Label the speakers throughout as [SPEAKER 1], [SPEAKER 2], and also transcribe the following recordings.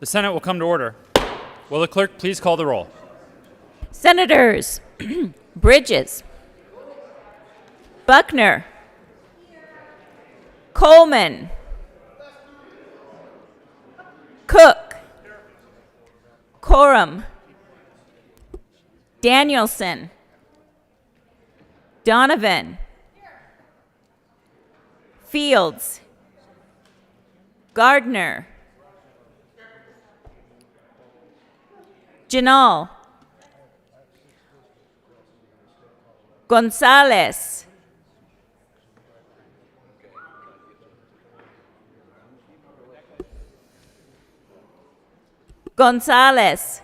[SPEAKER 1] The Senate will come to order. Will the clerk please call the roll?
[SPEAKER 2] Senators Bridges, Buckner, Coleman, Cook, Coram, Danielson, Donovan, Fields, Gardner, Janal, Gonzalez, Gonzalez,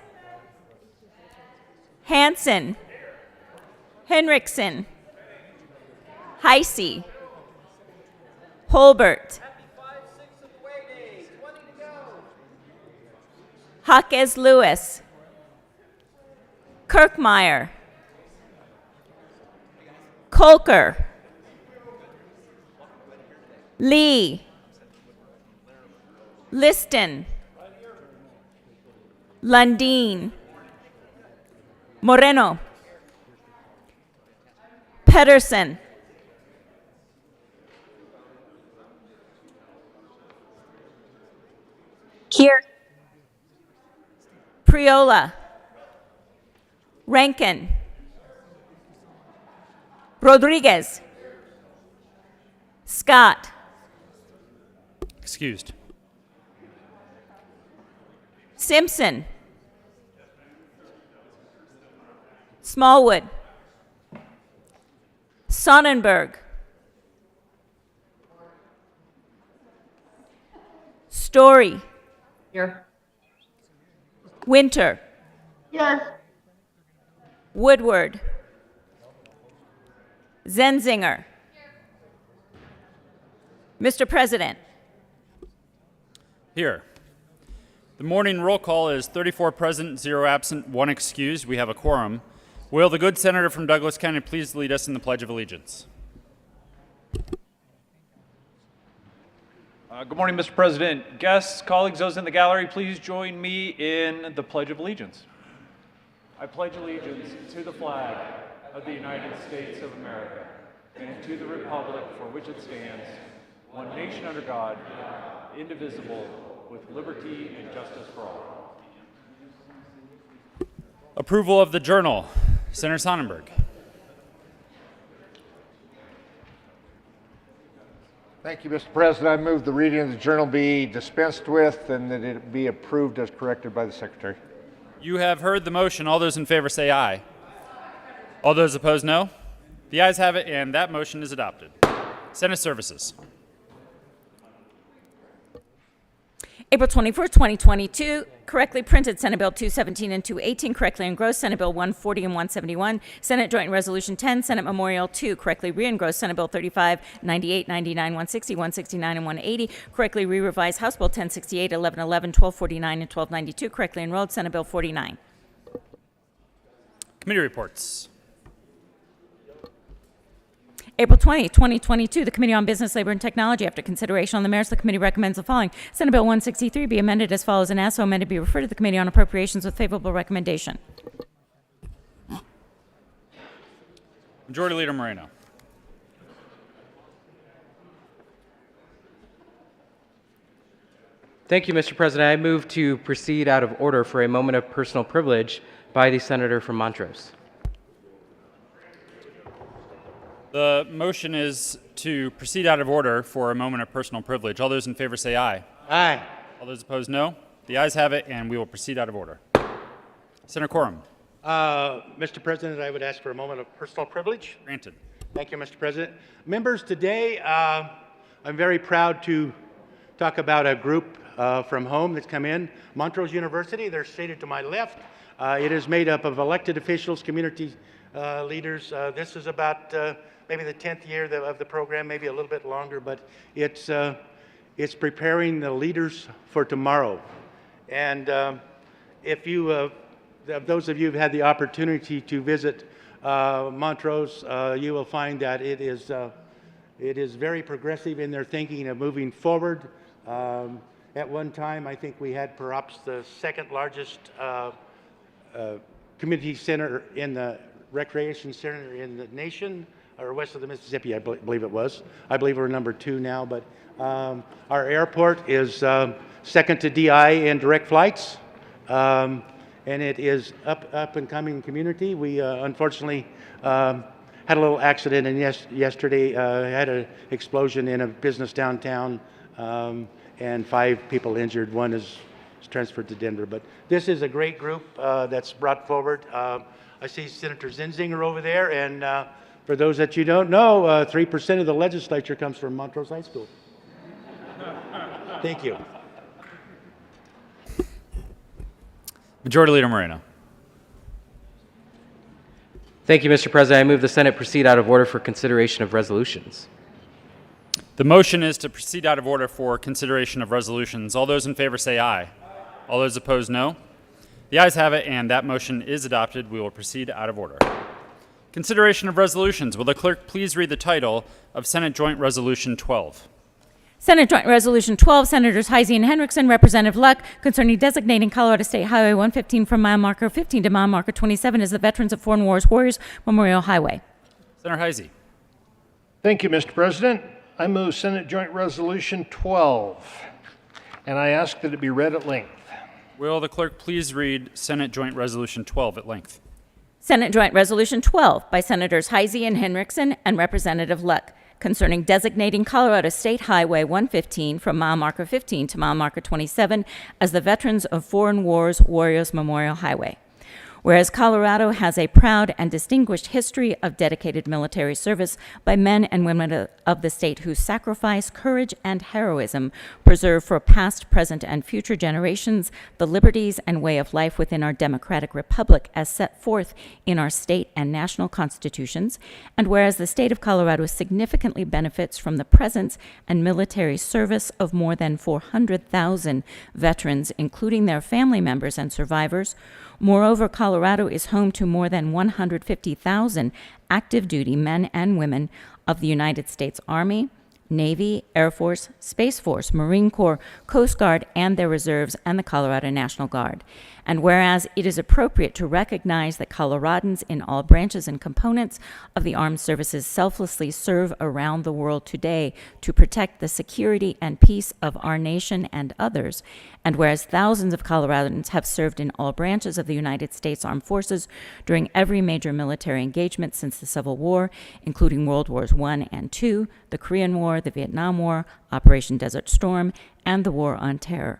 [SPEAKER 2] Hansen, Henriksen, Heisey, Holbert, Jaquez Lewis, Kirkmeyer, Kolker, Lee, Liston, Lundeen, Moreno, Pedersen,
[SPEAKER 3] Here.
[SPEAKER 2] Priola, Rankin, Rodriguez, Scott,
[SPEAKER 1] Excused.
[SPEAKER 2] Simpson. Smallwood. Sonnenberg. Story.
[SPEAKER 3] Here.
[SPEAKER 2] Winter.
[SPEAKER 3] Here.
[SPEAKER 2] Woodward. Zenzinger. Mr. President.
[SPEAKER 1] Here. The morning roll call is 34 present, 0 absent, 1 excused. We have a quorum. Will the good senator from Douglas County please lead us in the Pledge of Allegiance?
[SPEAKER 4] Good morning, Mr. President. Guests, colleagues, those in the gallery, please join me in the Pledge of Allegiance. I pledge allegiance to the flag of the United States of America and to the republic for which it stands, one nation under God, indivisible, with liberty and justice for all.
[SPEAKER 1] Approval of the journal. Senator Sonnenberg.
[SPEAKER 5] Thank you, Mr. President. I move the reading of the journal be dispensed with and that it be approved as corrected by the Secretary.
[SPEAKER 1] You have heard the motion. All those in favor say aye. All those opposed, no. The ayes have it, and that motion is adopted. Senate Services.
[SPEAKER 2] April 21st, 2022, correctly printed Senate Bill 217 and 218, correctly engrossed Senate Bill 140 and 171, Senate Joint Resolution 10, Senate Memorial 2, correctly re-engrossed Senate Bill 35, 98, 99, 160, 169, and 180, correctly re-revised House Bill 1068, 1111, 1249, and 1292, correctly enrolled Senate Bill 49.
[SPEAKER 1] Committee reports.
[SPEAKER 2] April 20th, 2022, the Committee on Business, Labor, and Technology, after consideration on the merits, the committee recommends the following. Senate Bill 163 be amended as follows, and as so amended be referred to the Committee on Appropriations with favorable recommendation.
[SPEAKER 1] Majority Leader Moreno.
[SPEAKER 3] Thank you, Mr. President. I move to proceed out of order for a moment of personal privilege by the senator from Montrose.
[SPEAKER 1] The motion is to proceed out of order for a moment of personal privilege. All those in favor say aye.
[SPEAKER 6] Aye.
[SPEAKER 1] All those opposed, no. The ayes have it, and we will proceed out of order. Senator Quorum.
[SPEAKER 6] Mr. President, I would ask for a moment of personal privilege.
[SPEAKER 1] Granted.
[SPEAKER 6] Thank you, Mr. President. Members, today I'm very proud to talk about a group from home that's come in. Montrose University, they're seated to my left. It is made up of elected officials, community leaders. This is about maybe the 10th year of the program, maybe a little bit longer, but it's preparing the leaders for tomorrow. And if you, those of you who've had the opportunity to visit Montrose, you will find that it is very progressive in their thinking of moving forward. At one time, I think we had perhaps the second largest community center in the recreation center in the nation, or west of the Mississippi, I believe it was. I believe we're number 2 now, but our airport is second to DI in direct flights, and it is up and coming community. We unfortunately had a little accident, and yesterday had an explosion in a business downtown, and 5 people injured. One is transferred to Denver, but this is a great group that's brought forward. I see Senator Zenzinger over there, and for those that you don't know, 3% of the legislature comes from Montrose High School. Thank you.
[SPEAKER 1] Majority Leader Moreno.
[SPEAKER 3] Thank you, Mr. President. I move the Senate proceed out of order for consideration of resolutions.
[SPEAKER 1] The motion is to proceed out of order for consideration of resolutions. All those in favor say aye. All those opposed, no. The ayes have it, and that motion is adopted. We will proceed out of order. Consideration of resolutions. Will the clerk please read the title of Senate Joint Resolution 12?
[SPEAKER 2] Senate Joint Resolution 12, Senators Heisey and Hendrickson, Representative Luck, concerning designating Colorado State Highway 115 from mile marker 15 to mile marker 27 as the Veterans of Foreign Wars Warriors Memorial Highway.
[SPEAKER 1] Senator Heisey.
[SPEAKER 5] Thank you, Mr. President. I move Senate Joint Resolution 12, and I ask that it be read at length.
[SPEAKER 1] Will the clerk please read Senate Joint Resolution 12 at length?
[SPEAKER 2] Senate Joint Resolution 12 by Senators Heisey and Hendrickson and Representative Luck, concerning designating Colorado State Highway 115 from mile marker 15 to mile marker 27 as the Veterans of Foreign Wars Warriors Memorial Highway. Whereas Colorado has a proud and distinguished history of dedicated military service by men and women of the state whose sacrifice, courage, and heroism preserve for past, present, and future generations the liberties and way of life within our democratic republic as set forth in our state and national constitutions, and whereas the state of Colorado significantly benefits from the presence and military service of more than 400,000 veterans, including their family members and survivors. Moreover, Colorado is home to more than 150,000 active duty men and women of the United States Army, Navy, Air Force, Space Force, Marine Corps, Coast Guard, and their reserves, and the Colorado National Guard. And whereas it is appropriate to recognize that Coloradans in all branches and components of the armed services selflessly serve around the world today to protect the security and peace of our nation and others, and whereas thousands of Coloradans have served in all branches of the United States Armed Forces during every major military engagement since the Civil War, including World Wars I and II, the Korean War, the Vietnam War, Operation Desert Storm, and the War on Terror.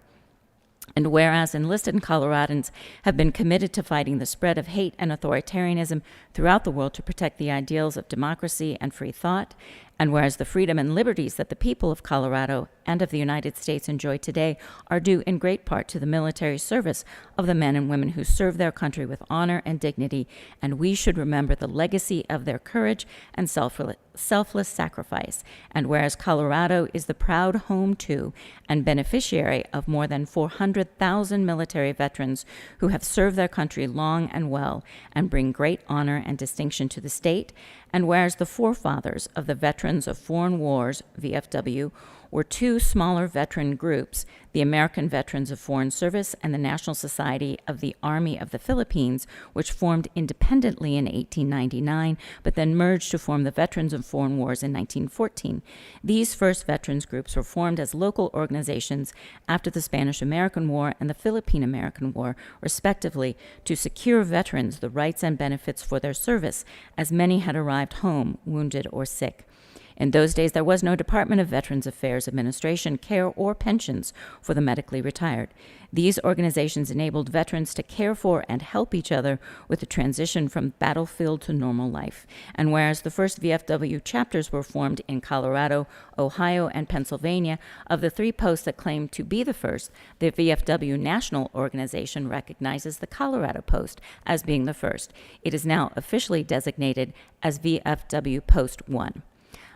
[SPEAKER 2] And whereas enlisted Coloradans have been committed to fighting the spread of hate and authoritarianism throughout the world to protect the ideals of democracy and free thought, and whereas the freedom and liberties that the people of Colorado and of the United States enjoy today are due in great part to the military service of the men and women who serve their country with honor and dignity, and we should remember the legacy of their courage and selfless sacrifice. And whereas Colorado is the proud home to and beneficiary of more than 400,000 military veterans who have served their country long and well and bring great honor and distinction to the state, and whereas the forefathers of the Veterans of Foreign Wars, VFW, were two smaller veteran groups, the American Veterans of Foreign Service and the National Society of the Army of the Philippines, which formed independently in 1899, but then merged to form the Veterans of Foreign Wars in 1914. These first veterans groups were formed as local organizations after the Spanish-American War and the Philippine-American War, respectively, to secure veterans the rights and benefits for their service, as many had arrived home, wounded or sick. In those days, there was no Department of Veterans Affairs Administration, care, or pensions for the medically retired. These organizations enabled veterans to care for and help each other with the transition from battlefield to normal life. And whereas the first VFW chapters were formed in Colorado, Ohio, and Pennsylvania, of the three posts that claim to be the first, the VFW National Organization recognizes the Colorado Post as being the first. It is now officially designated as VFW Post 1.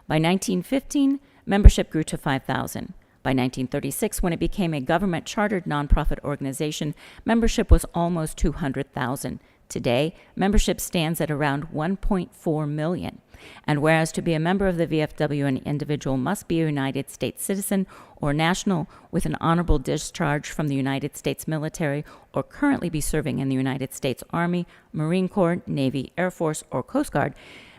[SPEAKER 2] By 1915, membership grew to 5,000. By 1936, when it became a government-chartered nonprofit organization, membership was almost 200,000. Today, membership stands at around 1.4 million. And whereas to be a member of the VFW, an individual must be a United States citizen or national with an honorable discharge from the United States military or currently be serving in the United States Army, Marine Corps, Navy, Air Force, or Coast Guard,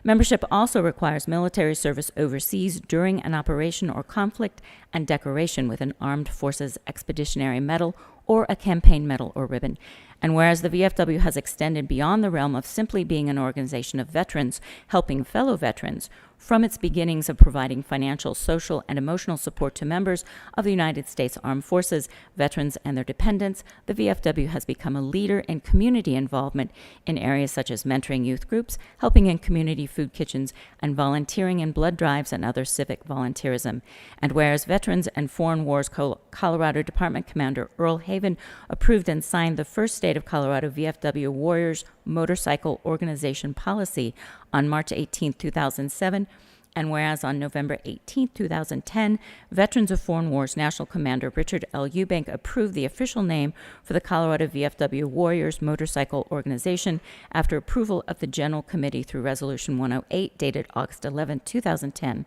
[SPEAKER 2] membership also requires military service overseas during an operation or conflict and decoration with an Armed Forces Expeditionary Medal or a campaign medal or ribbon. And whereas the VFW has extended beyond the realm of simply being an organization of veterans helping fellow veterans, from its beginnings of providing financial, social, and emotional support to members of the United States Armed Forces, veterans, and their dependents, the VFW has become a leader in community involvement in areas such as mentoring youth groups, helping in community food kitchens, and volunteering in blood drives and other civic volunteerism. And whereas Veterans and Foreign Wars Colorado Department Commander Earl Haven approved and signed the first State of Colorado VFW Warriors Motorcycle Organization Policy on March 18, 2007, and whereas on November 18, 2010, Veterans of Foreign Wars National Commander Richard L. Eubank approved the official name for the Colorado VFW Warriors Motorcycle Organization after approval of the General Committee through Resolution 108, dated August 11, 2010.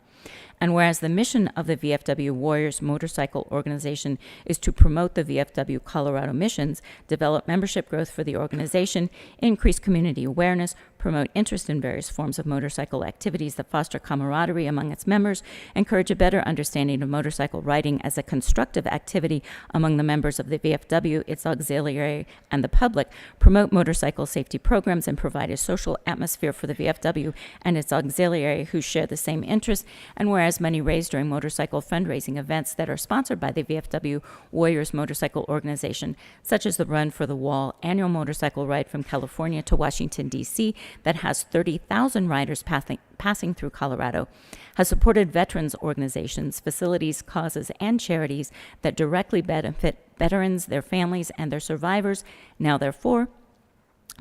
[SPEAKER 2] And whereas the mission of the VFW Warriors Motorcycle Organization is to promote the VFW Colorado missions, develop membership growth for the organization, increase community awareness, promote interest in various forms of motorcycle activities that foster camaraderie among its members, encourage a better understanding of motorcycle riding as a constructive activity among the members of the VFW, its auxiliary, and the public, promote motorcycle safety programs, and provide a social atmosphere for the VFW and its auxiliary who share the same interests. And whereas money raised during motorcycle fundraising events that are sponsored by the VFW Warriors Motorcycle Organization, such as the Run for the Wall annual motorcycle ride from California to Washington, D.C., that has 30,000 riders passing through Colorado, has supported veterans organizations, facilities, causes, and charities that directly benefit veterans, their families, and their survivors. Now, therefore,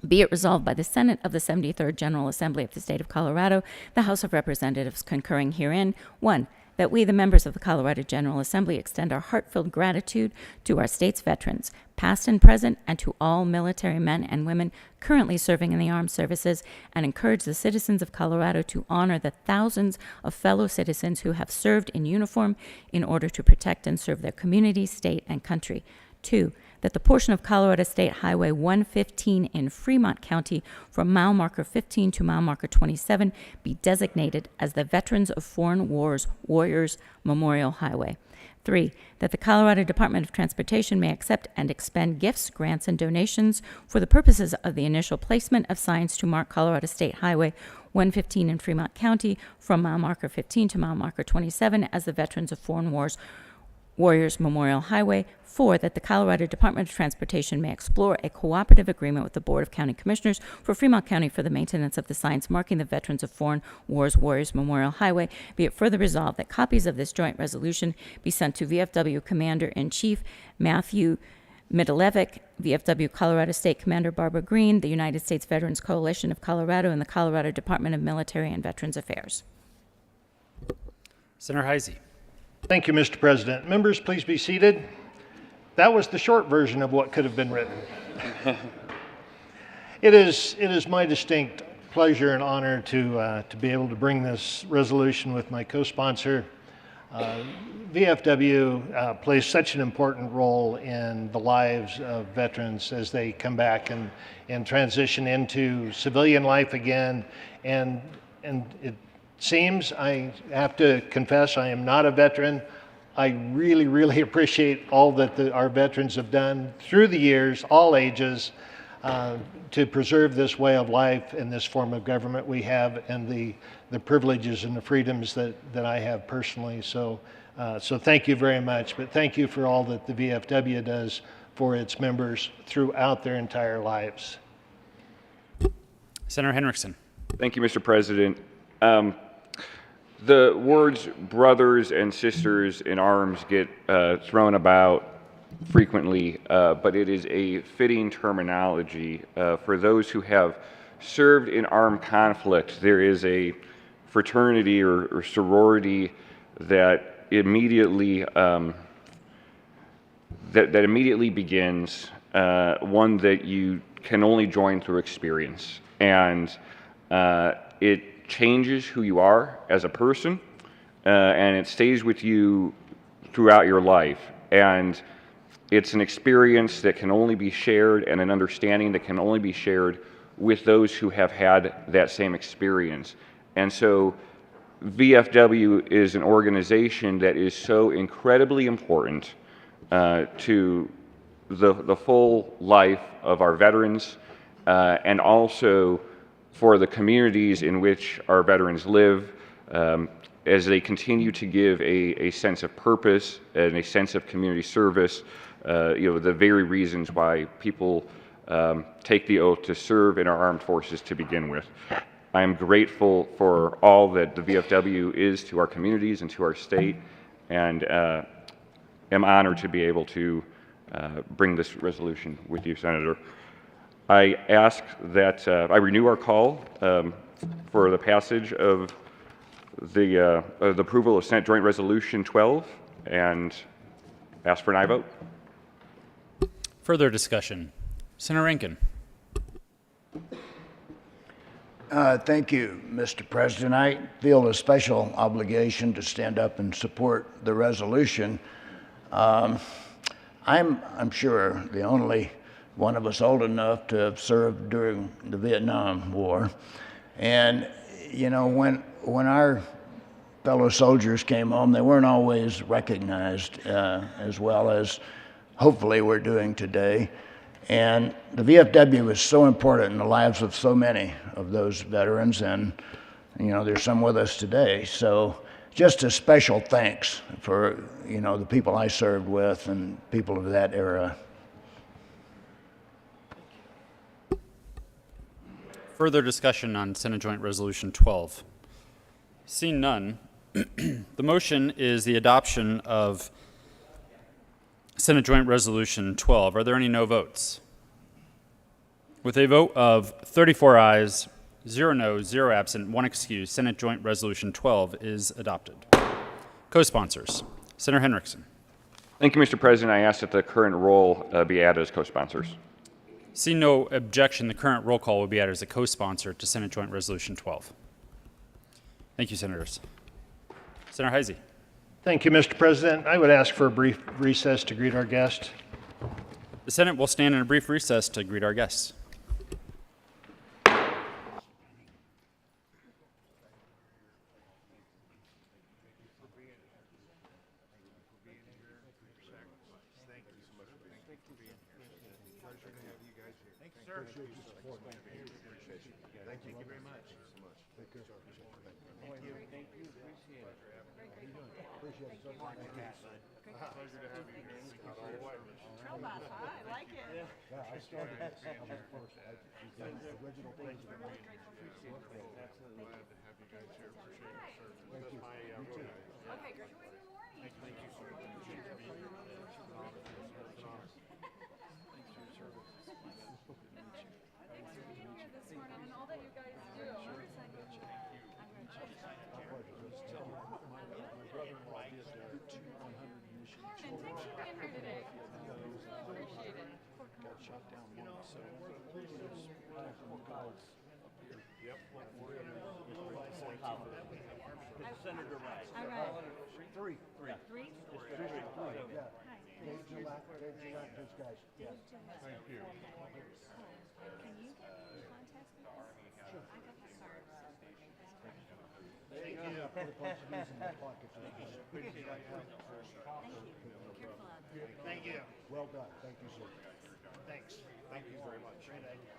[SPEAKER 2] be it resolved by the Senate of the 73rd General Assembly of the State of Colorado, the House of Representatives concurring herein, 1, that we, the members of the Colorado General Assembly, extend our heartfelt gratitude to our state's veterans, past and present, and to all military men and women currently serving in the armed services, and encourage the citizens of Colorado to honor the thousands of fellow citizens who have served in uniform in order to protect and serve their community, state, and country. 2, that the portion of Colorado State Highway 115 in Fremont County from mile marker 15 to mile marker 27 be designated as the Veterans of Foreign Wars Warriors Memorial Highway. 3, that the Colorado Department of Transportation may accept and expend gifts, grants, and donations for the purposes of the initial placement of signs to mark Colorado State Highway 115 in Fremont County from mile marker 15 to mile marker 27 as the Veterans of Foreign Wars Warriors Memorial Highway. 4, that the Colorado Department of Transportation may explore a cooperative agreement with the Board of County Commissioners for Fremont County for the maintenance of the signs marking the Veterans of Foreign Wars Warriors Memorial Highway. Be it further resolved that copies of this joint resolution be sent to VFW Commander-in-Chief Matthew Midalevic, VFW Colorado State Commander Barbara Green, the United States Veterans Coalition of Colorado, and the Colorado Department of Military and Veterans Affairs.
[SPEAKER 1] Senator Heisey.
[SPEAKER 5] Thank you, Mr. President. Members, please be seated. That was the short version of what could have been written. It is my distinct pleasure and honor to be able to bring this resolution with my co-sponsor. VFW plays such an important role in the lives of veterans as they come back and transition into civilian life again. And it seems, I have to confess, I am not a veteran. I really, really appreciate all that our veterans have done through the years, all ages, to preserve this way of life and this form of government we have, and the privileges and the freedoms that I have personally. So thank you very much, but thank you for all that the VFW does for its members throughout their entire lives.
[SPEAKER 1] Senator Henriksen.
[SPEAKER 7] Thank you, Mr. President. The words brothers and sisters in arms get thrown about frequently, but it is a fitting terminology. For those who have served in armed conflict, there is a fraternity or sorority that immediately that immediately begins, one that you can only join through experience, and it changes who you are as a person, and it stays with you throughout your life. And it's an experience that can only be shared, and an understanding that can only be shared with those who have had that same experience. And so VFW is an organization that is so incredibly important to the full life of our veterans, and also for the communities in which our veterans live, as they continue to give a sense of purpose and a sense of community service, the very reasons why people take the oath to serve in our armed forces to begin with. I am grateful for all that the VFW is to our communities and to our state, and am honored to be able to bring this resolution with you, Senator. I ask that I renew our call for the passage of the approval of Senate Joint Resolution 12, and ask for an aye vote.
[SPEAKER 1] Further discussion. Senator Rankin.
[SPEAKER 8] Thank you, Mr. President. I feel a special obligation to stand up and support the resolution. I'm sure the only one of us old enough to have served during the Vietnam War. And, you know, when our fellow soldiers came home, they weren't always recognized as well as hopefully we're doing today. And the VFW was so important in the lives of so many of those veterans, and you know, there's some with us today. So just a special thanks for, you know, the people I served with and people of that era.
[SPEAKER 1] Further discussion on Senate Joint Resolution 12. Seeing none, the motion is the adoption of Senate Joint Resolution 12. Are there any no votes? With a vote of 34 ayes, 0 noes, 0 absent, 1 excused, Senate Joint Resolution 12 is adopted. Co-sponsors. Senator Henriksen.
[SPEAKER 7] Thank you, Mr. President. I ask that the current roll be added as co-sponsors.
[SPEAKER 1] Seeing no objection, the current roll call will be added as a co-sponsor to Senate Joint Resolution 12. Thank you, Senators. Senator Heisey.
[SPEAKER 5] Thank you, Mr. President. I would ask for a brief recess to greet our guest.
[SPEAKER 1] The Senate will stand in a brief recess to greet our guests.
[SPEAKER 5] Thank you. Well done. Thank you, sir. Thanks. Thank you very much. Great idea.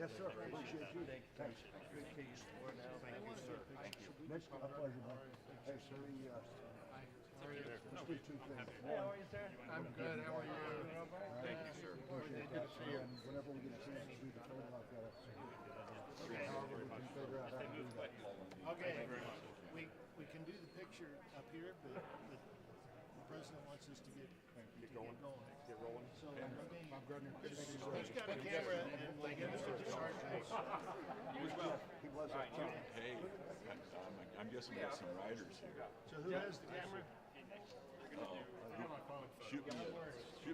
[SPEAKER 5] Yes, sir. Appreciate you. Thanks. Good to you. Thank you, sir. Next, a pleasure, man. Hey, sir, let's do two things. Hey, how are you, sir? I'm good. How are you? Thank you, sir. Appreciate that. And whenever we get a chance to do the film like that, however we can figure out how to do that. Okay. We can do the picture up here, but the president wants us to get going. Get rolling. So Bob Gardner, who's got a camera and we'll give it to the sergeant. You as well. He was up too.
[SPEAKER 9] Hey, I'm guessing we got some riders here.
[SPEAKER 5] So who has the camera?
[SPEAKER 9] Shoot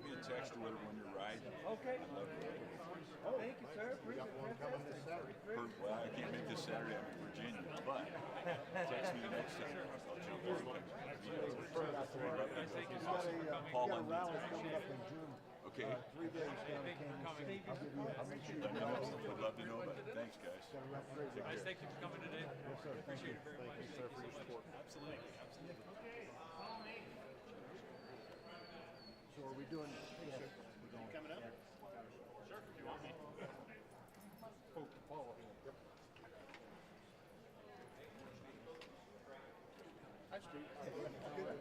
[SPEAKER 9] me a text or whatever when you're riding.
[SPEAKER 10] Okay. Thank you, sir.
[SPEAKER 5] We got one coming this Saturday.
[SPEAKER 9] Well, I can't make this Saturday. I'm in Virginia, but text me the next Saturday. Paul on
[SPEAKER 5] rally coming up in June.
[SPEAKER 9] Okay.
[SPEAKER 5] 3 days down in Kansas City. I'll make sure you know.
[SPEAKER 9] I'd love to know about it. Thanks, guys.
[SPEAKER 10] Guys, thank you for coming today.
[SPEAKER 5] Yes, sir. Thank you. Thank you, sir, for your support.
[SPEAKER 10] Absolutely. Absolutely.
[SPEAKER 5] So are we doing? Coming up? Sure, if you want me. Oh, Paul. Yep. Hi, Steve. Good.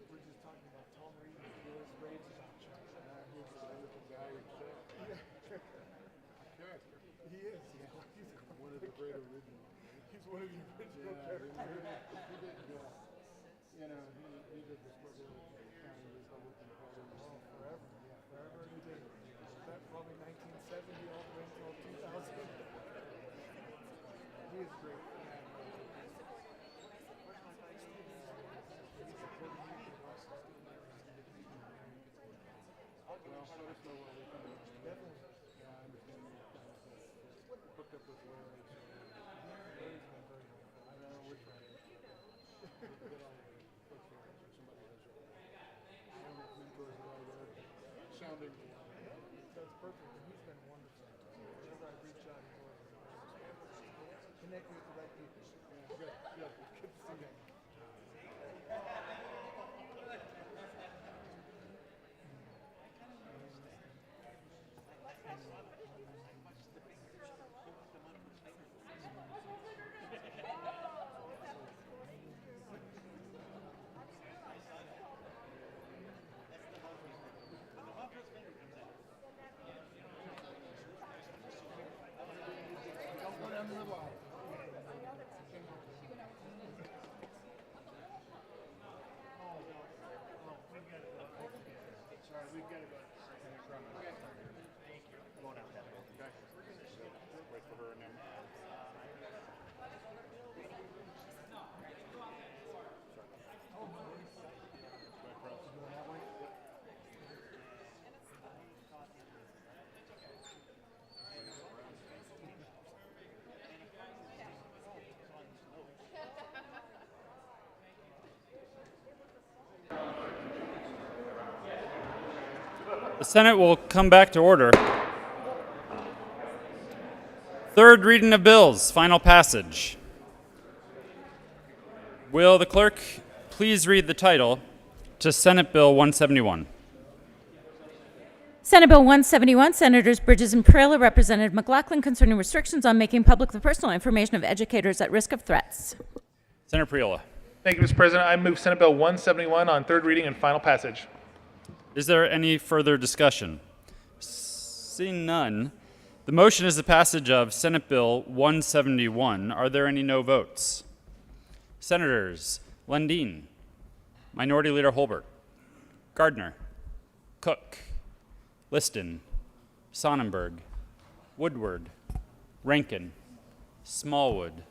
[SPEAKER 5] We're just talking about Tom Reed and Willis Braves.
[SPEAKER 1] The Senate will come back to order. Third reading of bills, final passage. Will the clerk please read the title to Senate Bill 171?
[SPEAKER 2] Senate Bill 171, Senators Bridges and Perrella, Representative McLaughlin, concerning restrictions on making public the personal information of educators at risk of threats.
[SPEAKER 1] Senator Priola.
[SPEAKER 11] Thank you, Mr. President. I move Senate Bill 171 on third reading and final passage.
[SPEAKER 1] Is there any further discussion? Seeing none, the motion is the passage of Senate Bill 171. Are there any no votes? Senators Lundin, Minority Leader Holbert, Gardner, Cook, Liston, Sonnenberg, Woodward, Rankin, Smallwood.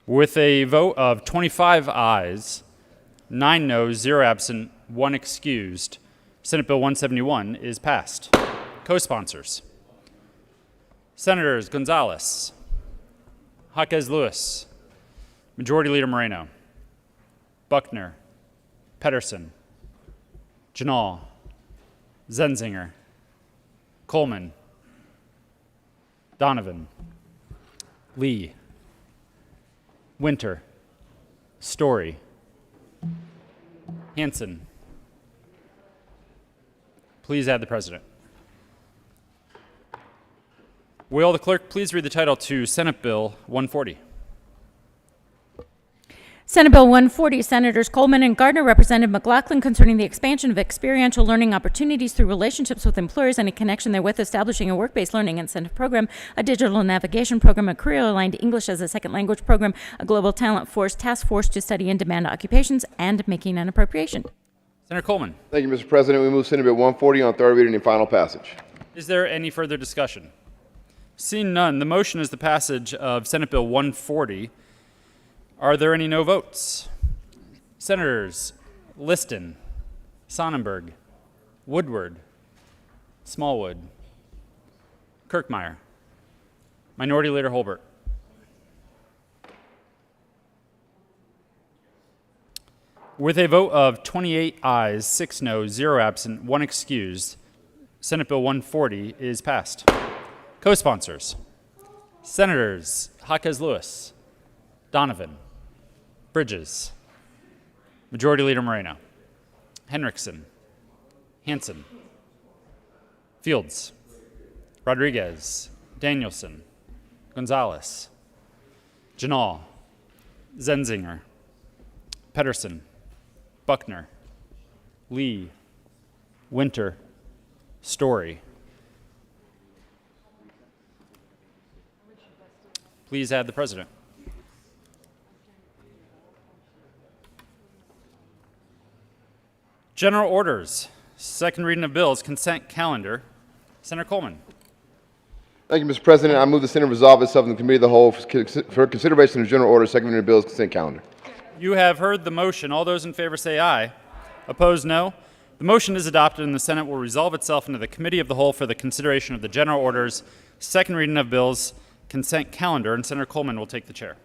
[SPEAKER 1] With a vote of 25 ayes, 9 noes, 0 absent, 1 excused, Senate Bill 171 is passed. Co-sponsors: Senators Gonzalez, Jaquez Lewis, Majority Leader Moreno, Buckner, Pedersen, Janal, Zenzinger, Coleman, Donovan, Lee, Winter, Story, Hanson. Please add the president. Will the clerk please read the title to Senate Bill 140?
[SPEAKER 2] Senate Bill 140, Senators Coleman and Gardner, Representative McLaughlin, concerning the expansion of experiential learning opportunities through relationships with employers and in connection therewith establishing a work-based learning incentive program, a digital navigation program, a career-aligned English as a second language program, a global talent force task force to study in-demand occupations, and making an appropriation.
[SPEAKER 1] Senator Coleman.
[SPEAKER 12] Thank you, Mr. President. We move Senate Bill 140 on third reading and final passage.
[SPEAKER 1] Is there any further discussion? Seeing none, the motion is the passage of Senate Bill 140. Are there any no votes? Senators Liston, Sonnenberg, Woodward, Smallwood, Kirkmeyer, Minority Leader Holbert. With a vote of 28 ayes, 6 noes, 0 absent, 1 excused, Senate Bill 140 is passed. Co-sponsors: Senators Jaquez Lewis, Donovan, Bridges, Majority Leader Moreno, Henriksen, Hanson, Fields, Rodriguez, Danielson, Gonzalez, Janal, Zenzinger, Pedersen, Buckner, Lee, Winter, Story. Please add the president. General orders. Second reading of bills. Consent calendar. Senator Coleman.
[SPEAKER 12] Thank you, Mr. President. I move the Senate resolve itself in the Committee of the Whole for consideration of general order, second reading of bills, consent calendar.
[SPEAKER 1] You have heard the motion. All those in favor say aye. Opposed, no. The motion is adopted and the Senate will resolve itself into the Committee of the Whole for the consideration of the general orders, second reading of bills, consent calendar, and Senator Coleman will take the chair.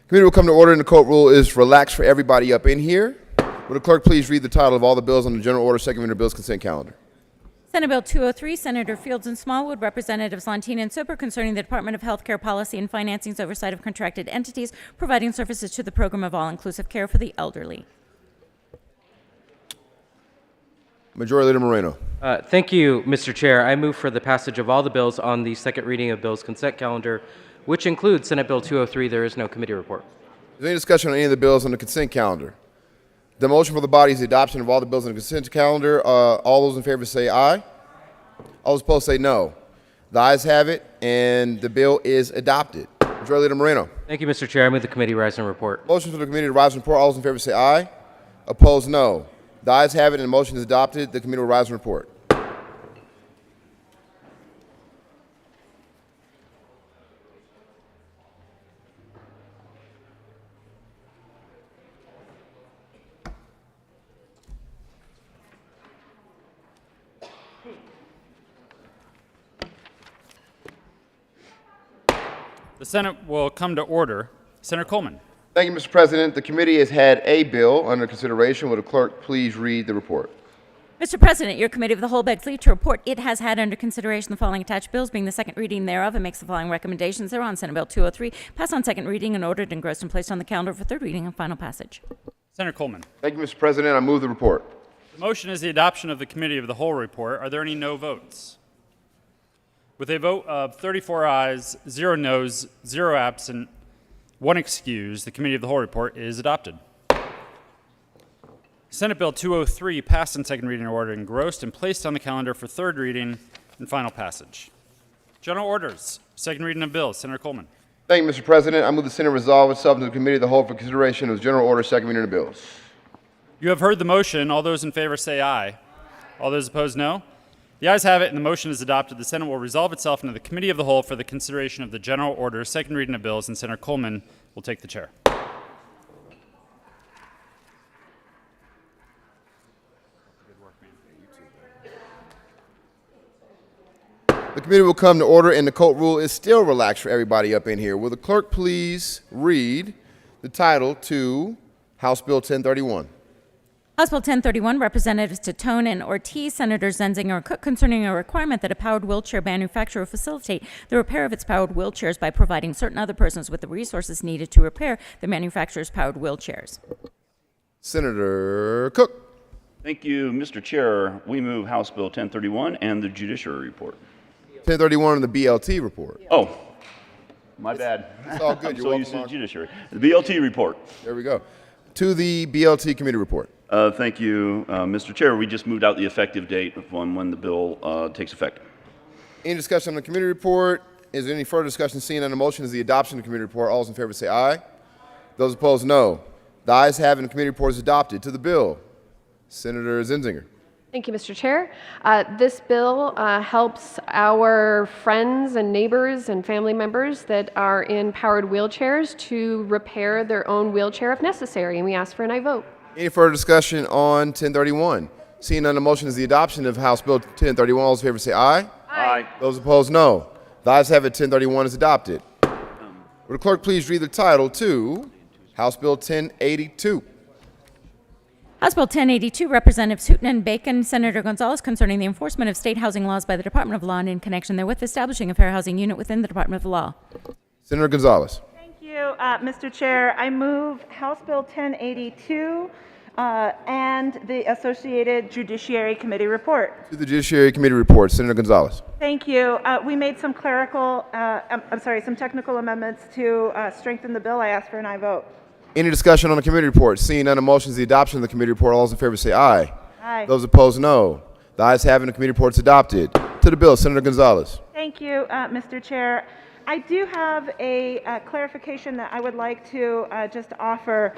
[SPEAKER 12] Committee will come to order and the court rule is relaxed for everybody up in here. Will the clerk please read the title of all the bills on the general order, second reading of bills, consent calendar?
[SPEAKER 2] Senate Bill 203, Senator Fields and Smallwood, Representatives Lantina and Soper, concerning the Department of Health Care Policy and Financing's oversight of contracted entities providing services to the program of all-inclusive care for the elderly.
[SPEAKER 12] Majority Leader Moreno.
[SPEAKER 3] Thank you, Mr. Chair. I move for the passage of all the bills on the second reading of bills consent calendar, which includes Senate Bill 203. There is no committee report.
[SPEAKER 12] Is there any discussion on any of the bills on the consent calendar? The motion for the body is the adoption of all the bills on the consent calendar. All those in favor say aye. All those opposed say no. The ayes have it, and the bill is adopted. Majority Leader Moreno.
[SPEAKER 3] Thank you, Mr. Chair. I move the committee rise and report.
[SPEAKER 12] Motion for the committee to rise and report. All those in favor say aye. Opposed, no. The ayes have it, and the motion is adopted. The committee will rise and report.
[SPEAKER 1] The Senate will come to order. Senator Coleman.
[SPEAKER 12] Thank you, Mr. President. The committee has had a bill under consideration. Will the clerk please read the report?
[SPEAKER 2] Mr. President, your Committee of the Whole begs leave to report it has had under consideration the following attached bills, being the second reading thereof, and makes the following recommendations thereon. Senate Bill 203, passed on second reading and ordered, engrossed, and placed on the calendar for third reading and final passage.
[SPEAKER 1] Senator Coleman.
[SPEAKER 12] Thank you, Mr. President. I move the report.
[SPEAKER 1] The motion is the adoption of the Committee of the Whole report. Are there any no votes? With a vote of 34 ayes, 0 noes, 0 absent, 1 excused, the Committee of the Whole report is adopted. Senate Bill 203 passed in second reading and ordered, engrossed, and placed on the calendar for third reading and final passage. General orders, second reading of bills. Senator Coleman.
[SPEAKER 12] Thank you, Mr. President. I move the Senate resolve itself into the Committee of the Whole for consideration of general order, second reading of bills.
[SPEAKER 1] You have heard the motion. All those in favor say aye. All those opposed, no. The ayes have it, and the motion is adopted. The Senate will resolve itself into the Committee of the Whole for the consideration of the general order, second reading of bills, and Senator Coleman will take the chair.
[SPEAKER 12] The committee will come to order, and the court rule is still relaxed for everybody up in here. Will the clerk please read the title to House Bill 1031?
[SPEAKER 2] House Bill 1031, Representatives Tatone and Ortiz, Senators Zenzinger and Cook, concerning a requirement that a powered wheelchair manufacturer facilitate the repair of its powered wheelchairs by providing certain other persons with the resources needed to repair the manufacturer's powered wheelchairs.
[SPEAKER 12] Senator Cook.
[SPEAKER 13] Thank you, Mr. Chair. We move House Bill 1031 and the Judiciary Report.
[SPEAKER 12] 1031 and the BLT report.
[SPEAKER 13] Oh, my bad.
[SPEAKER 12] It's all good.
[SPEAKER 13] I'm
[SPEAKER 12] You're
[SPEAKER 13] so
[SPEAKER 12] welcome,
[SPEAKER 13] used to the
[SPEAKER 12] Mark.
[SPEAKER 13] Judiciary. The BLT Report.
[SPEAKER 12] There we go. To the BLT committee report.
[SPEAKER 13] Thank you, Mr. Chair. We just moved out the effective date of when the bill takes effect.
[SPEAKER 12] Any discussion on the committee report? Is there any further discussion seen on the motion? Is the adoption of the committee report? All those in favor say aye. Those opposed, no. The ayes have it, and the committee report is adopted. To the bill, Senator Zenzinger.
[SPEAKER 14] Thank you, Mr. Chair. This bill helps our friends and neighbors and family members that are in powered wheelchairs to repair their own wheelchair if necessary, and we ask for an aye vote.
[SPEAKER 12] Any further discussion on 1031? Seeing none, the motion is the adoption of House Bill 1031. All those in favor say aye.
[SPEAKER 13] Aye.
[SPEAKER 12] Those opposed, no. The ayes have it, 1031 is adopted. Will the clerk please read the title to House Bill 1082?
[SPEAKER 2] House Bill 1082, Representatives Hooton and Bacon, Senator Gonzalez, concerning the enforcement of state housing laws by the Department of Law and in connection therewith establishing a fair housing unit within the Department of Law.
[SPEAKER 12] Senator Gonzalez.
[SPEAKER 15] Thank you, Mr. Chair. I move House Bill 1082 and the associated Judiciary Committee report.
[SPEAKER 12] To the Judiciary Committee report, Senator Gonzalez.
[SPEAKER 15] Thank you. We made some some technical amendments to strengthen the bill. I ask for an aye vote.
[SPEAKER 12] Any discussion on the committee report? Seeing none, the motion is the adoption of the committee report. All those in favor say aye.
[SPEAKER 15] Aye.
[SPEAKER 12] Those opposed, no. The ayes have it, and the committee report is adopted. To the bill, Senator Gonzalez.
[SPEAKER 15] Thank you, Mr. Chair. I do have a clarification that I would like to just offer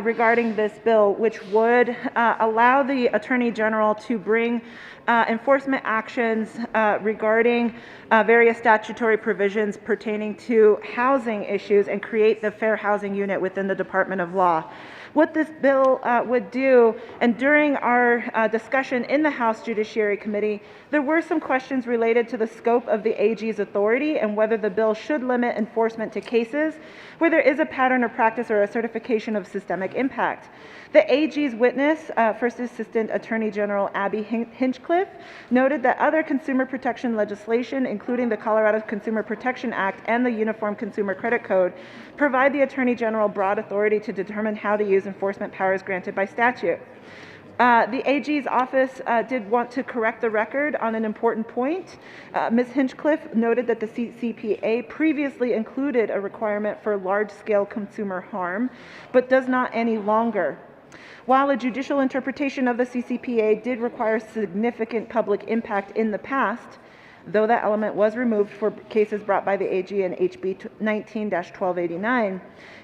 [SPEAKER 15] regarding this bill, which would allow the Attorney General to bring enforcement actions regarding various statutory provisions pertaining to housing issues and create the Fair Housing Unit within the Department of Law. What this bill would do, and during our discussion in the House Judiciary Committee, there were some questions related to the scope of the AG's authority and whether the bill should limit enforcement to cases where there is a pattern or practice or a certification of systemic impact. The AG's witness, First Assistant Attorney General Abby Hinchcliffe, noted that other consumer protection legislation, including the Colorado Consumer Protection Act and the Uniform Consumer Credit Code, provide the Attorney General broad authority to determine how to use enforcement powers granted by statute. The AG's office did want to correct the record on an important point. Ms. Hinchcliffe noted that the CCPA previously included a requirement for large-scale consumer harm, but does not any longer. While a judicial interpretation of the CCPA did require significant public impact in the past, though that element was removed for cases brought by the AG in HB 19-1289,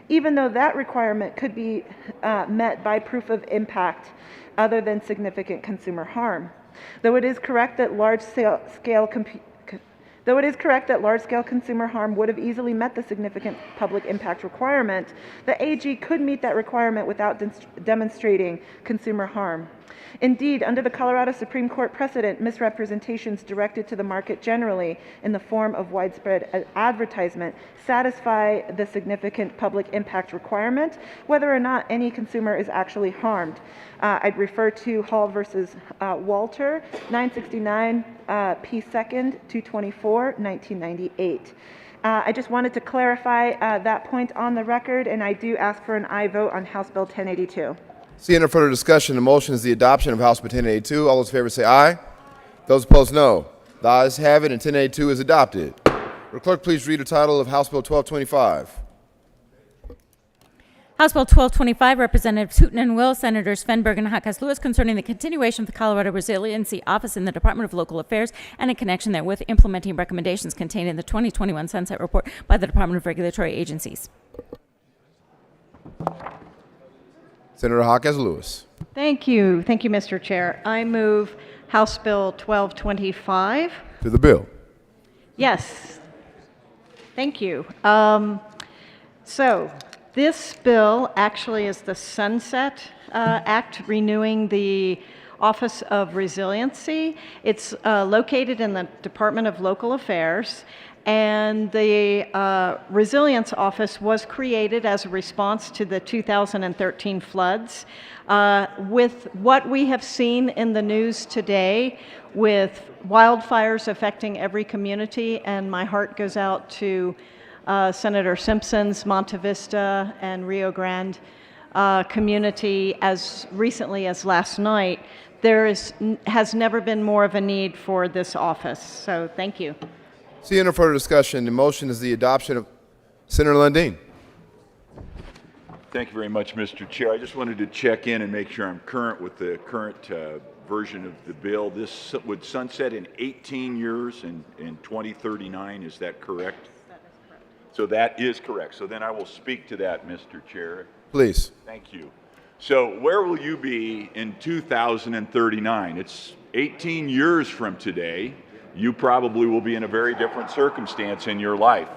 [SPEAKER 15] even though that requirement could be met by proof of impact other than significant consumer harm. Though it is correct that large-scale consumer harm would have easily met the significant public impact requirement, the AG could meet that requirement without demonstrating consumer harm. Indeed, under the Colorado Supreme Court precedent, misrepresentations directed to the market generally in the form of widespread advertisement satisfy the significant public impact requirement, whether or not any consumer is actually harmed. I'd refer to Hall versus Walter, 969 P. 2nd, 224, 1998. I just wanted to clarify that point on the record, and I do ask for an aye vote on House Bill 1082.
[SPEAKER 12] Seeing no further discussion, the motion is the adoption of House Bill 1082. All those in favor say aye. Those opposed, no. The ayes have it, and 1082 is adopted. Will clerk please read the title of House Bill 1225?
[SPEAKER 2] House Bill 1225, Representatives Hooton and Will, Senators Fenberg and Hawkes Lewis, concerning the continuation of the Colorado Resiliency Office in the Department of Local Affairs and in connection therewith implementing recommendations contained in the 2021 Sunset Report by the Department of Regulatory Agencies.
[SPEAKER 12] Senator Hawkes Lewis.
[SPEAKER 16] Thank you, Mr. Chair. I move House Bill 1225.
[SPEAKER 12] To the bill.
[SPEAKER 16] Yes. Thank you. So this bill actually is the Sunset Act, renewing the Office of Resiliency. It's located in the Department of Local Affairs, and the Resilience Office was created as a response to the 2013 floods. With what we have seen in the news today, with wildfires affecting every community, and my heart goes out to Senator Simpson's Monte Vista and Rio Grande community as recently as last night, has never been more of a need for this office. So thank you.
[SPEAKER 12] Seeing no further discussion, the motion is the adoption of Senator Lundin.
[SPEAKER 9] Thank you very much, Mr. Chair. I just wanted to check in and make sure I'm current with the current version of the bill. This would sunset in 18 years in 2039. Is that correct?
[SPEAKER 16] That is correct.
[SPEAKER 9] So that is correct. So then I will speak to that, Mr. Chair.
[SPEAKER 12] Please.
[SPEAKER 9] Thank you. So where will you be in 2039? It's 18 years from today. You probably will be in a very different circumstance in your life.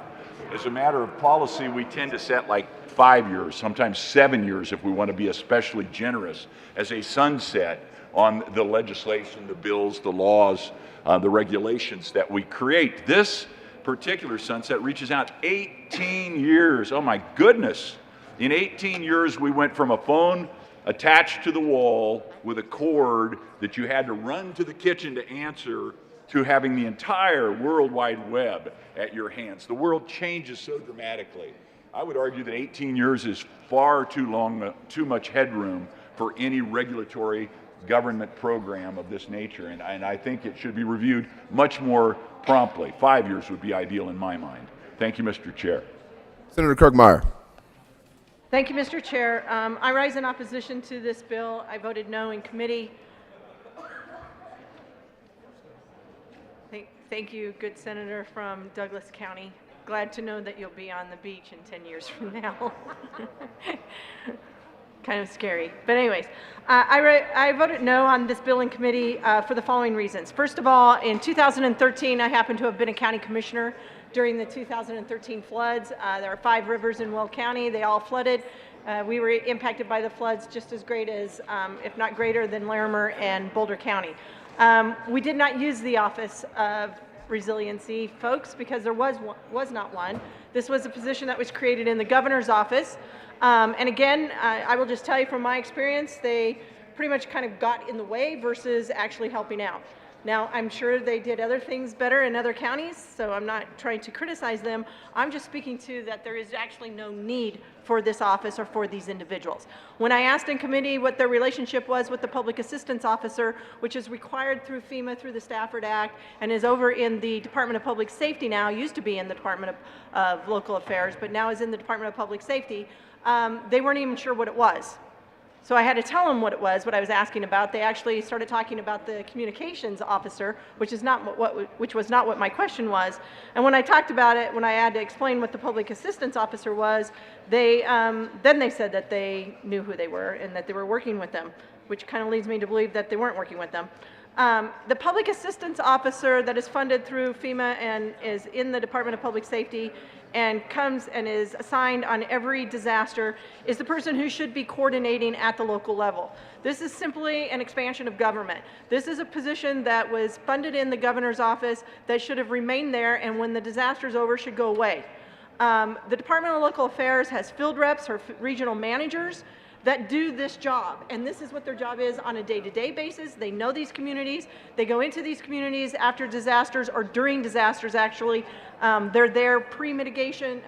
[SPEAKER 9] As a matter of policy, we tend to set like 5 years, sometimes 7 years if we want to be especially generous, as a sunset on the legislation, the bills, the laws, the regulations that we create. This particular sunset reaches out 18 years. Oh my goodness. In 18 years, we went from a phone attached to the wall with a cord that you had to run to the kitchen to answer, to having the entire World Wide Web at your hands. The world changes so dramatically. I would argue that 18 years is far too long, too much headroom for any regulatory government program of this nature. And I think it should be reviewed much more promptly. 5 years would be ideal in my mind. Thank you, Mr. Chair.
[SPEAKER 12] Senator Kirkmeyer.
[SPEAKER 17] Thank you, Mr. Chair. I rise in opposition to this bill. I voted no in committee. Thank you, good senator from Douglas County. Glad to know that you'll be on the beach in 10 years from now. Kind of scary. But anyways, I voted no on this bill in committee for the following reasons. First of all, in 2013, I happened to have been a county commissioner during the 2013 floods. There are 5 rivers in Will County. They all flooded. We were impacted by the floods just as great as, if not greater than Larimer and Boulder County. We did not use the Office of Resiliency, folks, because there was not one. This was a position that was created in the governor's office. And again, I will just tell you from my experience, they pretty much kind of got in the way versus actually helping out. Now, I'm sure they did other things better in other counties, so I'm not trying to criticize them. I'm just speaking to that there is actually no need for this office or for these individuals. When I asked in committee what their relationship was with the public assistance officer, which is required through FEMA through the Stafford Act and is over in the Department of Public Safety now, used to be in the Department of Local Affairs, but now is in the Department of Public Safety, they weren't even sure what it was. So I had to tell them what it was, what I was asking about. They actually started talking about the communications officer, which was not what my question was. And when I talked about it, when I had to explain what the public assistance officer was, then they said that they knew who they were and that they were working with them, which kind of leads me to believe that they weren't working with them. The public assistance officer that is funded through FEMA and is in the Department of Public Safety and comes and is assigned on every disaster is the person who should be coordinating at the local level. This is simply an expansion of government. This is a position that was funded in the governor's office that should have remained there, and when the disaster is over should go away. The Department of Local Affairs has field reps or regional managers that do this job, and this is what their job is on a day-to-day basis. They know these communities. They go into these communities after disasters or during disasters, actually. They're there pre-mitigation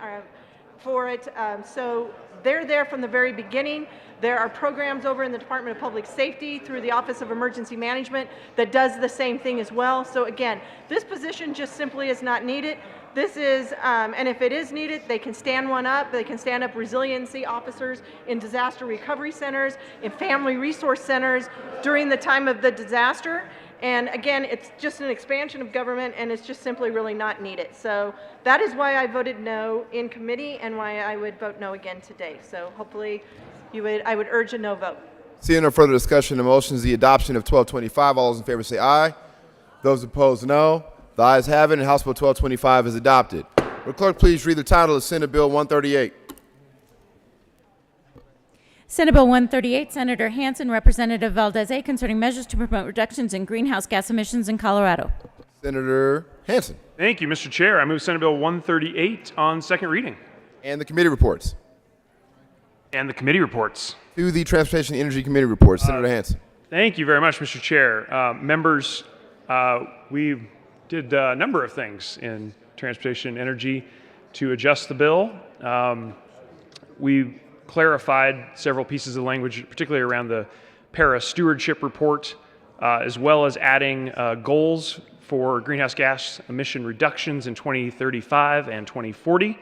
[SPEAKER 17] for it. So they're there from the very beginning. There are programs over in the Department of Public Safety through the Office of Emergency Management that does the same thing as well. So again, this position just simply is not needed. This is, and if it is needed, they can stand one up. They can stand up resiliency officers in disaster recovery centers, in family resource centers during the time of the disaster. And again, it's just an expansion of government, and it's just simply really not needed. So that is why I voted no in committee and why I would vote no again today. So hopefully I would urge a no vote.
[SPEAKER 12] Seeing no further discussion, the motion is the adoption of 1225. All those in favor say aye. Those opposed, no. The ayes have it, and House Bill 1225 is adopted. Will clerk please read the title of Senate Bill 138?
[SPEAKER 2] Senate Bill 138, Senator Hansen, Representative Valdez-A, concerning measures to promote reductions in greenhouse gas emissions in Colorado.
[SPEAKER 12] Senator Hansen.
[SPEAKER 18] Thank you, Mr. Chair. I move Senate Bill 138 on second reading.
[SPEAKER 12] And the committee reports.
[SPEAKER 18] And the committee reports.
[SPEAKER 12] To the Transportation and Energy Committee reports. Senator Hansen.
[SPEAKER 18] Thank you very much, Mr. Chair. Members, we did a number of things in Transportation and Energy to adjust the bill. We clarified several pieces of language, particularly around the para stewardship report, as well as adding goals for greenhouse gas emission reductions in 2035 and 2040.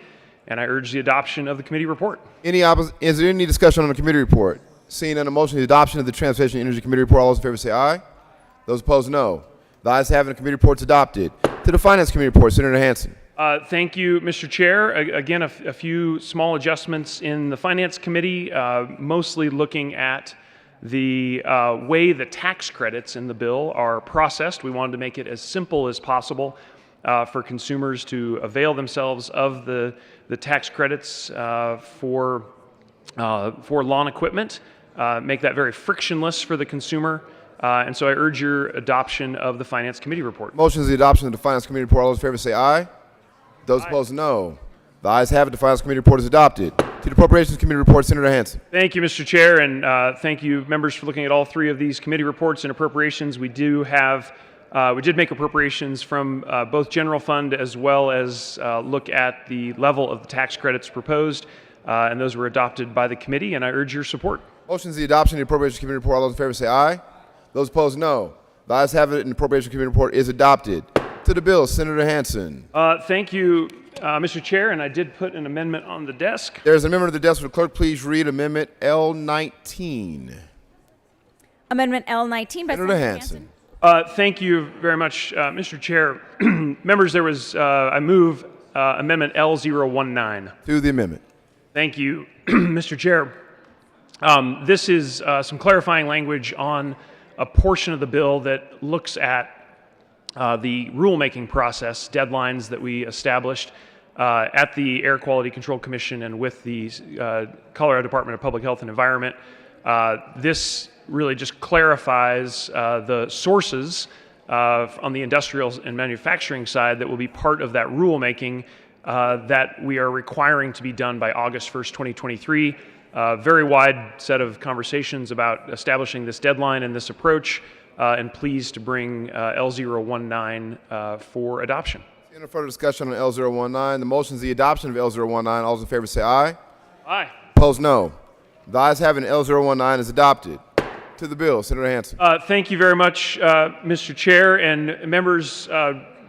[SPEAKER 18] And I urge the adoption of the committee report.
[SPEAKER 12] Is there any discussion on the committee report? Seeing none, a motion for the adoption of the Transportation and Energy Committee report. All those in favor say aye. Those opposed, no. The ayes have it, and the committee report's adopted. To the Finance Committee report, Senator Hansen.
[SPEAKER 18] Thank you, Mr. Chair. Again, a few small adjustments in the Finance Committee, mostly looking at the way the tax credits in the bill are processed. We wanted to make it as simple as possible for consumers to avail themselves of the tax credits for lawn equipment, make that very frictionless for the consumer. And so I urge your adoption of the Finance Committee report.
[SPEAKER 12] Motion is the adoption of the Finance Committee report. All those in favor say aye. Those opposed, no. The ayes have it. The Finance Committee report is adopted. To the Appropriations Committee report, Senator Hansen.
[SPEAKER 18] Thank you, Mr. Chair, and thank you, members, for looking at all three of these committee reports and appropriations. We did make appropriations from both general fund as well as look at the level of the tax credits proposed. and those were adopted by the committee, and I urge your support.
[SPEAKER 12] Motion is the adoption of the Appropriations Committee report. All those in favor say aye. Those opposed, no. The ayes have it, and the Appropriations Committee report is adopted. To the bill, Senator Hansen.
[SPEAKER 18] Thank you, Mr. Chair, and I did put an amendment on the desk.
[SPEAKER 12] There's an amendment of the desk. Will the clerk please read Amendment L19?
[SPEAKER 2] Amendment L19 by
[SPEAKER 12] Senator Hansen.
[SPEAKER 18] Thank you very much, Mr. Chair. Members, I move Amendment L019.
[SPEAKER 12] To the amendment.
[SPEAKER 18] Thank you, Mr. Chair. This is some clarifying language on a portion of the bill that looks at the rulemaking process, deadlines that we established at the Air Quality Control Commission and with the Colorado Department of Public Health and Environment. This really just clarifies the sources on the industrial and manufacturing side that will be part of that rulemaking that we are requiring to be done by August 1st, 2023. Very wide set of conversations about establishing this deadline and this approach, and pleased to bring L019 for adoption.
[SPEAKER 12] Any further discussion on L019? The motion is the adoption of L019. All those in favor say aye.
[SPEAKER 18] Aye.
[SPEAKER 12] Opposed, no. The ayes have it, and L019 is adopted. To the bill, Senator Hansen.
[SPEAKER 18] Thank you very much, Mr. Chair, and members.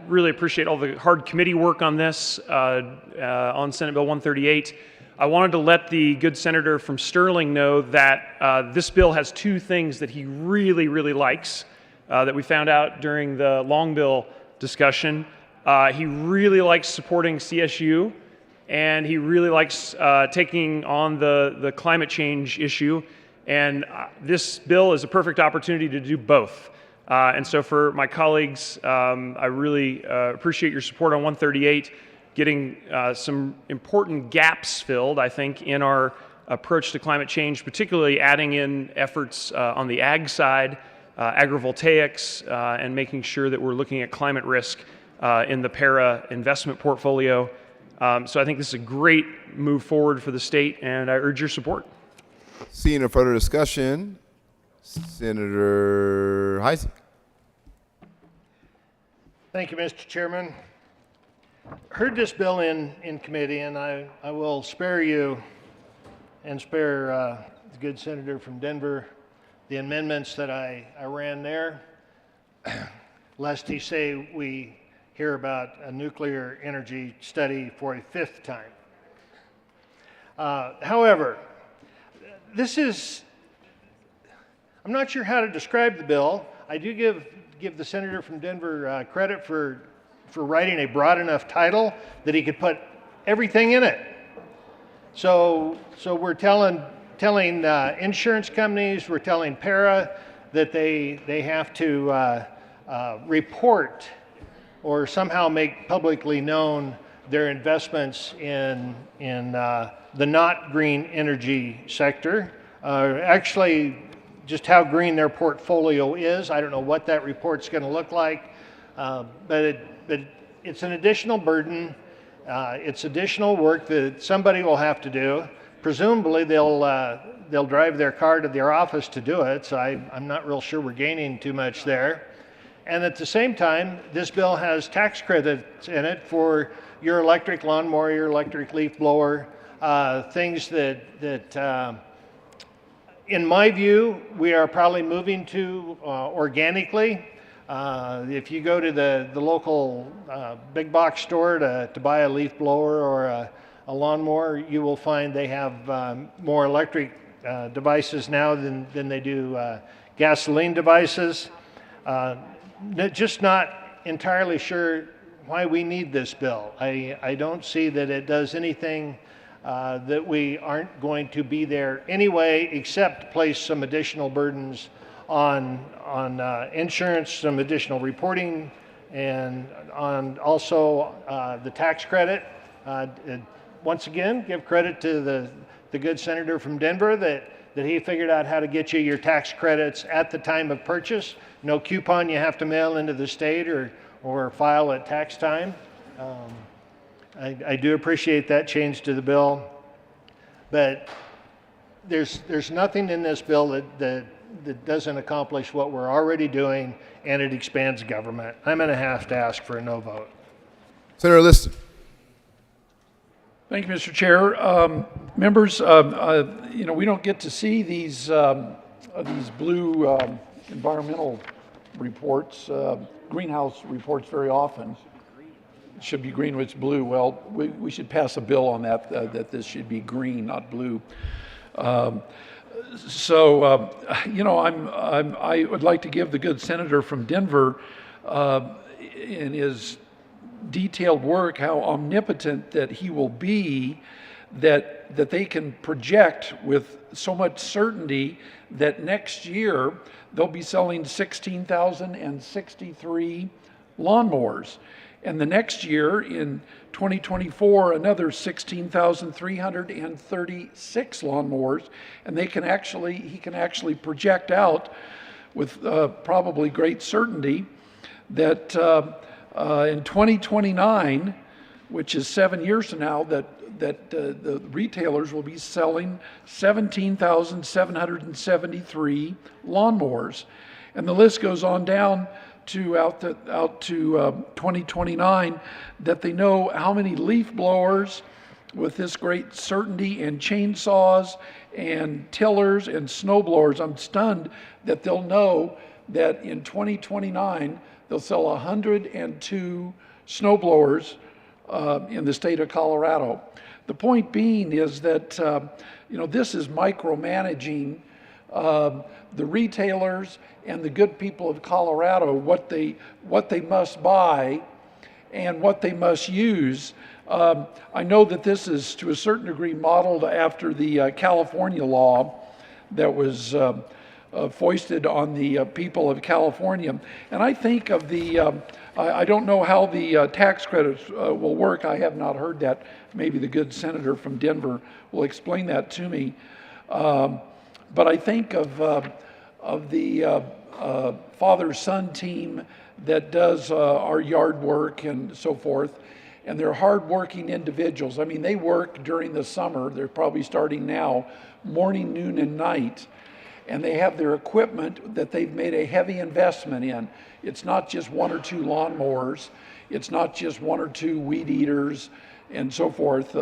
[SPEAKER 18] Really appreciate all the hard committee work on this, on Senate Bill 138. I wanted to let the good senator from Sterling know that this bill has two things that he really, really likes that we found out during the long bill discussion. He really likes supporting CSU, and he really likes taking on the climate change issue. And this bill is a perfect opportunity to do both. And so for my colleagues, I really appreciate your support on 138. Getting some important gaps filled, I think, in our approach to climate change, particularly adding in efforts on the ag side, agrivoltaics, and making sure that we're looking at climate risk in the para investment portfolio. So I think this is a great move forward for the state, and I urge your support.
[SPEAKER 12] Seeing no further discussion, Senator Heisey.
[SPEAKER 5] Thank you, Mr. Chairman. Heard this bill in committee, and I will spare you and spare the good senator from Denver the amendments that I ran there, lest he say we hear about a nuclear energy study for a fifth time. However, I'm not sure how to describe the bill. I do give the senator from Denver credit for writing a broad enough title that he could put everything in it. So we're telling insurance companies, we're telling para that they have to report or somehow make publicly known their investments in the not green energy sector. Actually, just how green their portfolio is. I don't know what that report's going to look like, but it's an additional burden. It's additional work that somebody will have to do. Presumably, they'll drive their car to their office to do it. So I'm not real sure we're gaining too much there. And at the same time, this bill has tax credits in it for your electric lawnmower, your electric leaf blower, things that in my view, we are probably moving to organically. If you go to the local big box store to buy a leaf blower or a lawnmower, you will find they have more electric devices now than they do gasoline devices. Just not entirely sure why we need this bill. I don't see that it does anything that we aren't going to be there anyway, except place some additional burdens on insurance, some additional reporting, and on also the tax credit. Once again, give credit to the good senator from Denver that he figured out how to get you your tax credits at the time of purchase. No coupon you have to mail into the state or file at tax time. I do appreciate that change to the bill, but there's nothing in this bill that doesn't accomplish what we're already doing, and it expands government. I'm going to have to ask for a no vote.
[SPEAKER 12] Senator Liston.
[SPEAKER 11] Thank you, Mr. Chair.
[SPEAKER 19] Members, you know, we don't get to see these blue environmental reports, greenhouse reports very often. It should be green, it's blue. Well, we should pass a bill on that, that this should be green, not blue. You know, I would like to give the good senator from Denver in his detailed work how omnipotent that he will be, that they can project with so much certainty that next year they'll be selling 16,063 lawnmowers. And the next year, in 2024, another 16,336 lawnmowers. And he can actually project out with probably great certainty that in 2029, which is 7 years from now, that the retailers will be selling 17,773 lawnmowers. And the list goes on down to out to 2029, that they know how many leaf blowers with this great certainty, and chainsaws and tillers and snow blowers. I'm stunned that they'll know that in 2029 they'll sell 102 snow blowers in the state of Colorado. The point being is that you know, this is micromanaging the retailers and the good people of Colorado, what they must buy and what they must use. I know that this is to a certain degree modeled after the California law that was foisted on the people of California. And I think of the, I don't know how the tax credits will work. I have not heard that. Maybe the good senator from Denver will explain that to me. But I think of the father-son team that does our yard work and so forth, and they're hardworking individuals. I mean, they work during the summer. They're probably starting now, morning, noon, and night, and they have their equipment that they've made a heavy investment in. It's not just one or two lawnmowers. It's not just one or two weed eaters and so forth.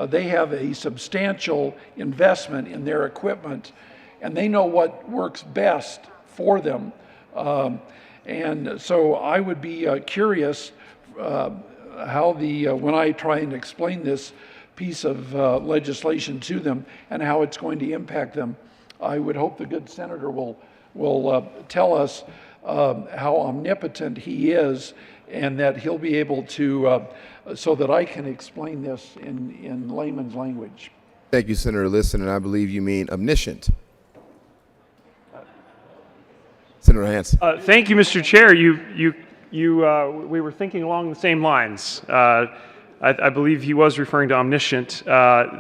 [SPEAKER 19] They have a substantial investment in their equipment, and they know what works best for them. And so I would be curious how when I try and explain this piece of legislation to them and how it's going to impact them. I would hope the good senator will tell us how omnipotent he is, and that he'll be able to, so that I can explain this in layman's language.
[SPEAKER 12] Thank you, Senator Liston, and I believe you mean omniscient. Senator Hansen.
[SPEAKER 18] Thank you, Mr. Chair. We were thinking along the same lines. I believe he was referring to omniscient.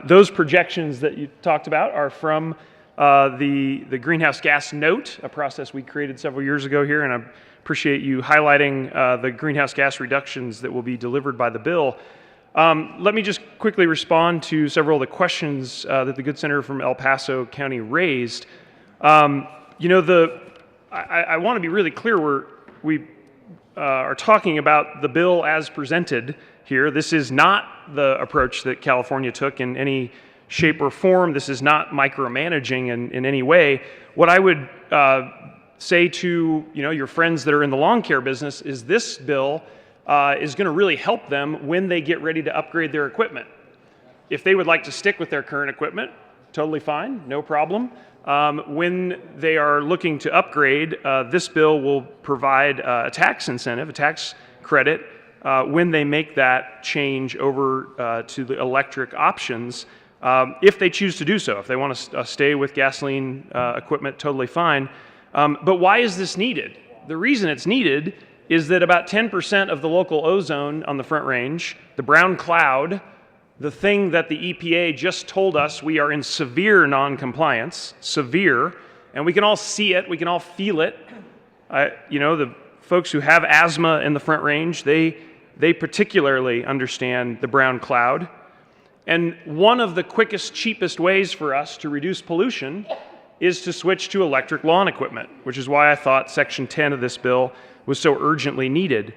[SPEAKER 18] Those projections that you talked about are from the greenhouse gas note, a process we created several years ago here, and I appreciate you highlighting the greenhouse gas reductions that will be delivered by the bill. Let me just quickly respond to several of the questions that the good senator from El Paso County raised. You know, I want to be really clear. We are talking about the bill as presented here. This is not the approach that California took in any shape or form. This is not micromanaging in any way. What I would say to your friends that are in the lawn care business is this bill is going to really help them when they get ready to upgrade their equipment. If they would like to stick with their current equipment, totally fine, no problem. When they are looking to upgrade, this bill will provide a tax incentive, a tax credit, when they make that change over to the electric options, if they choose to do so. If they want to stay with gasoline equipment, totally fine. But why is this needed? The reason it's needed is that about 10% of the local ozone on the Front Range, the brown cloud, the thing that the EPA just told us we are in severe non-compliance, severe, and we can all see it, we can all feel it. The folks who have asthma in the Front Range, they particularly understand the brown cloud. And one of the quickest, cheapest ways for us to reduce pollution is to switch to electric lawn equipment, which is why I thought Section 10 of this bill was so urgently needed.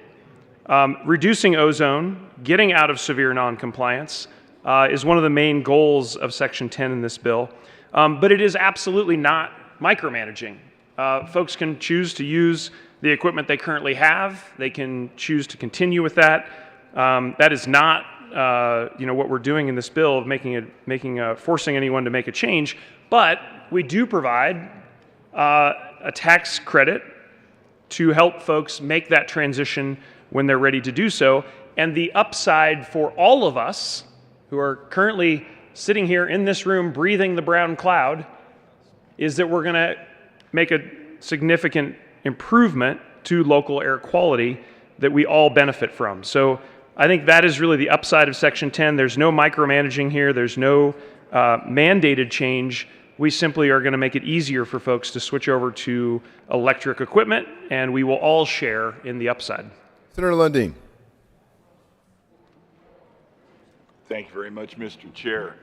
[SPEAKER 18] Reducing ozone, getting out of severe non-compliance, is one of the main goals of Section 10 in this bill. But it is absolutely not micromanaging. Folks can choose to use the equipment they currently have. They can choose to continue with that. That is not what we're doing in this bill of forcing anyone to make a change. But we do provide a tax credit to help folks make that transition when they're ready to do so. And the upside for all of us who are currently sitting here in this room breathing the brown cloud is that we're going to make a significant improvement to local air quality that we all benefit from. So I think that is really the upside of Section 10. There's no micromanaging here. There's no mandated change. We simply are going to make it easier for folks to switch over to electric equipment, and we will all share in the upside.
[SPEAKER 12] Senator Lundeen.
[SPEAKER 9] Thank you very much, Mr. Chair.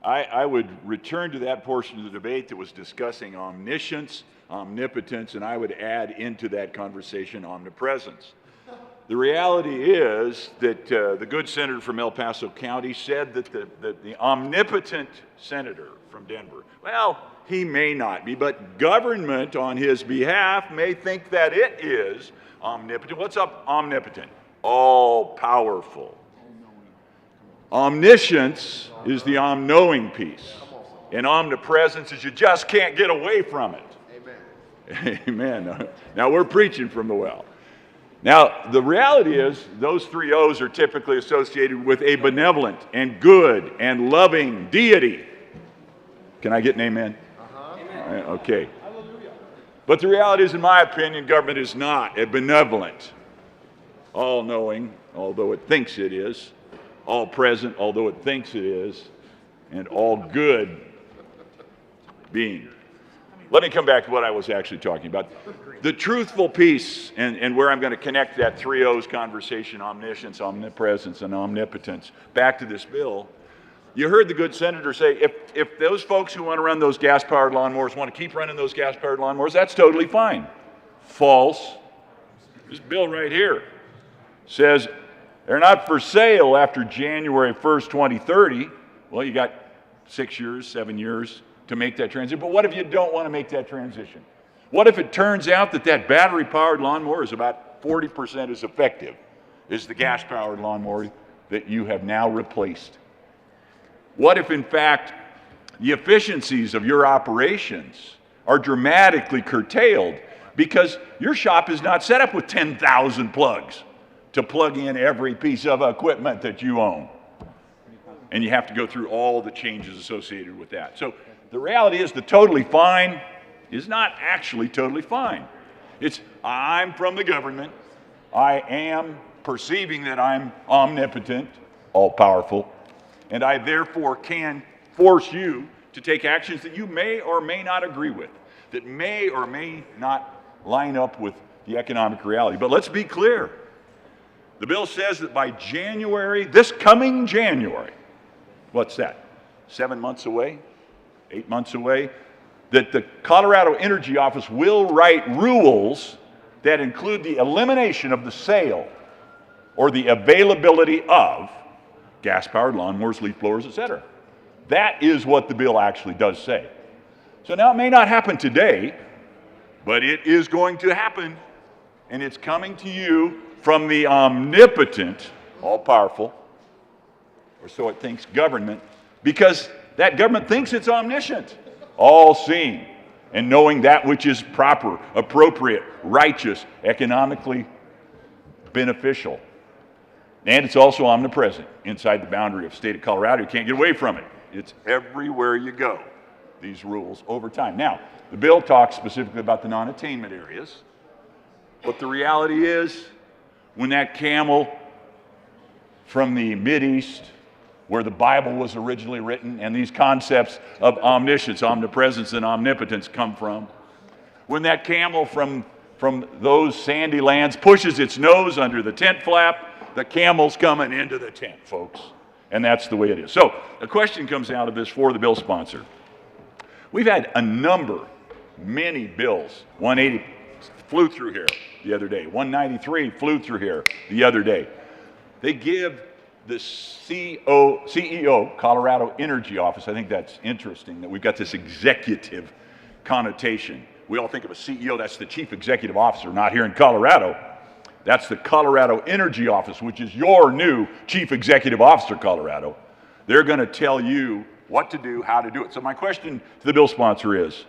[SPEAKER 9] I would return to that portion of the debate that was discussing omniscience, omnipotence, and I would add into that conversation omnipresence. The reality is that the good senator from El Paso County said that the omnipotent senator from Denver, well, he may not be, but government on his behalf may think that it is omnipotent. What's up omnipotent? All-powerful. Omniscience is the all-knowing piece, and omnipresence is you just can't get away from it. Amen. Now we're preaching from the well. Now, the reality is those three O's are typically associated with a benevolent and good and loving deity. Can I get an amen? Amen. Okay. But the reality is, in my opinion, government is not a benevolent, all-knowing, although it thinks it is, all-present, although it thinks it is, and all-good being. Let me come back to what I was actually talking about. The truthful piece, and where I'm going to connect that three O's conversation, omniscience, omnipresence, and omnipotence, back to this bill. You heard the good senator say, if those folks who want to run those gas-powered lawnmowers want to keep running those gas-powered lawnmowers, that's totally fine. False. This bill right here says they're not for sale after January 1st, 2030. Well, you got 6 years, 7 years to make that transition. But what if you don't want to make that transition? What if it turns out that that battery-powered lawnmower is about 40% as effective as the gas-powered lawnmower that you have now replaced? What if, in fact, the efficiencies of your operations are dramatically curtailed because your shop is not set up with 10,000 plugs to plug in every piece of equipment that you own? And you have to go through all the changes associated with that. So the reality is the totally fine is not actually totally fine. It's, I'm from the government. I am perceiving that I'm omnipotent, all-powerful, and I therefore can force you to take actions that you may or may not agree with, that may or may not line up with the economic reality. But let's be clear. The bill says that by January, this coming January, what's that, 7 months away, 8 months away, that the Colorado Energy Office will write rules that include the elimination of the sale or the availability of gas-powered lawnmowers, leaf blowers, etc. That is what the bill actually does say. So now it may not happen today, but it is going to happen, and it's coming to you from the omnipotent, all-powerful, or so it thinks, government, because that government thinks it's omniscient, all-seeing, and knowing that which is proper, appropriate, righteous, economically beneficial. And it's also omnipresent inside the boundary of the state of Colorado. You can't get away from it. It's everywhere you go, these rules over time. Now, the bill talks specifically about the non-attainment areas, but the reality is when that camel from the Mideast, where the Bible was originally written and these concepts of omniscience, omnipresence, and omnipotence come from, when that camel from those sandy lands pushes its nose under the tent flap, the camel's coming into the tent, folks. And that's the way it is. So a question comes out of this for the bill sponsor. We've had many bills. 180 flew through here the other day. 193 flew through here the other day. They give the CEO, Colorado Energy Office, I think that's interesting that we've got this executive connotation. We all think of a CEO, that's the chief executive officer, not here in Colorado. That's the Colorado Energy Office, which is your new chief executive officer, Colorado. They're going to tell you what to do, how to do it. So my question to the bill sponsor is,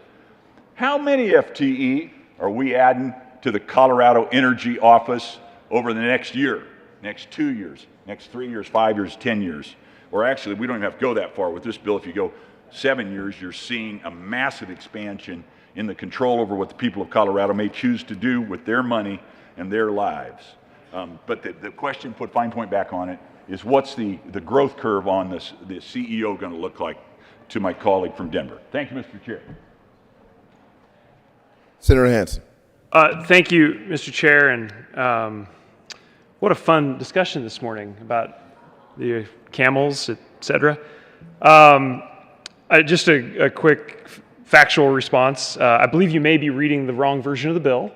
[SPEAKER 9] how many FTE are we adding to the Colorado Energy Office over the next year, next 2 years, next 3 years, 5 years, 10 years? Or actually, we don't even have to go that far with this bill. If you go 7 years, you're seeing a massive expansion in the control over what the people of Colorado may choose to do with their money and their lives. But the question, put fine point back on it, is what's the growth curve on this, the CEO going to look like, to my colleague from Denver? Thank you, Mr. Chair.
[SPEAKER 12] Senator Hansen.
[SPEAKER 18] Thank you, Mr. Chair, and what a fun discussion this morning about the camels, et cetera. Just a quick factual response. I believe you may be reading the wrong version of the bill.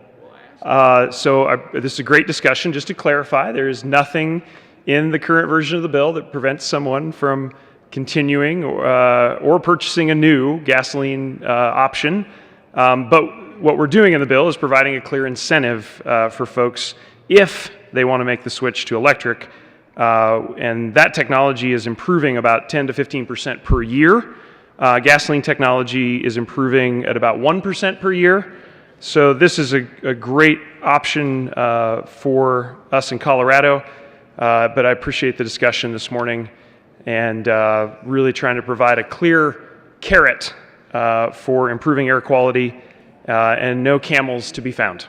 [SPEAKER 18] This is a great discussion. Just to clarify, there is nothing in the current version of the bill that prevents someone from continuing or purchasing a new gasoline option. But what we're doing in the bill is providing a clear incentive for folks if they want to make the switch to electric. And that technology is improving about 10 to 15% per year. Gasoline technology is improving at about 1% per year. So this is a great option for us in Colorado, but I appreciate the discussion this morning and really trying to provide a clear carrot for improving air quality and no camels to be found.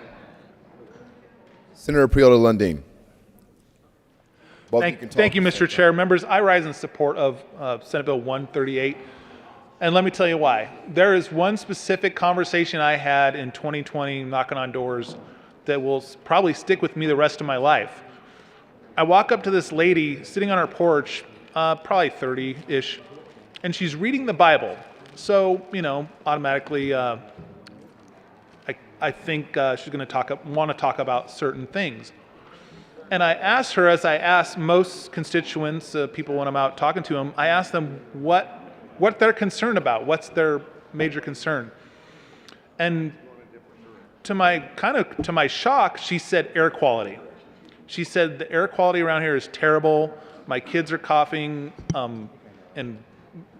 [SPEAKER 12] Senator Priola-Lundeen.
[SPEAKER 11] Thank you, Mr. Chair. Members, I rise in support of Senate Bill 138. And let me tell you why. There is one specific conversation I had in 2020 knocking on doors that will probably stick with me the rest of my life. I walk up to this lady sitting on her porch, probably 30-ish, and she's reading the Bible. So, automatically I think she's going to want to talk about certain things. And I asked her, as I ask most constituents, people when I'm out talking to them, I ask them what they're concerned about, what's their major concern. And to my shock, she said air quality. She said the air quality around here is terrible. My kids are coughing, and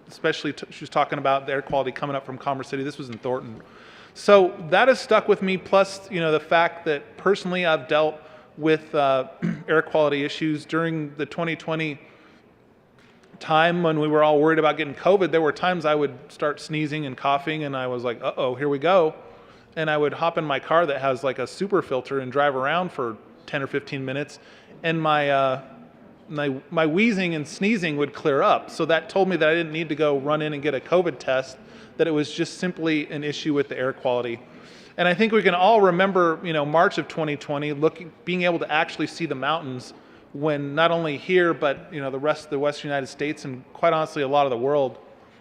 [SPEAKER 11] especially she was talking about the air quality coming up from Commerce City. This was in Thornton. So that has stuck with me, plus the fact that personally I've dealt with air quality issues during the 2020 time when we were all worried about getting COVID. There were times I would start sneezing and coughing, and I was like, uh-oh, here we go. And I would hop in my car that has like a super filter and drive around for 10 or 15 minutes, and my wheezing and sneezing would clear up. So that told me that I didn't need to go run in and get a COVID test, that it was just simply an issue with the air quality. And I think we can all remember, March of 2020, being able to actually see the mountains when not only here, but the rest of the Western United States and quite honestly a lot of the world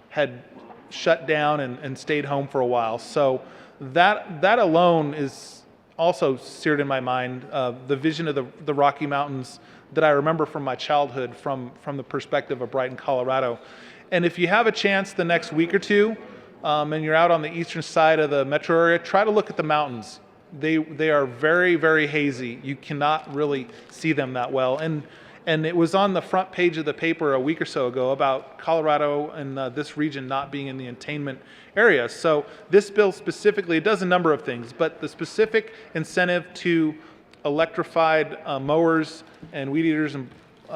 [SPEAKER 11] had shut down and stayed home for a while. So that alone is also seared in my mind, the vision of the Rocky Mountains that I remember from my childhood from the perspective of Brighton, Colorado. And if you have a chance the next week or two, and you're out on the eastern side of the metro area, try to look at the mountains. They are very, very hazy. You cannot really see them that well. And it was on the front page of the paper a week or so ago about Colorado and this region not being in the attainment area. So this bill specifically, it does a number of things, but the specific incentive to electrified mowers and weed eaters and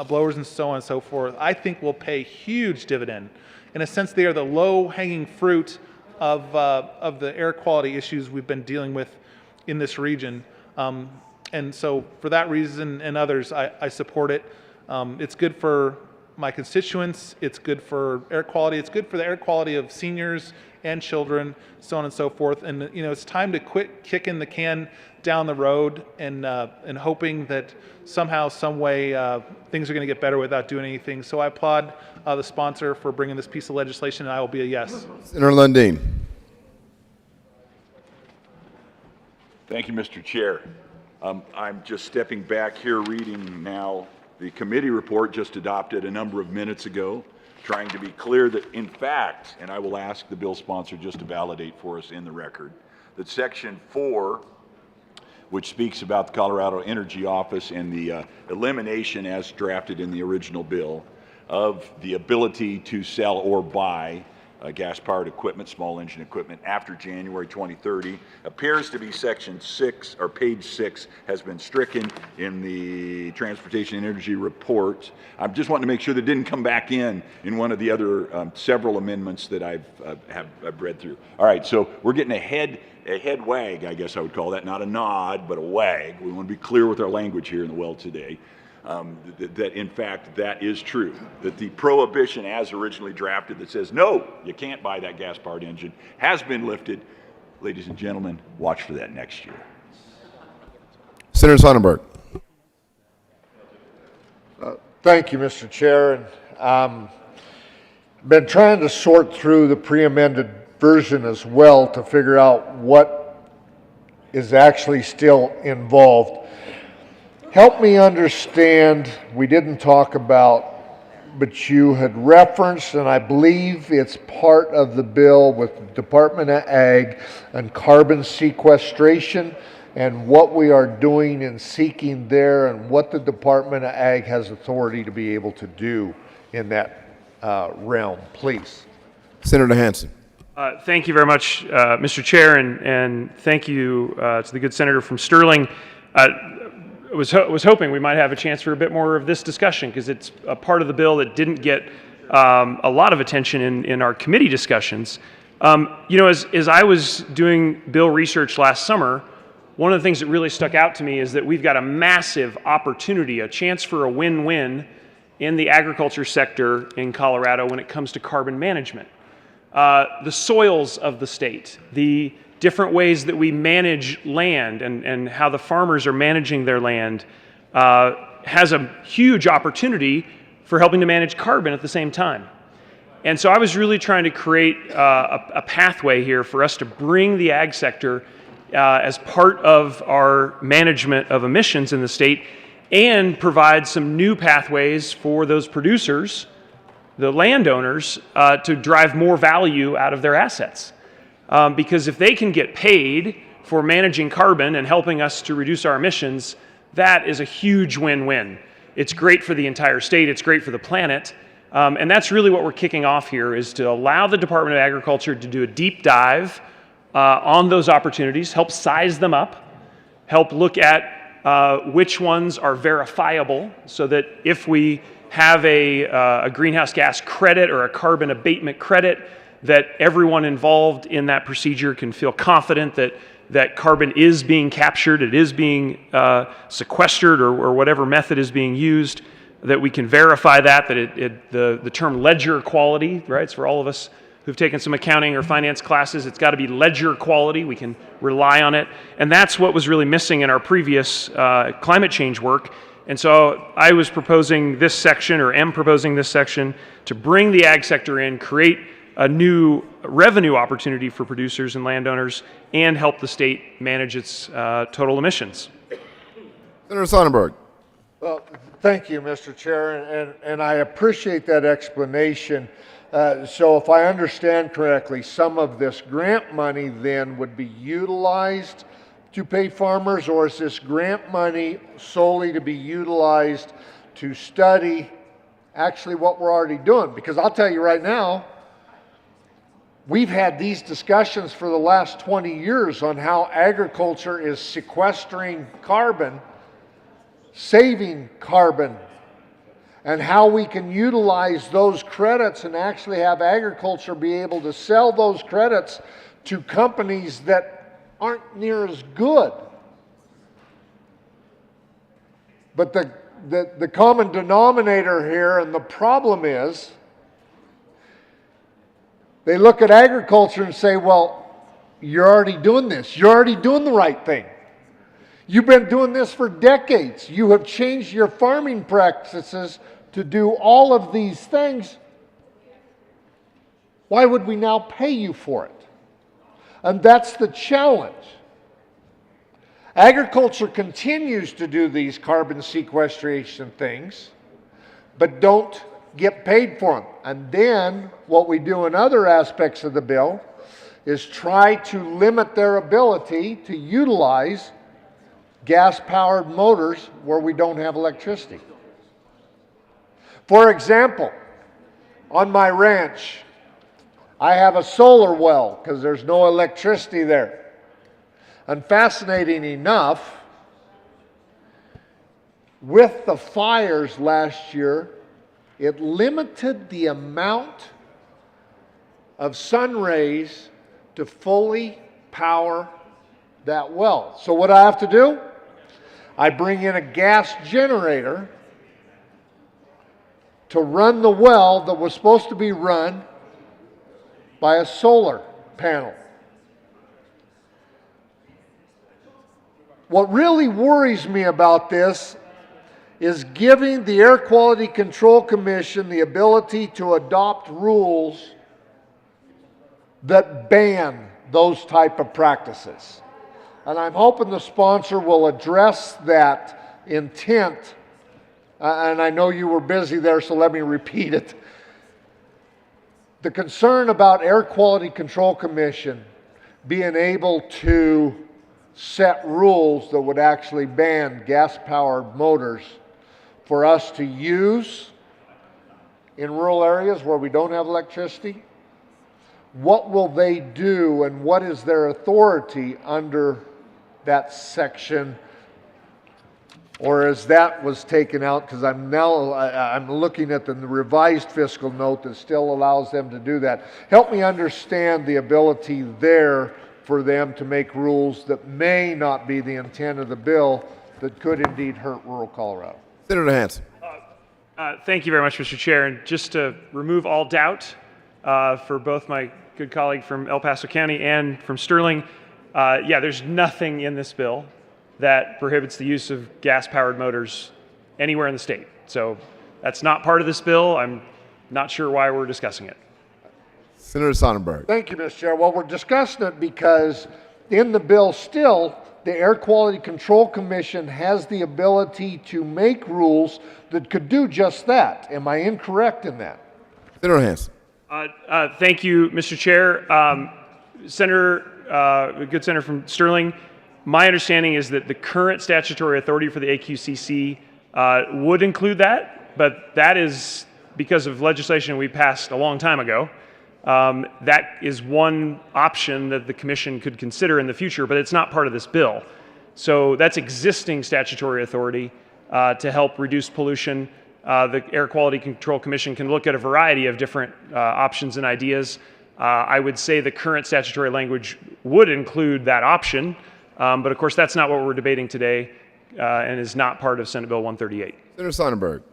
[SPEAKER 11] blowers and so on and so forth, I think will pay huge dividend. In a sense, they are the low-hanging fruit of the air quality issues we've been dealing with in this region. And so for that reason and others, I support it. It's good for my constituents. It's good for air quality. It's good for the air quality of seniors and children, so on and so forth. And it's time to quit kicking the can down the road and hoping that somehow, some way, things are going to get better without doing anything. So I applaud the sponsor for bringing this piece of legislation, and I will be a yes.
[SPEAKER 12] Senator Lundeen.
[SPEAKER 9] Thank you, Mr. Chair. I'm just stepping back here reading now The committee report just adopted a number of minutes ago, trying to be clear that in fact, and I will ask the bill sponsor just to validate for us in the record, that Section 4, which speaks about the Colorado Energy Office and the elimination as drafted in the original bill of the ability to sell or buy gas-powered equipment, small engine equipment, after January 2030, appears to be Section 6, or page 6, has been stricken in the Transportation Energy Report. I just wanted to make sure that didn't come back in one of the other several amendments that I've read through. All right, so we're getting a head wag, I guess I would call that, not a nod, but a wag. We want to be clear with our language here in the well today. That in fact that is true, that the prohibition as originally drafted that says no, you can't buy that gas-powered engine has been lifted. Ladies and gentlemen, watch for that next year.
[SPEAKER 12] Senator Sonnenberg.
[SPEAKER 20] Thank you, Mr. Chair. And been trying to sort through the pre-amended version as well to figure out what is actually still involved. Help me understand, we didn't talk about, but you had referenced, and I believe it's part of the bill with the Department of Ag and carbon sequestration and what we are doing and seeking there and what the Department of Ag has authority to be able to do in that realm, please.
[SPEAKER 12] Senator Hansen.
[SPEAKER 18] Thank you very much, Mr. Chair, and thank you to the good senator from Sterling. I was hoping we might have a chance for a bit more of this discussion because it's a part of the bill that didn't get a lot of attention in our committee discussions. You know, as I was doing bill research last summer, one of the things that really stuck out to me is that we've got a massive opportunity, a chance for a win-win in the agriculture sector in Colorado when it comes to carbon management. The soils of the state, the different ways that we manage land and how the farmers are managing their land has a huge opportunity for helping to manage carbon at the same time. And so I was really trying to create a pathway here for us to bring the ag sector as part of our management of emissions in the state and provide some new pathways for those producers, the landowners, to drive more value out of their assets. Because if they can get paid for managing carbon and helping us to reduce our emissions, that is a huge win-win. It's great for the entire state, it's great for the planet, and that's really what we're kicking off here, is to allow the Department of Agriculture to do a deep dive on those opportunities, help size them up, help look at which ones are verifiable, so that if we have a greenhouse gas credit or a carbon abatement credit, that everyone involved in that procedure can feel confident that carbon is being captured, it is being sequestered, or whatever method is being used, that we can verify that the term ledger quality, right, it's for all of us who've taken some accounting or finance classes, it's got to be ledger quality, we can rely on it, and that's what was really missing in our previous climate change work. And so I was proposing this section, or am proposing this section, to bring the ag sector in, create a new revenue opportunity for producers and landowners, and help the state manage its total emissions.
[SPEAKER 12] Senator Sonnenberg.
[SPEAKER 20] Well, thank you, Mr. Chair, and I appreciate that explanation. So if I understand correctly, some of this grant money then would be utilized to pay farmers, or is this grant money solely to be utilized to study actually what we're already doing? Because I'll tell you right now, we've had these discussions for the last 20 years on how agriculture is sequestering carbon, saving carbon, and how we can utilize those credits and actually have agriculture be able to sell those credits to companies that aren't near as good. But the common denominator here, and the problem is, they look at agriculture and say, well, you're already doing this. You're already doing the right thing. You've been doing this for decades. You have changed your farming practices to do all of these things. Why would we now pay you for it? And that's the challenge. Agriculture continues to do these carbon sequestration things, but don't get paid for them. And then what we do in other aspects of the bill is try to limit their ability to utilize gas-powered motors where we don't have electricity. For example, on my ranch, I have a solar well because there's no electricity there. And fascinating enough, with the fires last year, it limited the amount of sun rays to fully power that well. So what do I have to do? I bring in a gas generator to run the well that was supposed to be run by a solar panel. What really worries me about this is giving the Air Quality Control Commission the ability to adopt rules that ban those type of practices. And I'm hoping the sponsor will address that intent. And I know you were busy there, so let me repeat it. The concern about Air Quality Control Commission being able to set rules that would actually ban gas-powered motors for us to use in rural areas where we don't have electricity. What will they do and what is their authority under that section? Or as that was taken out, because I'm looking at the revised fiscal note that still allows them to do that. Help me understand the ability there for them to make rules that may not be the intent of the bill that could indeed hurt rural Colorado.
[SPEAKER 12] Senator Hansen.
[SPEAKER 18] Thank you very much, Mr. Chair. And just to remove all doubt for both my good colleague from El Paso County and from Sterling, yeah, there's nothing in this bill that prohibits the use of gas-powered motors anywhere in the state. So that's not part of this bill. I'm not sure why we're discussing it.
[SPEAKER 12] Senator Sonnenberg.
[SPEAKER 20] Thank you, Mr. Chair. Well, we're discussing it because in the bill still, the Air Quality Control Commission has the ability to make rules that could do just that. Am I incorrect in that?
[SPEAKER 12] Senator Hansen.
[SPEAKER 18] Thank you, Mr. Chair. Good Senator from Sterling, my understanding is that the current statutory authority for the AQCC would include that, but that is because of legislation we passed a long time ago. That is one option that the Commission could consider in the future, but it's not part of this bill. So that's existing statutory authority to help reduce pollution. The Air Quality Control Commission can look at a variety of different options and ideas. I would say the current statutory language would include that option, but of course that's not what we're debating today and is not part of Senate Bill 138.
[SPEAKER 12] Senator Sonnenberg.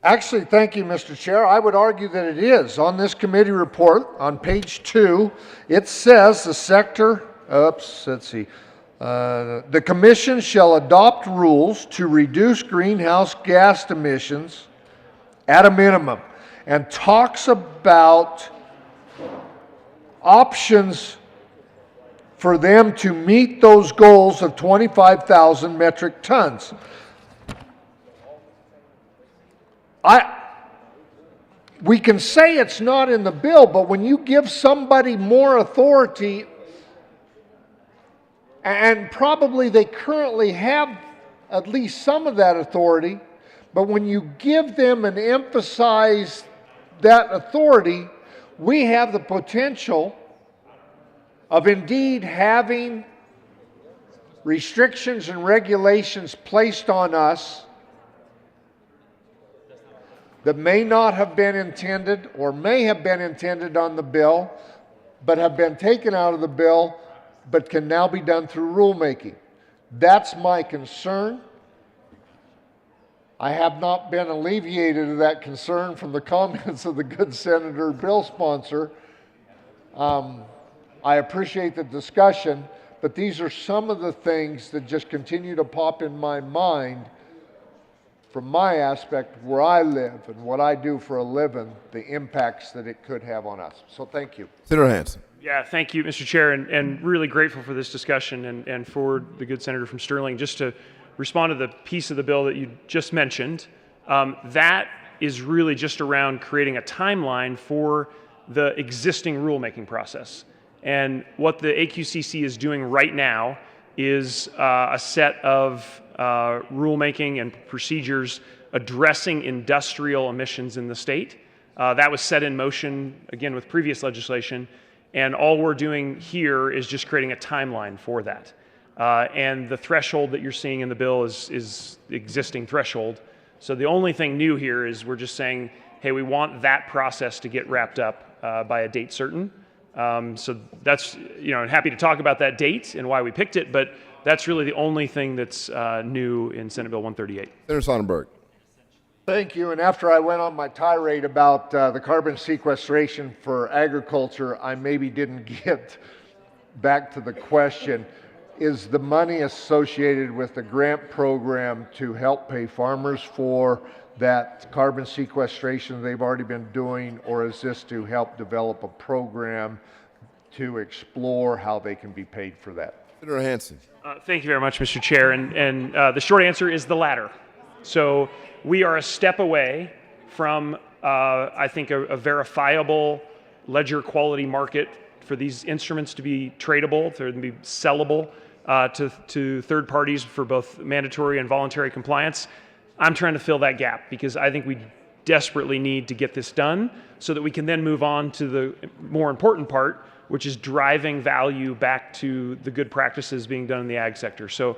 [SPEAKER 20] Actually, thank you, Mr. Chair. I would argue that it is. On this committee report, on page 2, it says the sector, the Commission shall adopt rules to reduce greenhouse gas emissions at a minimum, and talks about options for them to meet those goals of 25,000 metric tons. We can say it's not in the bill, but when you give somebody more authority, and probably they currently have at least some of that authority, but when you give them and emphasize that authority, we have the potential of indeed having restrictions and regulations placed on us that may not have been intended or may have been intended on the bill, but have been taken out of the bill, but can now be done through rulemaking. That's my concern. I have not been alleviated of that concern from the comments of the good Senator bill sponsor. I appreciate the discussion, but these are some of the things that just continue to pop in my mind from my aspect where I live and what I do for a living, the impacts that it could have on us. So thank you.
[SPEAKER 12] Senator Hansen.
[SPEAKER 18] Yeah, thank you, Mr. Chair, and really grateful for this discussion and for the good senator from Sterling. Just to respond to the piece of the bill that you just mentioned, that is really just around creating a timeline for the existing rulemaking process. And what the AQCC is doing right now is a set of rulemaking and procedures addressing industrial emissions in the state. That was set in motion, again, with previous legislation. And all we're doing here is just creating a timeline for that. And the threshold that you're seeing in the bill is the existing threshold. So the only thing new here is we're just saying, hey, we want that process to get wrapped up by a date certain. So that's, I'm happy to talk about that date and why we picked it, but that's really the only thing that's new in Senate Bill 138.
[SPEAKER 12] Senator Sonnenberg.
[SPEAKER 20] Thank you. And after I went on my tirade about the carbon sequestration for agriculture, I maybe didn't get back to the question. Is the money associated with the grant program to help pay farmers for that carbon sequestration they've already been doing, or is this to help develop a program to explore how they can be paid for that?
[SPEAKER 12] Senator Hansen.
[SPEAKER 18] Thank you very much, Mr. Chair. And the short answer is the latter. So we are a step away from, I think, a verifiable ledger quality market for these instruments to be tradable, to be sellable to third parties for both mandatory and voluntary compliance. I'm trying to fill that gap because I think we desperately need to get this done so that we can then move on to the more important part, which is driving value back to the good practices being done in the ag sector. So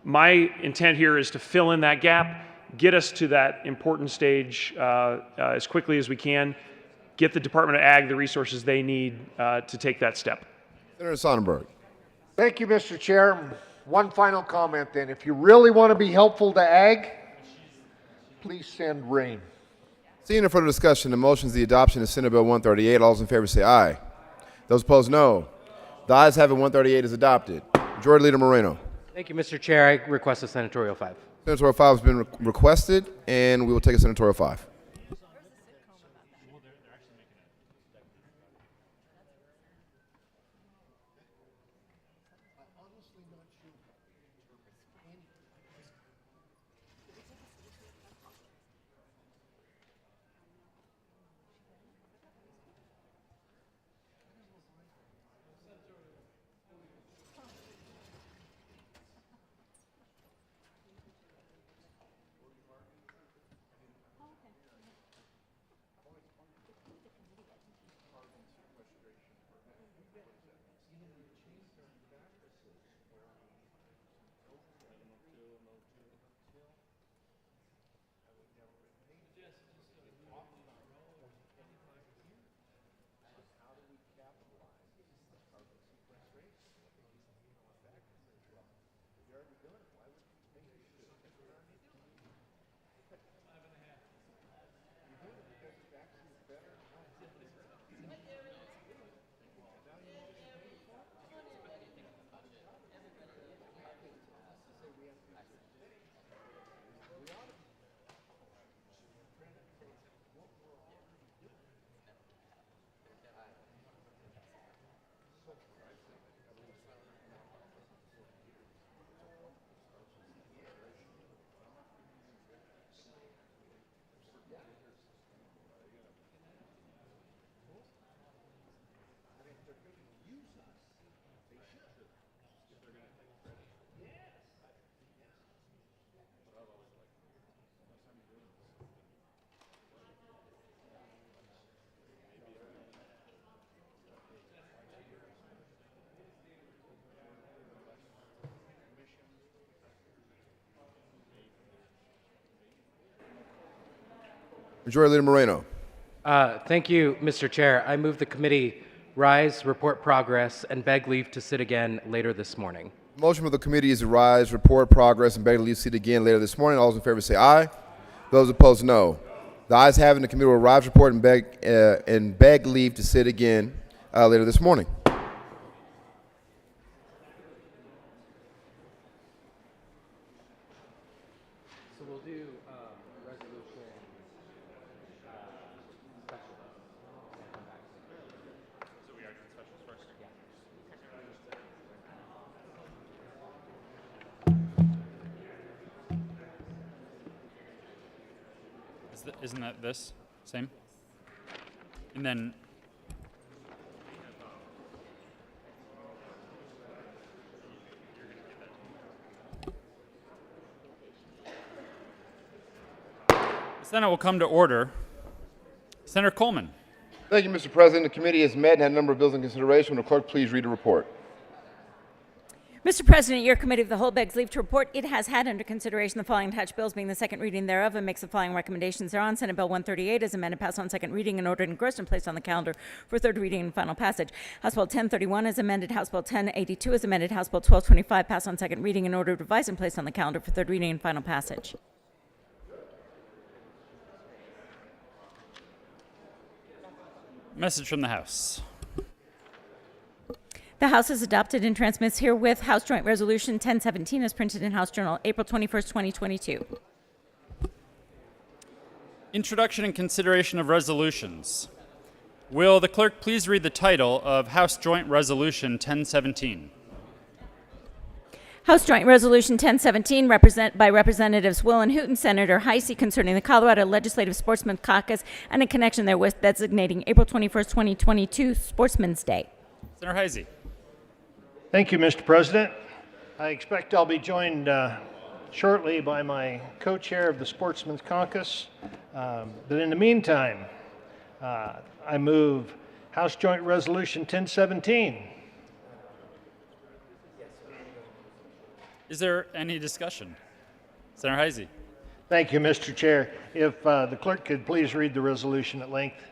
[SPEAKER 18] my intent here is to fill in that gap, get us to that important stage as quickly as we can, get the Department of Ag the resources they need to take that step.
[SPEAKER 12] Senator Sonnenberg.
[SPEAKER 20] Thank you, Mr. Chair. One final comment then. If you really want to be helpful to ag, please send rain.
[SPEAKER 12] Seeing no further discussion, the motion is the adoption of Senate Bill 138. All those in favor say aye. Those opposed, no. The ayes have it. 138 is adopted. Majority Leader Moreno.
[SPEAKER 3] Thank you, Mr. Chair. I request a senatorial 5.
[SPEAKER 12] Senatorial 5 has been requested, and we will take a senatorial 5. Majority Leader Moreno.
[SPEAKER 3] Thank you, Mr. Chair. I move the committee rise, report progress, and beg leave to sit again later this morning.
[SPEAKER 12] The motion of the committee is to rise, report progress, and beg leave to sit again later this morning. All those in favor say aye. Those opposed, no. The ayes have it. The committee will rise, report, and beg leave to sit again later this morning.
[SPEAKER 3] So we'll do resolution.
[SPEAKER 1] So we are doing specials first. Isn't that this? Same? And then the Senate will come to order. Senator Coleman.
[SPEAKER 12] Thank you, Mr. President. The committee has met and had a number of bills in consideration. Will the clerk please read the report?
[SPEAKER 2] Mr. President, your committee of the whole begs leave to report it has had under consideration the following attached bills, being the second reading thereof, and makes the following recommendations thereon. Senate Bill 138 is amended, passed on second reading, and ordered engrossed and placed on the calendar for third reading and final passage. House Bill 1031 is amended. House Bill 1082 is amended. House Bill 1225 passed on second reading and ordered revised and placed on the calendar for third reading and final passage.
[SPEAKER 1] Message from the House.
[SPEAKER 2] The House has adopted and transmits herewith House Joint Resolution 1017 as printed in House Journal, April 21st, 2022.
[SPEAKER 1] Introduction and consideration of resolutions. Will the clerk please read the title of House Joint Resolution 1017?
[SPEAKER 2] House Joint Resolution 1017 by Representatives Will and Hooton, Senator Heisey, concerning the Colorado Legislative Sportsmen Caucus and in connection therewith designating April 21st, 2022 Sportsmen's Day.
[SPEAKER 1] Senator Heisey.
[SPEAKER 5] Thank you, Mr. President. I expect I'll be joined shortly by my co-chair of the Sportsmen's Caucus. But in the meantime, I move House Joint Resolution 1017.
[SPEAKER 1] Is there any discussion? Senator Heisey.
[SPEAKER 5] Thank you, Mr. Chair. If the clerk could please read the resolution at length.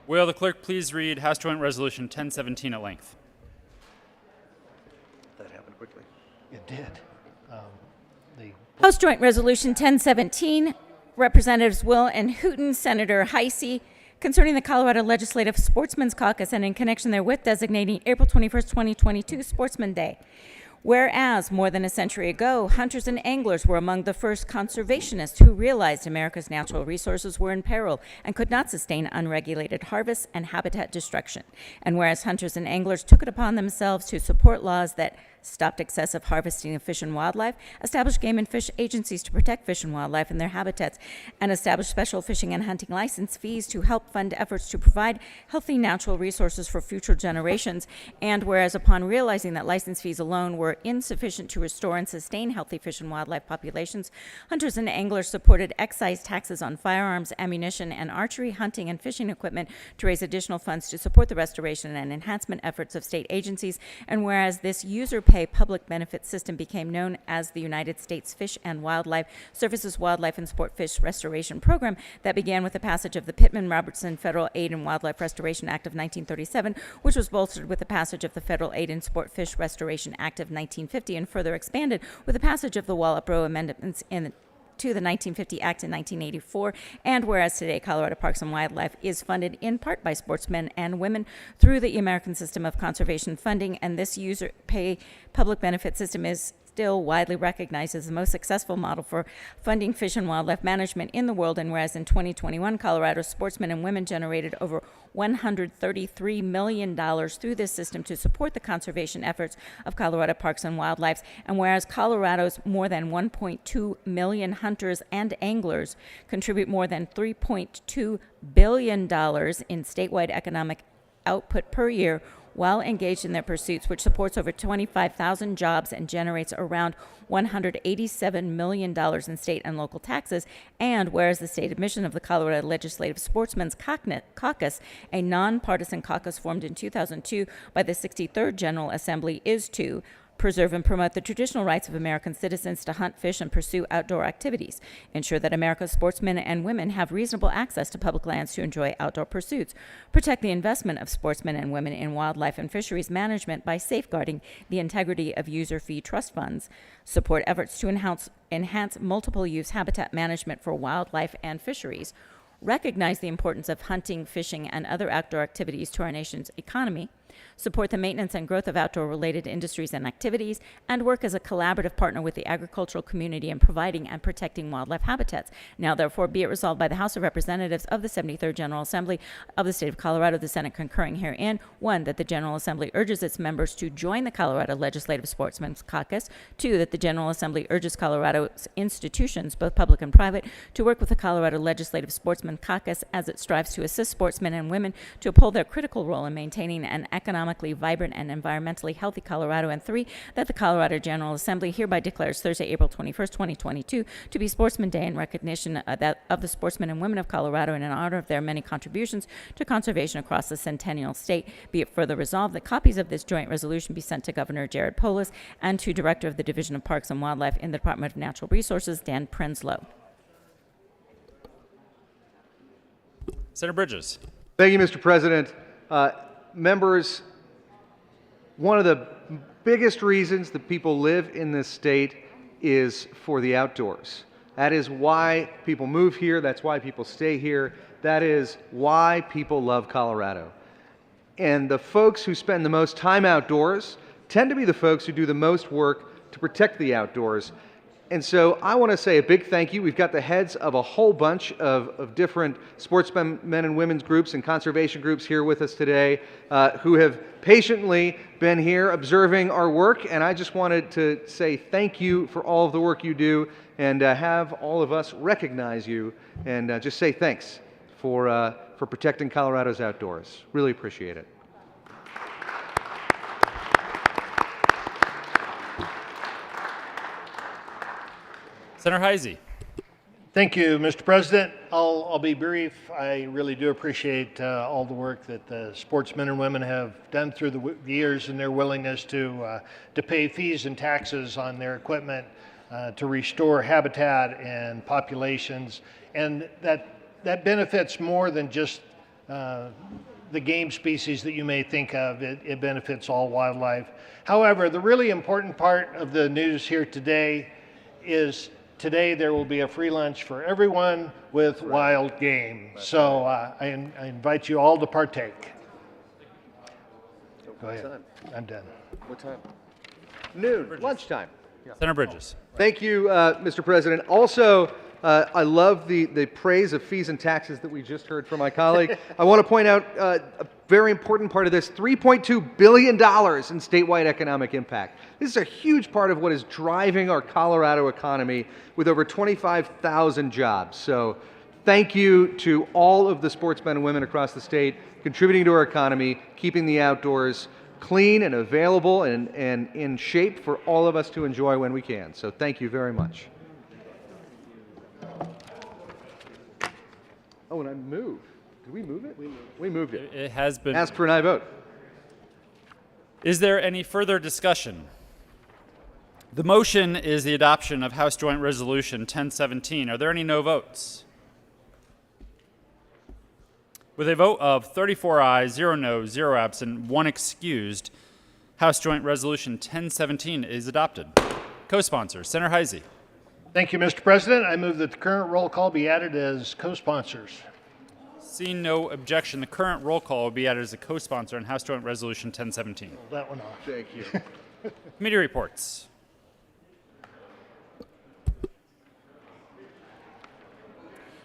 [SPEAKER 1] Will the clerk please read House Joint Resolution 1017 at length?
[SPEAKER 5] That happened quickly. It did.
[SPEAKER 2] House Joint Resolution 1017, Representatives Will and Hooton, Senator Heisey, concerning the Colorado Legislative Sportsmen's Caucus and in connection therewith designating April 21st, 2022 Sportsman Day. Whereas, more than a century ago, hunters and anglers were among the first conservationists who realized America's natural resources were in peril and could not sustain unregulated harvests and habitat destruction. And whereas hunters and anglers took it upon themselves to support laws that stopped excessive harvesting of fish and wildlife, established game and fish agencies to protect fish and wildlife and their habitats, and established special fishing and hunting license fees to help fund efforts to provide healthy natural resources for future generations. And whereas upon realizing that license fees alone were insufficient to restore and sustain healthy fish and wildlife populations, hunters and anglers supported excise taxes on firearms, ammunition, and archery, hunting, and fishing equipment to raise additional funds to support the restoration and enhancement efforts of state agencies. And whereas this user-pay public benefit system became known as the United States Fish and Wildlife Services Wildlife and Sport Fish Restoration Program that began with the passage of the Pittman-Robertson Federal Aid and Wildlife Restoration Act of 1937, which was bolstered with the passage of the Federal Aid and Sport Fish Restoration Act of 1950 and further expanded with the passage of the Wallop-Roe Amendments to the 1950 Act in 1984, and whereas today Colorado Parks and Wildlife is funded in part by sportsmen and women through the American System of Conservation Funding, and this user pay public benefit system is still widely recognized as the most successful model for funding fish and wildlife management in the world. And whereas in 2021, Colorado's sportsmen and women generated over $133 million through this system to support the conservation efforts of Colorado Parks and Wildlife. And whereas Colorado's more than 1.2 million hunters and anglers contribute more than $3.2 billion in statewide economic output per year while engaged in their pursuits, which supports over 25,000 jobs and generates around $187 million in state and local taxes. And whereas the state mission of the Colorado Legislative Sportsmen's Caucus, a nonpartisan caucus formed in 2002 by the 63rd General Assembly, is to preserve and promote the traditional rights of American citizens to hunt, fish, and pursue outdoor activities, ensure that America's sportsmen and women have reasonable access to public lands to enjoy outdoor pursuits, protect the investment of sportsmen and women in wildlife and fisheries management by safeguarding the integrity of user fee trust funds, support efforts to enhance multiple use habitat management for wildlife and fisheries, recognize the importance of hunting, fishing, and other outdoor activities to our nation's economy, support the maintenance and growth of outdoor-related industries and activities, and work as a collaborative partner with the agricultural community in providing and protecting wildlife habitats. Now, therefore, be it resolved by the House of Representatives of the 73rd General Assembly of the State of Colorado, the Senate concurring herein, 1, that the General Assembly urges its members to join the Colorado Legislative Sportsmen's Caucus, 2, that the General Assembly urges Colorado's institutions, both public and private, to work with the Colorado Legislative Sportsman Caucus as it strives to assist sportsmen and women to uphold their critical role in maintaining an economically vibrant and environmentally healthy Colorado, and 3, that the Colorado General Assembly hereby declares Thursday, April 21st, 2022 to be Sportsman Day in recognition of the sportsmen and women of Colorado and in honor of their many contributions to conservation across the Centennial State. Be it further resolved that copies of this joint resolution be sent to Governor Jared Polis and to Director of the Division of Parks and Wildlife in the Department of Natural Resources, Dan Prenslow.
[SPEAKER 1] Senator Bridges.
[SPEAKER 21] Thank you, Mr. President. Members, one of the biggest reasons that people live in this state is for the outdoors. That is why people move here. That's why people stay here. That is why people love Colorado. And the folks who spend the most time outdoors tend to be the folks who do the most work to protect the outdoors. And so I want to say a big thank you. We've got the heads of a whole bunch of different sportsmen, men and women's groups and conservation groups here with us today who have patiently been here observing our work. And I just wanted to say thank you for all of the work you do and have all of us recognize you and just say thanks for protecting Colorado's outdoors. Really appreciate it.
[SPEAKER 1] Senator Heisey.
[SPEAKER 5] Thank you, Mr. President. I'll be brief. I really do appreciate all the work that the sportsmen and women have done through the years and their willingness to pay fees and taxes on their equipment to restore habitat and populations. And that benefits more than just the game species that you may think of. It benefits all wildlife. However, the really important part of the news here today is today there will be a free lunch for everyone with wild game. So I invite you all to partake. Go ahead. I'm done.
[SPEAKER 21] What time? Noon, lunchtime.
[SPEAKER 1] Senator Bridges.
[SPEAKER 21] Thank you, Mr. President. Also, I love the praise of fees and taxes that we just heard from my colleague. I want to point out a very important part of this, $3.2 billion in statewide economic impact. This is a huge part of what is driving our Colorado economy with over 25,000 jobs. So thank you to all of the sportsmen and women across the state contributing to our economy, keeping the outdoors clean and available and in shape for all of us to enjoy when we can. So thank you very much. Oh, and I moved. Did we move it? We moved it.
[SPEAKER 1] It has been.
[SPEAKER 21] Ask for an aye vote.
[SPEAKER 1] Is there any further discussion? The motion is the adoption of House Joint Resolution 1017. Are there any no votes? With a vote of 34 ayes, 0 noes, 0 absent, 1 excused, House Joint Resolution 1017 is adopted. Co-sponsors, Senator Heisey.
[SPEAKER 5] Thank you, Mr. President. I move that the current roll call be added as co-sponsors.
[SPEAKER 1] Seeing no objection, the current roll call will be added as a co-sponsor on House Joint Resolution 1017.
[SPEAKER 5] Pull that one off.
[SPEAKER 21] Thank you.
[SPEAKER 1] Committee reports.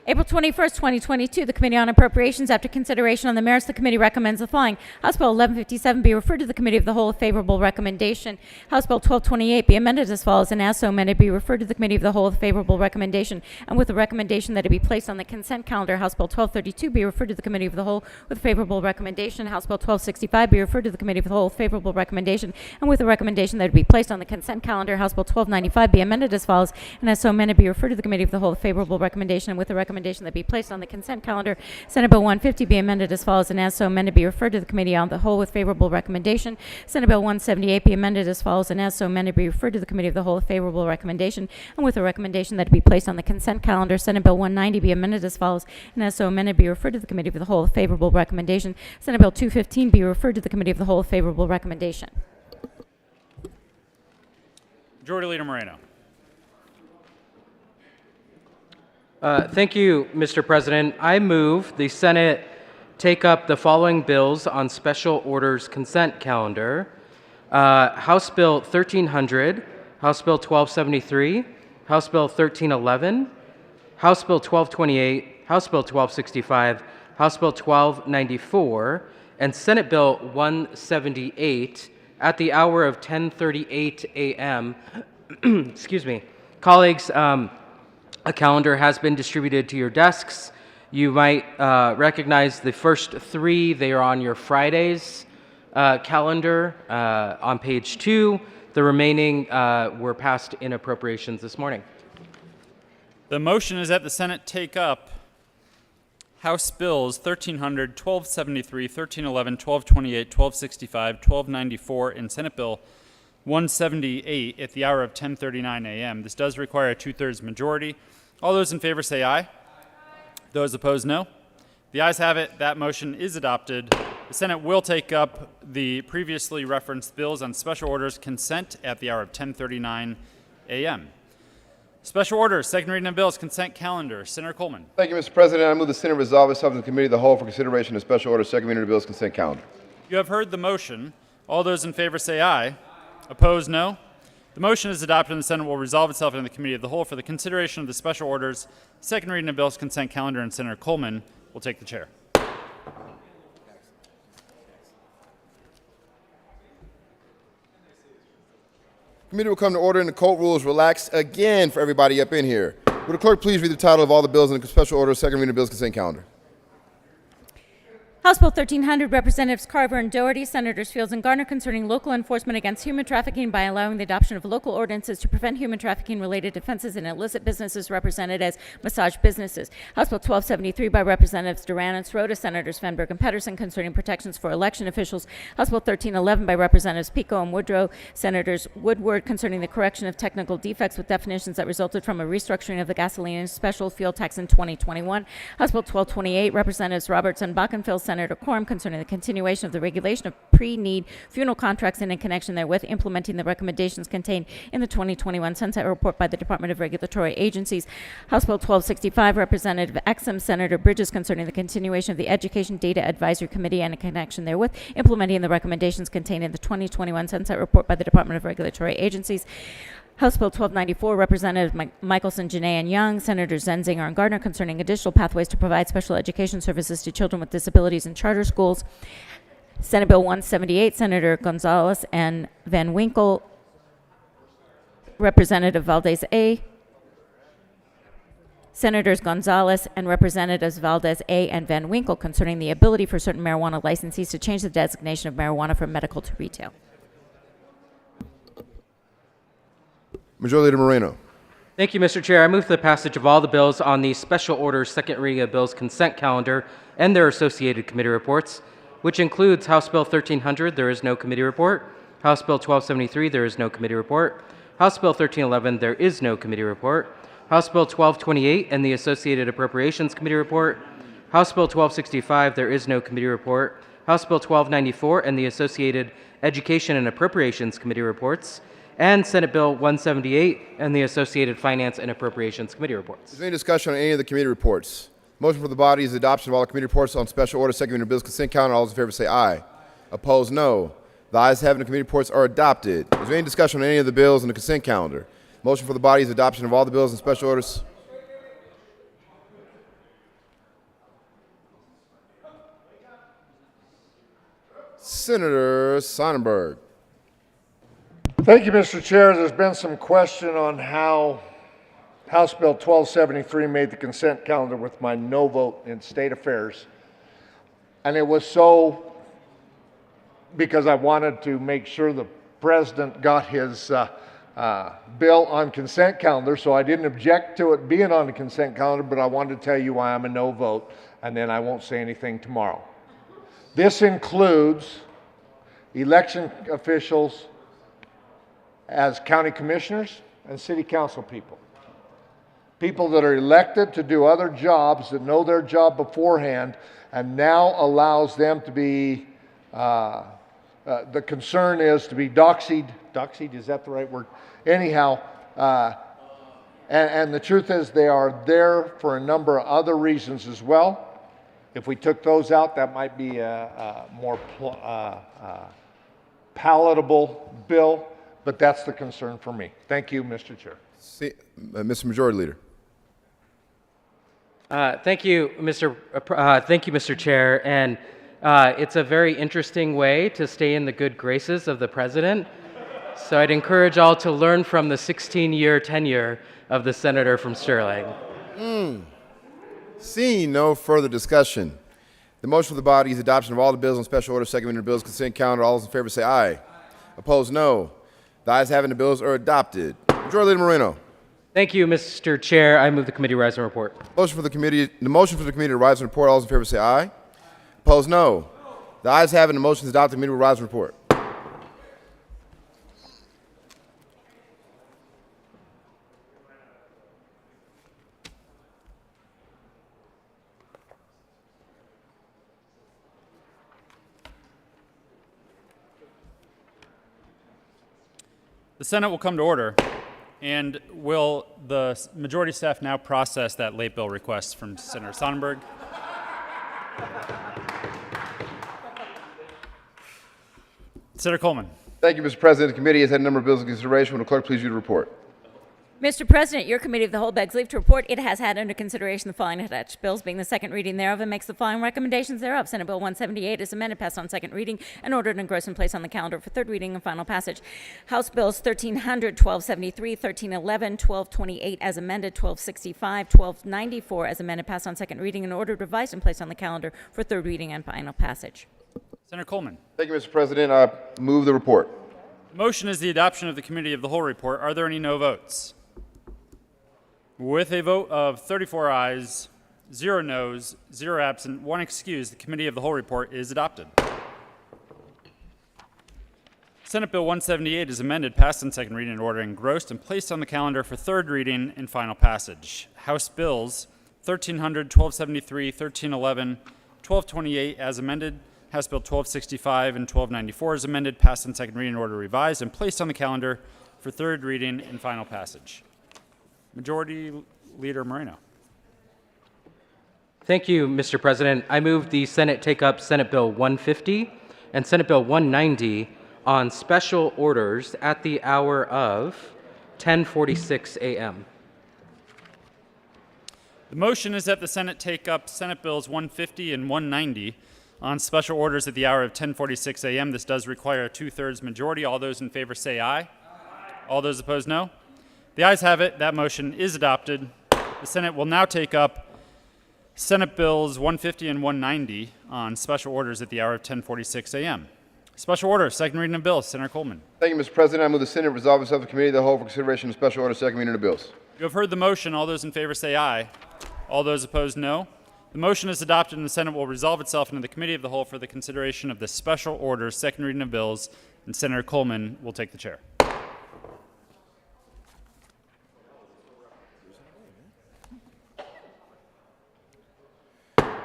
[SPEAKER 2] April 21st, 2022, the Committee on Appropriations, after consideration on the merits, the committee recommends the following. House Bill 1157 be referred to the Committee of the Whole with favorable recommendation. House Bill 1228 be amended as follows, and as so amended be referred to the Committee of the Whole with favorable recommendation, and with the recommendation that it be placed on the consent calendar. House Bill 1232 be referred to the Committee of the Whole with favorable recommendation. House Bill 1265 be referred to the Committee of the Whole with favorable recommendation, and with the recommendation that it be placed on the consent calendar. House Bill 1295 be amended as follows, and as so amended be referred to the Committee of the Whole with favorable recommendation, and with the recommendation that be placed on the consent calendar. Senate Bill 150 be amended as follows, and as so amended be referred to the Committee on the Whole with favorable recommendation. Senate Bill 178 be amended as follows, and as so amended be referred to the Committee of the Whole with favorable recommendation, and with the recommendation that it be placed on the consent calendar. Senate Bill 190 be amended as follows, and as so amended be referred to the Committee of the Whole with favorable recommendation. Senate Bill 215 be referred to the Committee of the Whole with favorable recommendation.
[SPEAKER 1] Majority Leader Moreno.
[SPEAKER 3] Thank you, Mr. President. I move the Senate take up the following bills on special orders consent calendar. House Bill 1300, House Bill 1273, House Bill 1311, House Bill 1228, House Bill 1265, House Bill 1294, and Senate Bill 178 at the hour of 10:38 a.m. Excuse me. Colleagues, a calendar has been distributed to your desks. You might recognize the first three. They are on your Friday's calendar on page 2. The remaining were passed in appropriations this morning.
[SPEAKER 1] The motion is that the Senate take up House Bills 1300, 1273, 1311, 1228, 1265, 1294, and Senate Bill 178 at the hour of 10:39 a.m. This does require a 2/3 majority. All those in favor say aye. Those opposed, no. The ayes have it. That motion is adopted. The Senate will take up the previously referenced bills on special orders consent at the hour of 10:39 a.m. Special orders, second reading of bills, consent calendar. Senator Coleman.
[SPEAKER 12] Thank you, Mr. President. I move the Senate resolve itself to the Committee of the Whole for consideration of special orders, second reading of bills, consent calendar.
[SPEAKER 1] You have heard the motion. All those in favor say aye. Opposed, no. The motion is adopted and the Senate will resolve itself in the Committee of the Whole for the consideration of the special orders, second reading of bills, consent calendar, and Senator Coleman will take the chair.
[SPEAKER 12] Committee will come to order and the court rules relaxed again for everybody up in here. Would the clerk please read the title of all the bills in the special order, second reading of bills, consent calendar?
[SPEAKER 2] House Bill 1300, Representatives Carver and Doherty, Senators Fields and Garner, concerning local enforcement against human trafficking by allowing the adoption of local ordinances to prevent human trafficking-related offenses in illicit businesses represented as massage businesses. House Bill 1273 by Representatives Duran and Srota, Senators Fenberg and Pedersen, concerning protections for election officials. House Bill 1311 by Representatives Pico and Woodrow, Senators Woodward, concerning the correction of technical defects with definitions that resulted from a restructuring of the gasoline and special fuel tax in 2021. House Bill 1228, Representatives Roberts and Bachenfeld, Senator Quorum, concerning the continuation of the regulation of pre-need funeral contracts and in connection therewith implementing the recommendations contained in the 2021 Sunset Report by the Department of Regulatory Agencies. House Bill 1265, Representative Exum, Senator Bridges, concerning the continuation of the Education Data Advisory Committee and in connection therewith implementing the recommendations contained in the 2021 Sunset Report by the Department of Regulatory Agencies. House Bill 1294, Representative Michelson, Janae, and Young, Senators Zenzinger and Gardner, concerning additional pathways to provide special education services to children with disabilities in charter schools. Senate Bill 178, Senator Gonzalez and Van Winkle, Representative Valdez A. Senators Gonzalez and Representatives Valdez A. and Van Winkle, concerning the ability for certain marijuana licensees to change the designation of marijuana from medical to retail.
[SPEAKER 12] Majority Leader Moreno.
[SPEAKER 3] Thank you, Mr. Chair. I move for the passage of all the bills on the special orders second reading of bills consent calendar and their associated committee reports, which includes House Bill 1300, there is no committee report. House Bill 1273, there is no committee report. House Bill 1311, there is no committee report. House Bill 1228 and the associated appropriations committee report. House Bill 1265, there is no committee report. House Bill 1294 and the associated education and appropriations committee reports. And Senate Bill 178 and the associated Finance and Appropriations Committee reports.
[SPEAKER 12] Is there any discussion on any of the committee reports? Motion for the body is the adoption of all the committee reports on special order, second reading of bills, consent calendar. All those in favor say aye. Opposed, no. The ayes have it, the committee reports are adopted. Is there any discussion on any of the bills on the consent calendar? Motion for the body is adoption of all the bills and special orders. Senator Sonnenberg.
[SPEAKER 20] Thank you, Mr. Chair. There's been some question on how House Bill 1273 made the consent calendar with my no vote in state affairs. And it was so because I wanted to make sure the president got his bill on consent calendar, so I didn't object to it being on the consent calendar, but I wanted to tell you why I'm a no vote, and then I won't say anything tomorrow. This includes election officials as county commissioners and city council people. People that are elected to do other jobs that know their job beforehand and now allows them to be, the concern is to be doxied. Doxied, is that the right word? Anyhow, and the truth is they are there for a number of other reasons as well. If we took those out, that might be a more palatable bill, but that's the concern for me. Thank you, Mr. Chair.
[SPEAKER 12] Mr. Majority Leader.
[SPEAKER 3] Thank you, Mr. Chair. And it's a very interesting way to stay in the good graces of the president. So I'd encourage all to learn from the 16-year tenure of the senator from Sterling.
[SPEAKER 12] Seeing no further discussion, the motion of the body is adoption of all the bills on special order, second reading of bills, consent calendar. All those in favor say aye. Opposed, no. The ayes having the bills are adopted. Majority Leader Moreno.
[SPEAKER 3] Thank you, Mr. Chair. I move the committee rise and report.
[SPEAKER 12] Motion for the committee to rise and report. All those in favor say aye. Opposed, no. The ayes having the motion is adopted. The committee will rise and report.
[SPEAKER 1] The Senate will come to order. And will the majority staff now process that late bill request from Senator Sonnenberg? Senator Coleman.
[SPEAKER 12] Thank you, Mr. President. The committee has had a number of bills in consideration. Will the clerk please read the report?
[SPEAKER 2] Mr. President, your committee of the whole begs leave to report it has had under consideration the following attached bills, being the second reading thereof, and makes the following recommendations thereof. Senate Bill 178 is amended, passed on second reading, and ordered and engrossed and placed on the calendar for third reading and final passage. House Bills 1300, 1273, 1311, 1228 as amended, 1265, 1294 as amended, passed on second reading, and ordered, revised, and placed on the calendar for third reading and final passage.
[SPEAKER 1] Senator Coleman.
[SPEAKER 12] Thank you, Mr. President. I move the report.
[SPEAKER 1] The motion is the adoption of the committee of the whole report. Are there any no votes? With a vote of 34 ayes, 0 noes, 0 absent, 1 excused, the committee of the whole report is adopted. Senate Bill 178 is amended, passed on second reading, and ordered engrossed and placed on the calendar for third reading and final passage. House Bills 1300, 1273, 1311, 1228 as amended, House Bill 1265 and 1294 is amended, passed on second reading, and ordered revised, and placed on the calendar for third reading and final passage. Majority Leader Moreno.
[SPEAKER 3] Thank you, Mr. President. I move the Senate take up Senate Bill 150 and Senate Bill 190 on special orders at the hour of 10:46 a.m.
[SPEAKER 1] The motion is that the Senate take up Senate Bills 150 and 190 on special orders at the hour of 10:46 a.m. This does require a 2/3 majority. All those in favor say aye. All those opposed, no. The ayes have it. That motion is adopted. The Senate will now take up Senate Bills 150 and 190 on special orders at the hour of 10:46 a.m. Special order, second reading of bills. Senator Coleman.
[SPEAKER 12] Thank you, Mr. President. I move the Senate resolve itself the committee of the whole for consideration of special order, second reading of bills.
[SPEAKER 1] You have heard the motion. All those in favor say aye. All those opposed, no. The motion is adopted, and the Senate will resolve itself into the committee of the whole for the consideration of the special order, second reading of bills, and Senator Coleman will take the chair.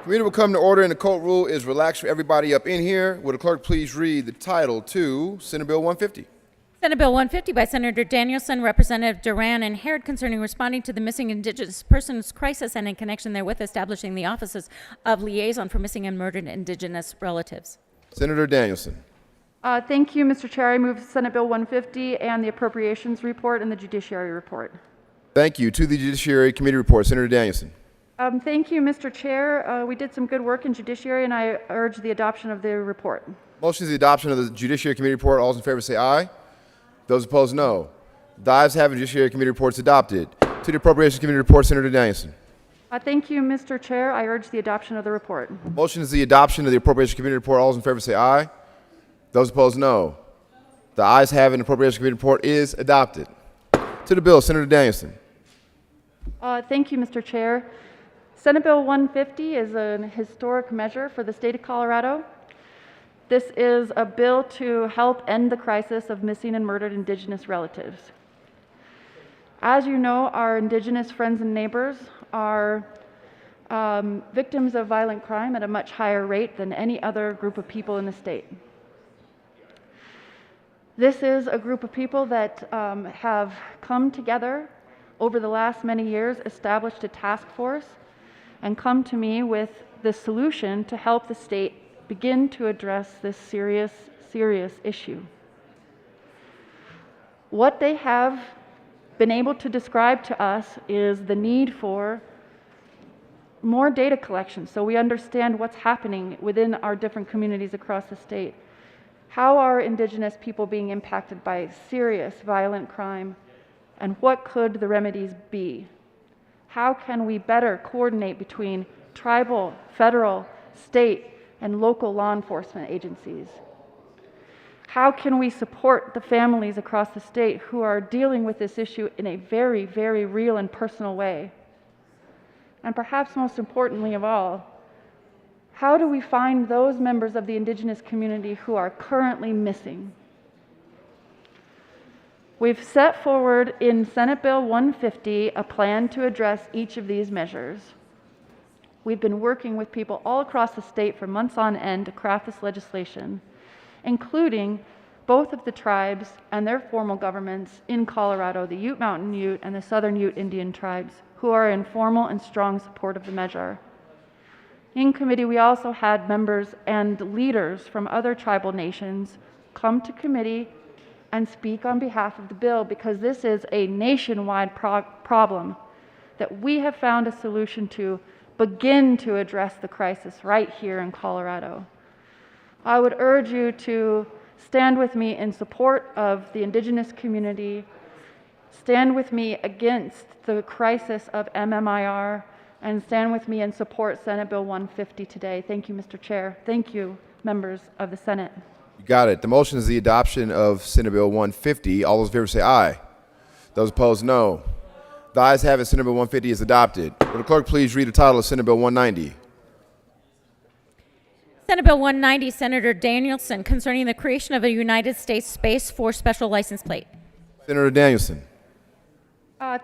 [SPEAKER 12] Committee will come to order, and the code rule is relaxed for everybody up in here. Would the clerk please read the title to Senate Bill 150?
[SPEAKER 2] Senate Bill 150 by Senator Danielson, Representative Duran, and Herod concerning responding to the missing Indigenous persons crisis and in connection therewith establishing the offices of liaison for missing and murdered Indigenous relatives.
[SPEAKER 12] Senator Danielson.
[SPEAKER 4] Thank you, Mr. Chair. I move Senate Bill 150 and the Appropriations Report and the Judiciary Report.
[SPEAKER 12] Thank you. To the Judiciary Committee report, Senator Danielson.
[SPEAKER 4] Thank you, Mr. Chair. We did some good work in Judiciary, and I urge the adoption of the report.
[SPEAKER 12] Motion is the adoption of the Judiciary Committee report. All those in favor say aye. Those opposed, no. The ayes have it. Judiciary Committee reports adopted. To the Appropriations Committee report, Senator Danielson.
[SPEAKER 4] Thank you, Mr. Chair. I urge the adoption of the report.
[SPEAKER 12] Motion is the adoption of the Appropriations Committee report. All those in favor say aye. Those opposed, no. The ayes have it. The Appropriations Committee report is adopted. To the bill, Senator Danielson.
[SPEAKER 4] Thank you, Mr. Chair. Senate Bill 150 is a historic measure for the state of Colorado. This is a bill to help end the crisis of missing and murdered Indigenous relatives. As you know, our Indigenous friends and neighbors are victims of violent crime at a much higher rate than any other group of people in the state. This is a group of people that have come together over the last many years, established a task force, and come to me with this solution to help the state begin to address this serious, serious issue. What they have been able to describe to us is the need for more data collection so we understand what's happening within our different communities across the state. How are Indigenous people being impacted by serious violent crime, and what could the remedies be? How can we better coordinate between tribal, federal, state, and local law enforcement agencies? How can we support the families across the state who are dealing with this issue in a very, very real and personal way? And perhaps most importantly of all, how do we find those members of the Indigenous community who are currently missing? We've set forward in Senate Bill 150 a plan to address each of these measures. We've been working with people all across the state for months on end to craft this legislation, including both of the tribes and their formal governments in Colorado, the Ute Mountain Ute and the Southern Ute Indian tribes, who are in formal and strong support of the measure. In committee, we also had members and leaders from other tribal nations come to committee and speak on behalf of the bill, because this is a nationwide problem that we have found a solution to begin to address the crisis right here in Colorado. I would urge you to stand with me in support of the Indigenous community, stand with me against the crisis of MMIR, and stand with me and support Senate Bill 150 today. Thank you, Mr. Chair. Thank you, members of the Senate.
[SPEAKER 12] You got it. The motion is the adoption of Senate Bill 150. All those in favor say aye. Those opposed, no. The ayes have it. Senate Bill 150 is adopted. Will the clerk please read the title of Senate Bill 190?
[SPEAKER 2] Senate Bill 190, Senator Danielson, concerning the creation of a United States Space Force special license plate.
[SPEAKER 12] Senator Danielson.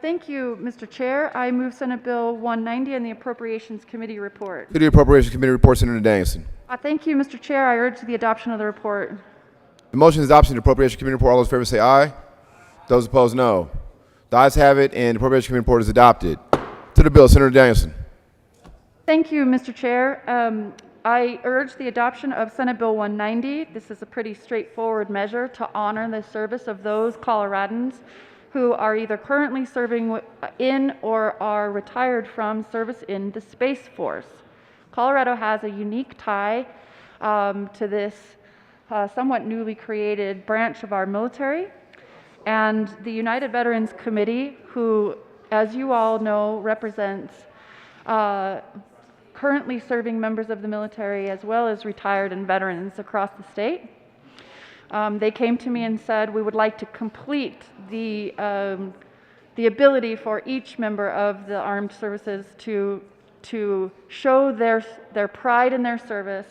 [SPEAKER 4] Thank you, Mr. Chair. I move Senate Bill 190 and the Appropriations Committee report.
[SPEAKER 12] To the Appropriations Committee report, Senator Danielson.
[SPEAKER 4] Thank you, Mr. Chair. I urge the adoption of the report.
[SPEAKER 12] The motion is adoption of the Appropriations Committee report. All those in favor say aye. Those opposed, no. The ayes have it, and the Appropriations Committee report is adopted. To the bill, Senator Danielson.
[SPEAKER 4] Thank you, Mr. Chair. I urge the adoption of Senate Bill 190. This is a pretty straightforward measure to honor the service of those Coloradans who are either currently serving in or are retired from service in the Space Force. Colorado has a unique tie to this somewhat newly created branch of our military, and the United Veterans Committee, who, as you all know, represents currently serving members of the military as well as retired and veterans across the state. They came to me and said, we would like to complete the ability for each member of the armed services to show their pride in their service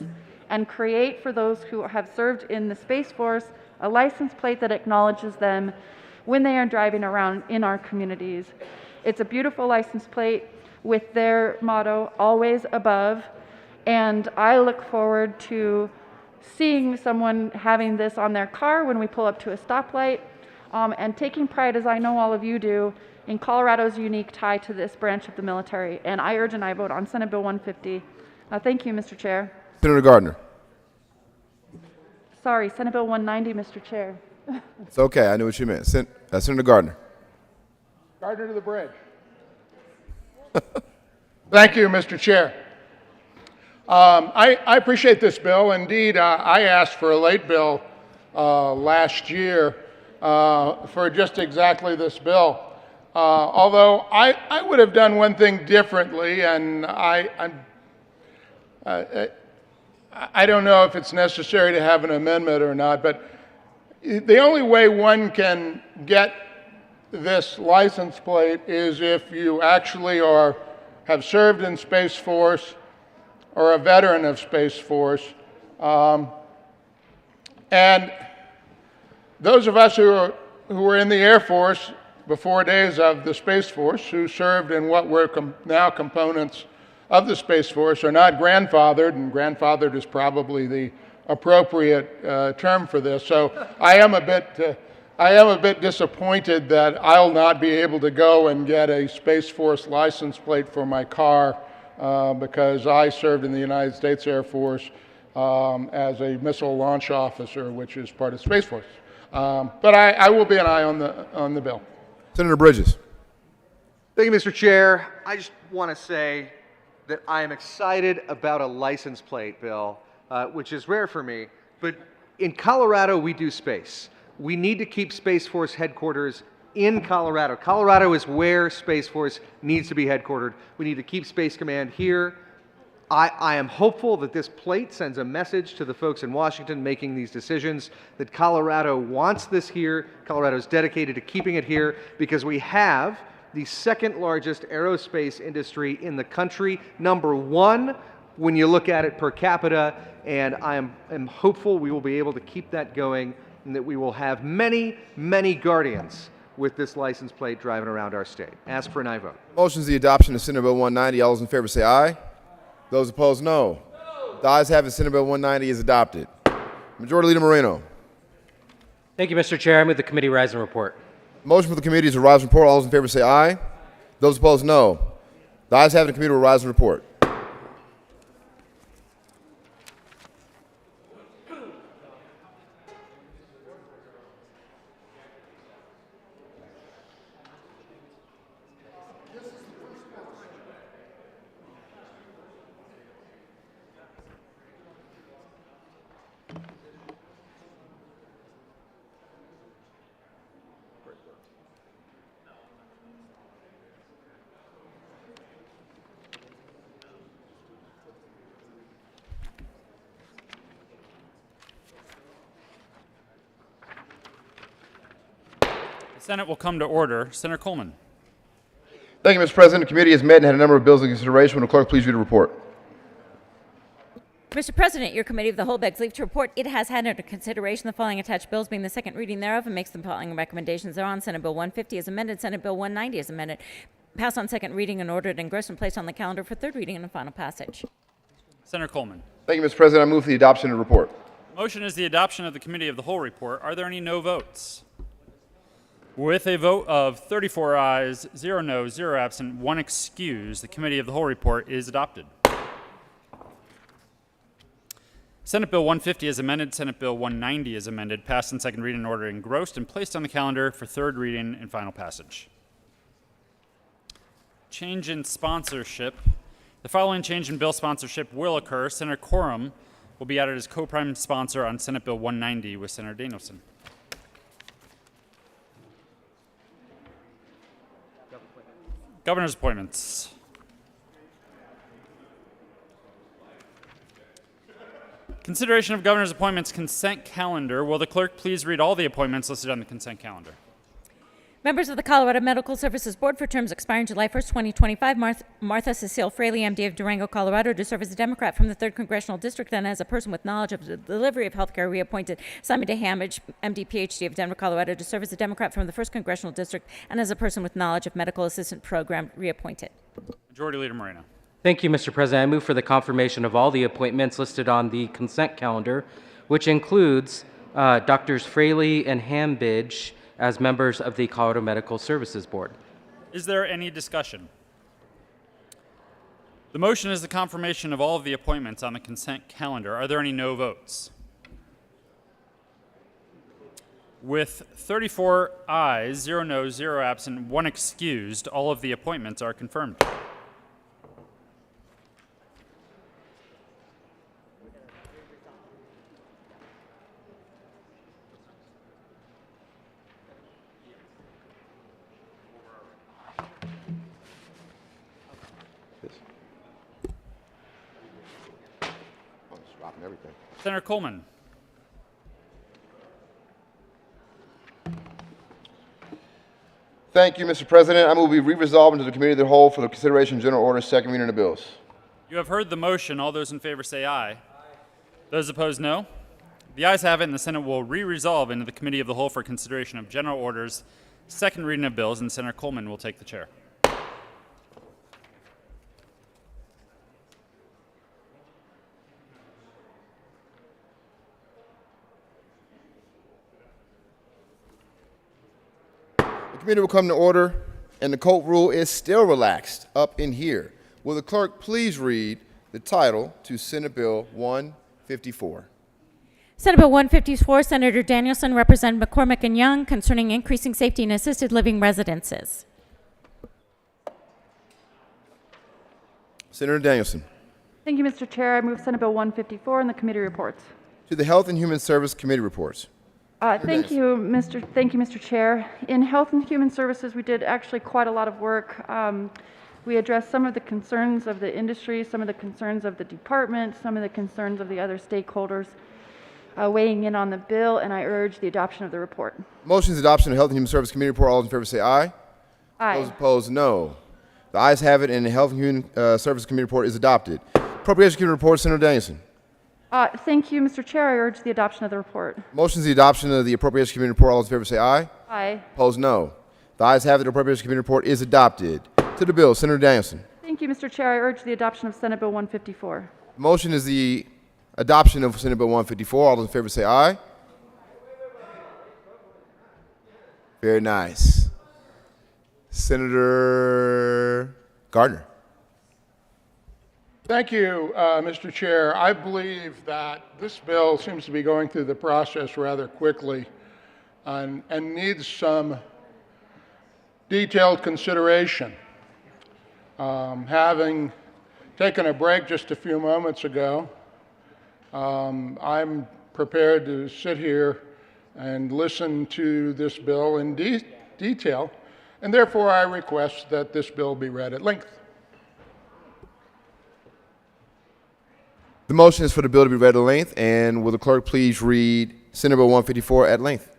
[SPEAKER 4] and create for those who have served in the Space Force a license plate that acknowledges them when they are driving around in our communities. It's a beautiful license plate with their motto, always above, and I look forward to seeing someone having this on their car when we pull up to a stoplight, and taking pride, as I know all of you do, in Colorado's unique tie to this branch of the military. And I urge and I vote on Senate Bill 150. Thank you, Mr. Chair.
[SPEAKER 12] Senator Gardner.
[SPEAKER 4] Sorry, Senate Bill 190, Mr. Chair.
[SPEAKER 12] It's okay. I knew what you meant. Senator Gardner.
[SPEAKER 20] Gardner to the bridge. Thank you, Mr. Chair. I appreciate this bill. Indeed, I asked for a late bill last year for just exactly this bill. Although I would have done one thing differently, and I don't know if it's necessary to have an amendment or not, but the only way one can get this license plate is if you actually have served in Space Force or a veteran of Space Force. And those of us who were in the Air Force before days of the Space Force, who served in what were now components of the Space Force, are not grandfathered, and grandfathered is probably the appropriate term for this. So I am a bit disappointed that I'll not be able to go and get a Space Force license plate for my car
[SPEAKER 6] because I served in the United States Air Force as a missile launch officer, which is part of Space Force. But I will be an eye on the bill.
[SPEAKER 12] Senator Bridges.
[SPEAKER 21] Thank you, Mr. Chair. I just want to say that I am excited about a license plate bill, which is rare for me. But in Colorado, we do space. We need to keep Space Force headquarters in Colorado. Colorado is where Space Force needs to be headquartered. We need to keep Space Command here. I am hopeful that this plate sends a message to the folks in Washington making these decisions that Colorado wants this here. Colorado is dedicated to keeping it here because we have the second largest aerospace industry in the country, number one when you look at it per capita, and I am hopeful we will be able to keep that going and that we will have many, many guardians with this license plate driving around our state. Ask for an aye vote.
[SPEAKER 12] Motion is the adoption of Senate Bill 190. All those in favor say aye. Those opposed, no. The ayes have it. Senate Bill 190 is adopted. Majority Leader Moreno.
[SPEAKER 3] Thank you, Mr. Chair. I move the committee rise and report.
[SPEAKER 12] Motion for the committee is to rise and report. All those in favor say aye. Those opposed, no. The ayes have it. The committee will rise and report.
[SPEAKER 1] The Senate will come to order. Senator Coleman.
[SPEAKER 12] Thank you, Mr. President. The committee has met and had a number of bills in consideration. Will the clerk please read the report?
[SPEAKER 2] Mr. President, your committee of the whole begs leave to report it has had under consideration the following attached bills being the second reading thereof and makes the following recommendations thereon. Senate Bill 150 is amended. Senate Bill 190 is amended. Passed on second reading and ordered engrossed and placed on the calendar for third reading and final passage.
[SPEAKER 1] Senator Coleman.
[SPEAKER 12] Thank you, Mr. President. I move for the adoption of the report.
[SPEAKER 1] Motion is the adoption of the committee of the whole report. Are there any no votes? With a vote of 34 ayes, 0 noes, 0 absent, 1 excused, the committee of the whole report is adopted. Senate Bill 150 is amended. Senate Bill 190 is amended. Passed on second reading and ordered engrossed and placed on the calendar for third reading and final passage. Change in sponsorship. The following change in bill sponsorship will occur. Senator Quorum will be added as co-prime sponsor on Senate Bill 190 with Senator Danielson. Governor's appointments. Consideration of governor's appointments consent calendar. Will the clerk please read all the appointments listed on the consent calendar?
[SPEAKER 2] Members of the Colorado Medical Services Board for terms expiring July 1st, 2025. Martha Cecile Fraley, MD of Durango, Colorado, to serve as a Democrat from the 3rd Congressional District and as a person with knowledge of the delivery of health care, reappointed. Simon DeHamage, MD, PhD of Denver, Colorado, to serve as a Democrat from the 1st Congressional District and as a person with knowledge of medical assistant program, reappointed.
[SPEAKER 1] Majority Leader Moreno.
[SPEAKER 3] Thank you, Mr. President. I move for the confirmation of all the appointments listed on the consent calendar, which includes Drs. Fraley and Hambidge as members of the Colorado Medical Services Board.
[SPEAKER 1] Is there any discussion? The motion is the confirmation of all of the appointments on the consent calendar. Are there any no votes? With 34 ayes, 0 noes, 0 absent, 1 excused, all of the appointments are confirmed. Senator Coleman.
[SPEAKER 12] Thank you, Mr. President. I move we re-resolve into the committee of the whole for the consideration of general order, second reading of the bills.
[SPEAKER 1] You have heard the motion. All those in favor say aye. Those opposed, no. The ayes have it, and the Senate will re-resolve into the committee of the whole for consideration of general orders, second reading of bills, and Senator Coleman will take the chair.
[SPEAKER 12] The committee will come to order, and the court rule is still relaxed up in here. Will the clerk please read the title to Senate Bill 154?
[SPEAKER 2] Senate Bill 154, Senator Danielson, Representative McCormick and Young, concerning increasing safety in assisted living residences.
[SPEAKER 12] Senator Danielson.
[SPEAKER 4] Thank you, Mr. Chair. I move Senate Bill 154 and the committee reports.
[SPEAKER 12] To the Health and Human Service Committee reports.
[SPEAKER 4] Thank you, Mr. Chair. In Health and Human Services, we did actually quite a lot of work. We addressed some of the concerns of the industry, some of the concerns of the department, some of the concerns of the other stakeholders weighing in on the bill, and I urge the adoption of the report.
[SPEAKER 12] Motion is adoption of Health and Human Service Committee report. All those in favor say aye.
[SPEAKER 4] Aye.
[SPEAKER 12] Those opposed, no. The ayes have it, and the Health and Human Service Committee report is adopted. Appropriation Committee report, Senator Danielson.
[SPEAKER 4] Thank you, Mr. Chair. I urge the adoption of the report.
[SPEAKER 12] Motion is the adoption of the Appropriation Committee report. All those in favor say aye.
[SPEAKER 4] Aye.
[SPEAKER 12] Opposed, no. The ayes have it. The Appropriation Committee report is adopted. To the bill, Senator Danielson.
[SPEAKER 4] Thank you, Mr. Chair. I urge the adoption of Senate Bill 154.
[SPEAKER 12] Motion is the adoption of Senate Bill 154. All those in favor say aye. Very nice. Senator Gardner.
[SPEAKER 6] Thank you, Mr. Chair. I believe that this bill seems to be going through the process rather quickly and needs some detailed consideration. Having taken a break just a few moments ago, I'm prepared to sit here and listen to this bill in detail, and therefore I request that this bill be read at length.
[SPEAKER 12] The motion is for the bill to be read at length, and will the clerk please read Senate Bill 154 at length?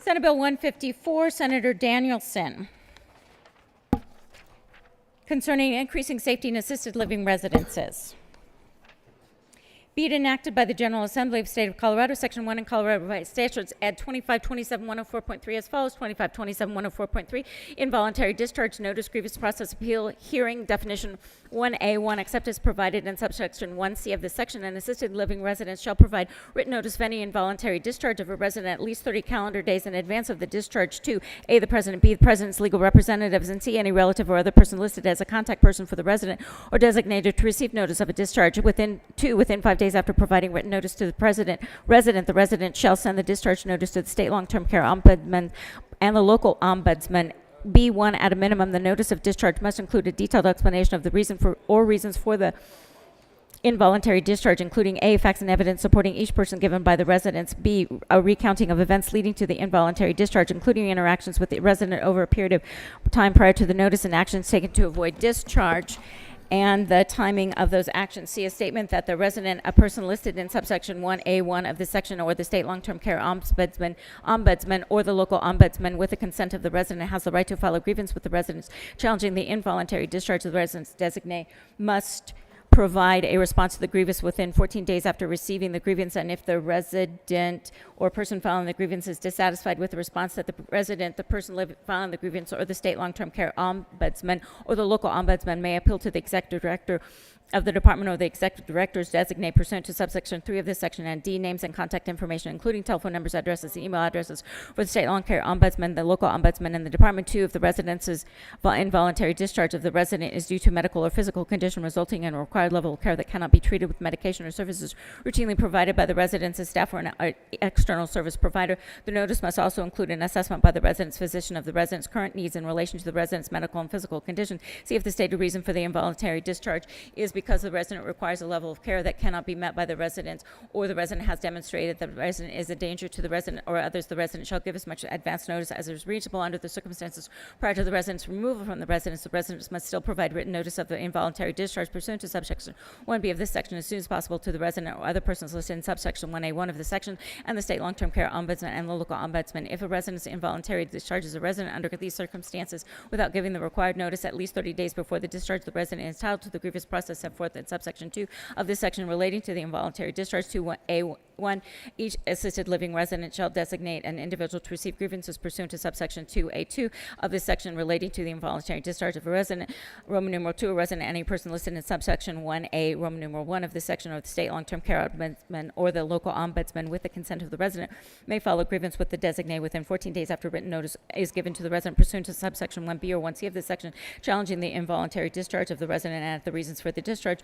[SPEAKER 2] Senate Bill 154, Senator Danielson, concerning increasing safety in assisted living residences. Be it enacted by the General Assembly of the State of Colorado, Section 1 in Colorado Revised Statutes, add 2527-104.3 as follows. 2527-104.3, involuntary discharge, notice, grievance process, appeal, hearing, definition 1A1, except as provided in subsection 1C of this section. An assisted living residence shall provide written notice of any involuntary discharge of a resident at least 30 calendar days in advance of the discharge to A, the president, B, the president's legal representatives, and C, any relative or other person listed as a contact person for the resident or designated to receive notice of a discharge. Within 5 days after providing written notice to the resident, the resident shall send the discharge notice to the state long-term care ombudsman and the local ombudsman. B1, at a minimum, the notice of discharge must include a detailed explanation of the reasons for the involuntary discharge, including A, facts and evidence supporting each person given by the residents, B, a recounting of events leading to the involuntary discharge, including interactions with the resident over a period of time prior to the notice and actions taken to avoid discharge, and the timing of those actions. See a statement that the resident, a person listed in subsection 1A1 of this section, or the state long-term care ombudsman, or the local ombudsman, with the consent of the resident, has the right to file a grievance with the residents challenging the involuntary discharge of the resident's designate, must provide a response to the grievance within 14 days after receiving the grievance, and if the resident or person filing the grievance is dissatisfied with the response, that the resident, the person filing the grievance, or the state long-term care ombudsman or the local ombudsman may appeal to the executive director of the department or the executive director's designate pursuant to subsection 3 of this section, and D, names and contact information, including telephone numbers, addresses, and email addresses for the state long care ombudsman, the local ombudsman, and the department. 2, if the resident's involuntary discharge of the resident is due to medical or physical condition resulting in a required level of care that cannot be treated with medication or services routinely provided by the resident's staff or an external service provider, the notice must also include an assessment by the resident's physician of the resident's current needs in relation to the resident's medical and physical condition. See if the stated reason for the involuntary discharge is because the resident requires a level of care that cannot be met by the resident, or the resident has demonstrated that the resident is a danger to the resident or others, the resident shall give as much advance notice as is reasonable under the circumstances prior to the resident's removal from the residence. The resident must still provide written notice of the involuntary discharge pursuant to subsection 1B of this section as soon as possible to the resident or other persons listed in subsection 1A1 of the section, and the state long-term care ombudsman and the local ombudsman. If a resident involuntarily discharges a resident under these circumstances without giving the required notice at least 30 days before the discharge, the resident is entitled to the grievance process set forth in subsection 2 of this section relating to the involuntary discharge. 2A1, each assisted living resident shall designate an individual to receive grievances pursuant to subsection 2A2 of this section relating to the involuntary discharge of a resident. Roman numeral 2, a resident, any person listed in subsection 1A, Roman numeral 1 of this section, or the state long-term care ombudsman or the local ombudsman with the consent of the resident may file a grievance with the designated within 14 days after written notice is given to the resident pursuant to subsection 1B or 1C of this section, challenging the involuntary discharge of the resident and the reasons for the discharge.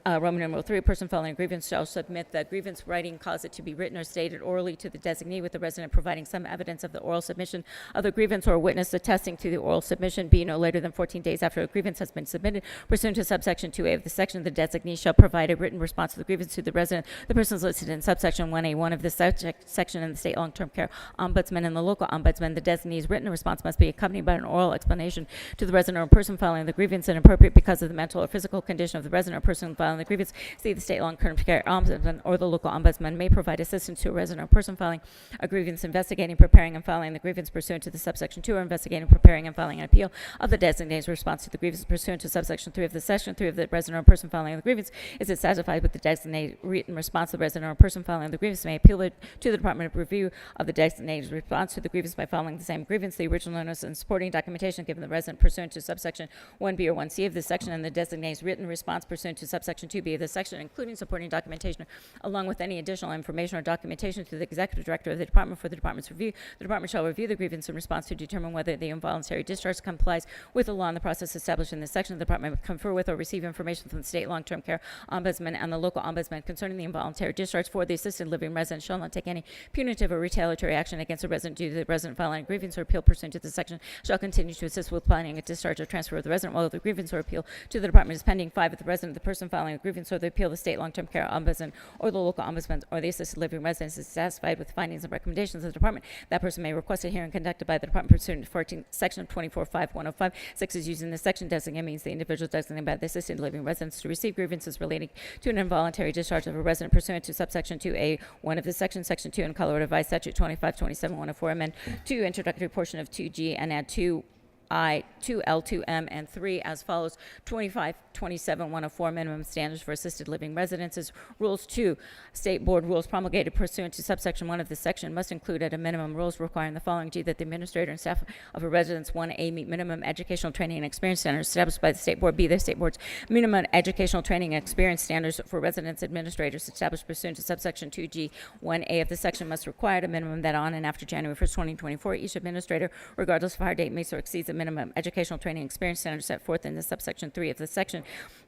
[SPEAKER 2] Roman numeral 3, a person filing a grievance shall submit the grievance writing, cause it to be written or stated orally to the designee, with the resident providing some evidence of the oral submission of the grievance or a witness attesting to the oral submission be no later than 14 days after a grievance has been submitted. Pursuant to subsection 2A of the section, the designee shall provide a written response to the grievance to the resident. The persons listed in subsection 1A1 of this section and the state long-term care ombudsman and the local ombudsman, the designee's written response must be accompanied by an oral explanation to the resident or person filing the grievance, and appropriate because of the mental or physical condition of the resident or person filing the grievance. See the state long-term care ombudsman or the local ombudsman may provide assistance to a resident or person filing a grievance, investigating, preparing, and filing the grievance pursuant to the subsection 2, or investigating, preparing, and filing an appeal of the designated response to the grievance pursuant to subsection 3 of the section 3 of the resident or person filing the grievance. Is it satisfied with the designated written response, the resident or person filing the grievance may appeal it to the Department of Review of the designated response to the grievance by filing the same grievance, the original notice and supporting documentation given the resident pursuant to subsection 1B or 1C of this section, and the designated written response pursuant to subsection 2B of this section, including supporting documentation, along with any additional information or documentation to the executive director of the department for the department's review. The department shall review the grievance in response to determine whether the involuntary discharge complies with the law and the process established in this section. The department will confer with or receive information from the state long-term care ombudsman and the local ombudsman concerning the involuntary discharge for the assisted living resident. Shall not take any punitive or retaliatory action against a resident due to the resident filing a grievance or appeal pursuant to this section. Shall continue to assist with planning a discharge or transfer of the resident while the grievance or appeal to the department is pending. 5, if the resident, the person filing a grievance or the appeal, the state long-term care ombudsman or the local ombudsman or the assisted living resident is satisfied with the findings and recommendations of the department, that person may request a hearing conducted by the department pursuant to 14 section 24.5.105. 6 is using the section designated means the individual designated by the assisted living residents to receive grievances relating to an involuntary discharge of a resident pursuant to subsection 2A1 of this section, section 2 in Colorado Revised Statute 2527-104, amend 2 introductory portion of 2G and add 2I, 2L, 2M, and 3 as follows. 2527-104 minimum standards for assisted living residences. Rules 2, state board rules promulgated pursuant to subsection 1 of this section must include at a minimum rules requiring the following. G, that the administrator and staff of a residence 1A meet minimum educational training and experience standards established by the state board. B, the state board's minimum educational training and experience standards for residence administrators established pursuant to subsection 2G 1A of the section must require at a minimum that on and after January 1st, 2024, each administrator, regardless of hire date, meets or exceeds the minimum educational training and experience standards set forth in the subsection 3 of the section.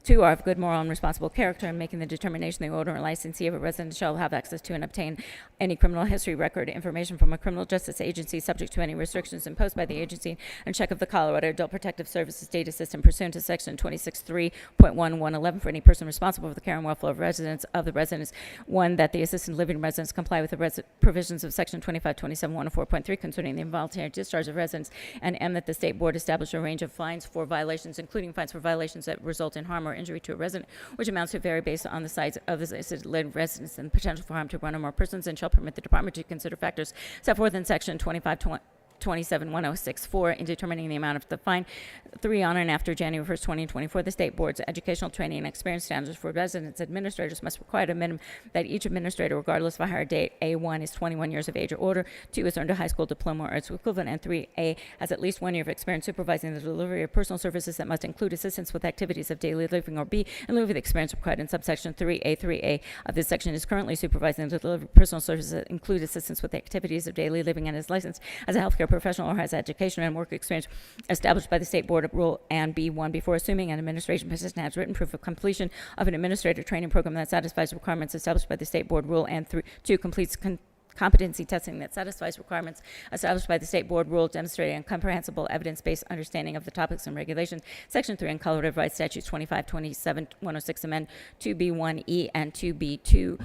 [SPEAKER 2] 2, are of good moral and responsible character, and making the determination the owner or licensee of a resident shall have access to and obtain any criminal history record information from a criminal justice agency subject to any restrictions imposed by the agency, and check of the Colorado Adult Protective Services data system pursuant to section 26.3.1111 for any person responsible for the care and welfare of residents of the residence. 1, that the assisted living residents comply with the provisions of section 2527-104.3 concerning the involuntary discharge of residents, and M, that the state board establish a range of fines for violations, including fines for violations that result in harm or injury to a resident, which amounts to vary based on the size of the assisted living residence and potential for harm to one or more persons, and shall permit the department to consider factors set forth in section 27-1064 in determining the amount of the fine. 3, on and after January 1st, 2024, the state board's educational training and experience standards for residents administrators must require a minimum that each administrator, regardless of a hire date, A1 is 21 years of age or older, 2 is earned a high school diploma or its equivalent, and 3A has at least 1 year of experience supervising the delivery of personal services that must include assistance with activities of daily living, or B, in lieu of the experience required in subsection 3A of this section is currently supervising the delivery of personal services that include assistance with activities of daily living and is licensed as a healthcare professional or has education and work experience established by the state board rule and B1 before assuming an administration position has written proof of completion of an administrative training program that satisfies requirements established by the state board rule, and 2 completes competency testing that satisfies requirements established by the state board rule demonstrating a comprehensible evidence-based understanding of the topics and regulations. Section 3 in Colorado Revised Statutes 2527-106 amend 2B1E and 2B2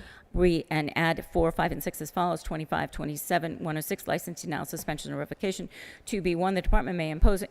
[SPEAKER 2] and add 4, 5, and 6 as follows. 2527-106 license denial, suspension, or revocation. 2B1, the department may impose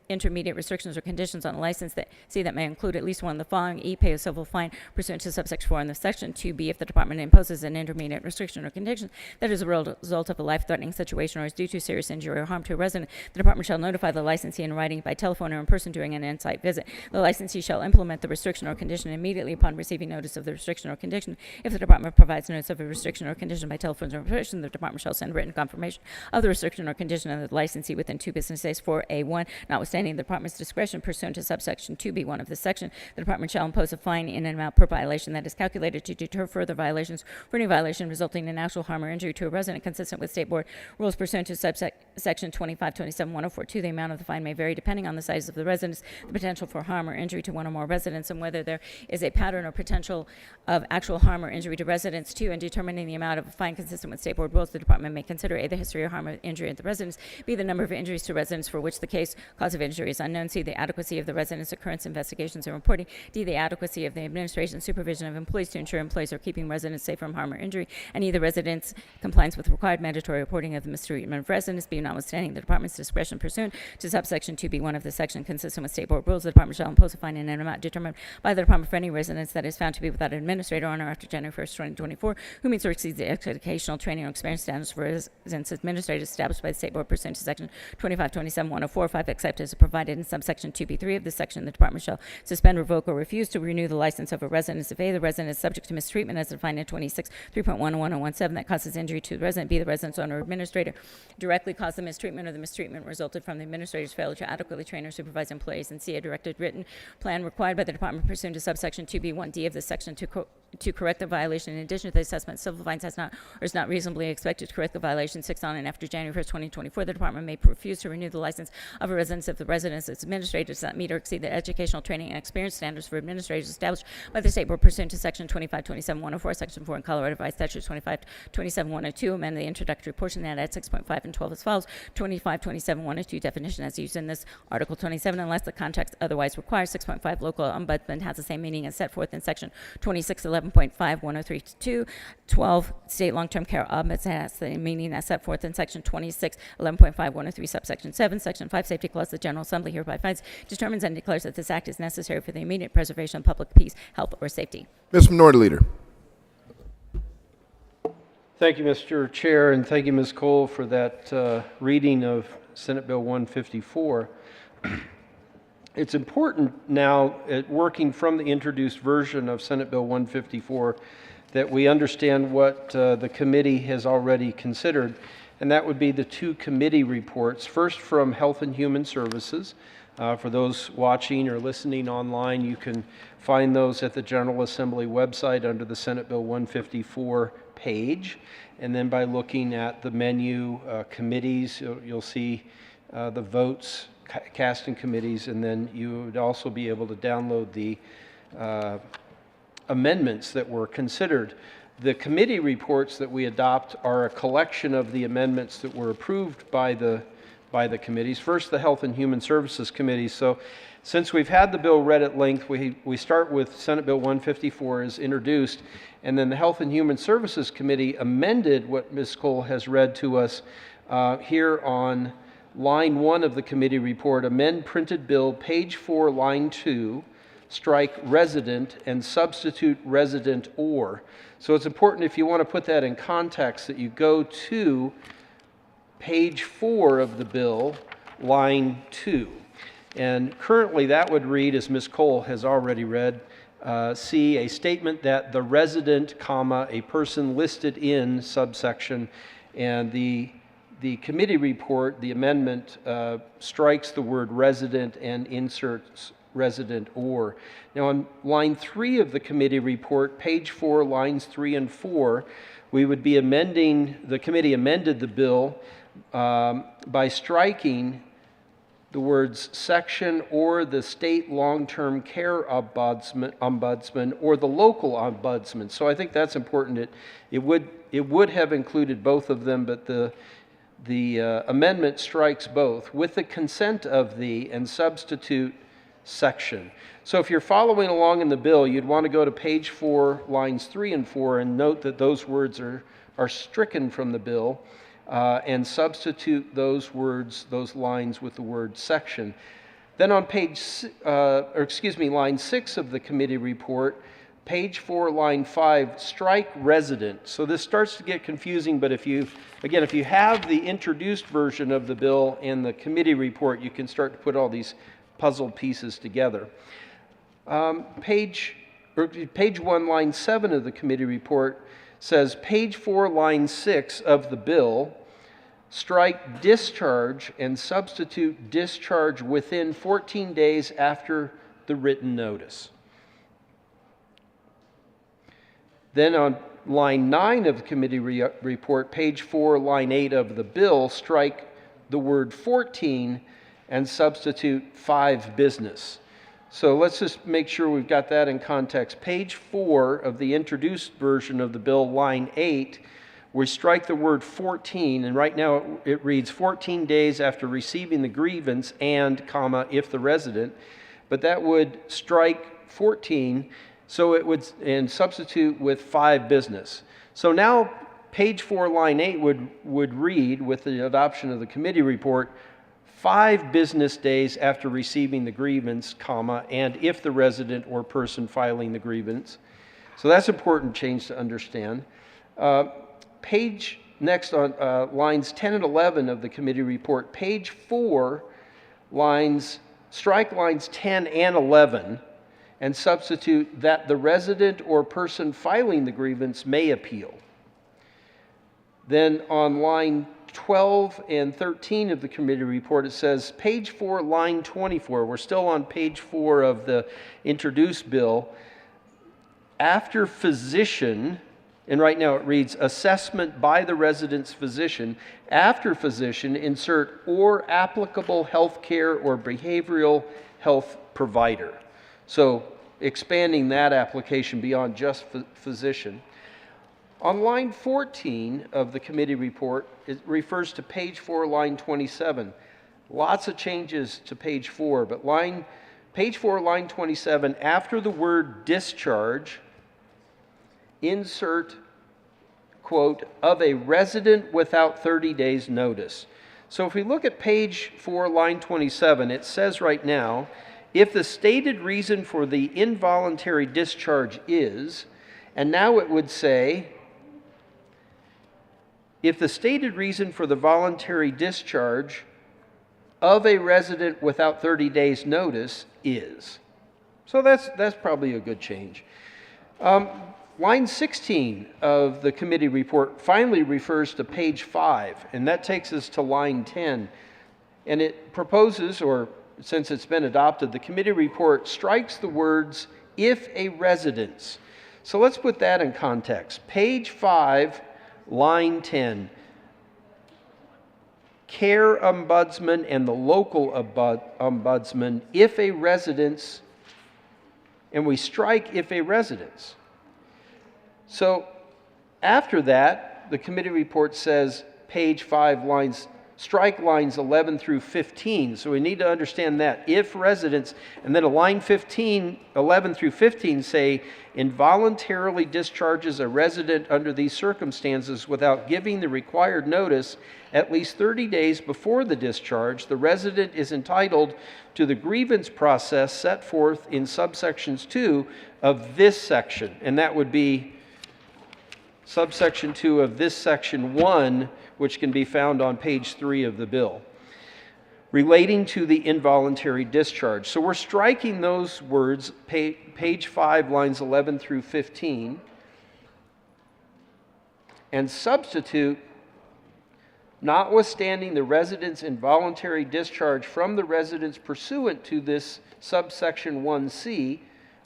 [SPEAKER 2] intermediate restrictions or conditions on a license that may include at least one of the following. E, pay a civil fine pursuant to subsection 4 in the section. 2B, if the department imposes an intermediate restriction or condition that is a result of a life-threatening situation or is due to serious injury or harm to a resident, the department shall notify the licensee in writing by telephone or in person during an on-site visit. The licensee shall implement the restriction or condition immediately upon receiving notice of the restriction or condition. If the department provides notice of a restriction or condition by telephone or in person, the department shall send written confirmation of the restriction or condition of the licensee within 2 business days. 4A1, notwithstanding the department's discretion pursuant to subsection 2B1 of this section, the department shall impose a fine in an amount per violation that is calculated to deter further violations for any violation resulting in actual harm or injury to a resident consistent with state board rules pursuant to subsection 2527-104.2. The amount of the fine may vary depending on the size of the residence, the potential for harm or injury to one or more residents, and whether there is a pattern or potential of actual harm or injury to residents. 2, in determining the amount of a fine consistent with state board rules, the department may consider A, the history or harm or injury at the residence, B, the number of injuries to residents for which the cause of injury is unknown, C, the adequacy of the residence occurrence investigations and reporting, D, the adequacy of the administration and supervision of employees to ensure employees are keeping residents safe from harm or injury, and E, the residents' compliance with required mandatory reporting of the mistreatment of residents. B, notwithstanding the department's discretion pursuant to subsection 2B1 of the section consistent with state board rules, the department shall impose a fine in an amount determined by the department for any residence that is found to be without an administrator on or after January 1st, 2024, who meets or exceeds the educational, training, or experience standards for residence administrators established by the state board pursuant to section 2527-104. 5, except as provided in subsection 2B3 of this section, the department shall suspend, revoke, or refuse to renew the license of a residence if A, the resident is subject to mistreatment as defined in 26.3.10117 that causes injury to the resident, B, the resident's owner or administrator directly caused the mistreatment or the mistreatment resulted from the administrator's failure to adequately train or supervise employees, and C, a directed written plan required by the department pursuant to subsection 2B1D of this section to correct the violation. In addition to the assessment, civil fines has not or is not reasonably expected to correct the violation 6 on and after January 1st, 2024. The department may refuse to renew the license of a residence if the residence its administrator does not meet or exceed the educational, training, and experience standards for administrators established by the state board pursuant to section 2527-104, section 4 in Colorado Revised Statutes 2527-102, amend the introductory portion that at 6.5 and 12 as follows. 2527-102 definition as used in this article 27 unless the context otherwise requires. 6.5 local ombudsman has the same meaning as set forth in section 2611.5 103-2. 12 state long-term care ombudsman has the meaning as set forth in section 2611.5 103 subsection 7. Section 5 safety clause, the General Assembly hereby finds, determines, and declares that this act is necessary for the immediate preservation of public peace, health, or safety.
[SPEAKER 12] Mr. Minority Leader.
[SPEAKER 8] Thank you, Mr. Chair, and thank you, Ms. Cole, for that reading of Senate Bill 154. It's important now, working from the introduced version of Senate Bill 154, that we understand what the committee has already considered, and that would be the 2 committee reports. First, from Health and Human Services. For those watching or listening online, you can find those at the General Assembly website under the Senate Bill 154 page. And then by looking at the menu committees, you'll see the votes cast in committees, and then you would also be able to download the amendments that were considered. The committee reports that we adopt are a collection of the amendments that were approved by the committees. First, the Health and Human Services Committee. So since we've had the bill read at length, we start with Senate Bill 154 as introduced, and then the Health and Human Services Committee amended what Ms. Cole has read to us here on line 1 of the committee report. Amend printed bill, page 4, line 2, strike resident and substitute resident or. So it's important, if you want to put that in context, that you go to page 4 of the bill, line 2. And currently that would read, as Ms. Cole has already read, C, a statement that the resident, comma, a person listed in subsection, and the committee report, the amendment, strikes the word resident and inserts resident or. Now on line 3 of the committee report, page 4, lines 3 and 4, we would be amending, the committee amended the bill by striking the words section or the state long-term care ombudsman or the local ombudsman. So I think that's important. It would have included both of them, but the amendment strikes both with the consent of the and substitute section. So if you're following along in the bill, you'd want to go to page 4, lines 3 and 4, and note that those words are stricken from the bill, and substitute those words, those lines with the word section. Then on line 6 of the committee report, page 4, line 5, strike resident. So this starts to get confusing, but if you have the introduced version of the bill and the committee report, you can start to put all these puzzle pieces together. Page 1, line 7 of the committee report says, page 4, line 6 of the bill, strike discharge and substitute discharge within 14 days after the written notice. Then on line 9 of the committee report, page 4, line 8 of the bill, strike the word 14 and substitute 5 business. So let's just make sure we've got that in context. Page 4 of the introduced version of the bill, line 8, we strike the word 14, and right now it reads 14 days after receiving the grievance and, comma, if the resident, but that would strike 14, so it would, and substitute with 5 business. So now page 4, line 8 would read, with the adoption of the committee report, 5 business days after receiving the grievance, comma, and if the resident or person filing the grievance. So that's an important change to understand. Next on lines 10 and 11 of the committee report, page 4, strike lines 10 and 11 and substitute that the resident or person filing the grievance may appeal. Then on line 12 and 13 of the committee report, it says page 4, line 24. We're still on page 4 of the introduced bill. After physician, and right now it reads assessment by the resident's physician. After physician, insert or applicable health care or behavioral health provider. So expanding that application beyond just physician. On line 14 of the committee report, it refers to page 4, line 27. Lots of changes to page 4, but page 4, line 27, after the word discharge, insert, quote, of a resident without 30 days notice. So if we look at page 4, line 27, it says right now, if the stated reason for the involuntary discharge is, and now it would say, if the stated reason for the voluntary discharge of a resident without 30 days notice is. So that's probably a good change. Line 16 of the committee report finally refers to page 5, and that takes us to line 10. And it proposes, or since it's been adopted, the committee report strikes the words, if a residence. So let's put that in context. Page 5, line 10. Care ombudsman and the local ombudsman, if a residence, and we strike if a residence. So after that, the committee report says, page 5, strike lines 11 through 15. So we need to understand that. If residents, and then a line 15, 11 through 15 say, involuntarily discharges a resident under these circumstances without giving the required notice at least 30 days before the discharge, the resident is entitled to the grievance process set forth in subsections 2 of this section. And that would be subsection 2 of this section 1, which can be found on page 3 of the bill, relating to the involuntary discharge. So we're striking those words, page 5, lines 11 through 15, and substitute, notwithstanding the resident's involuntary discharge from the residence pursuant to this subsection 1C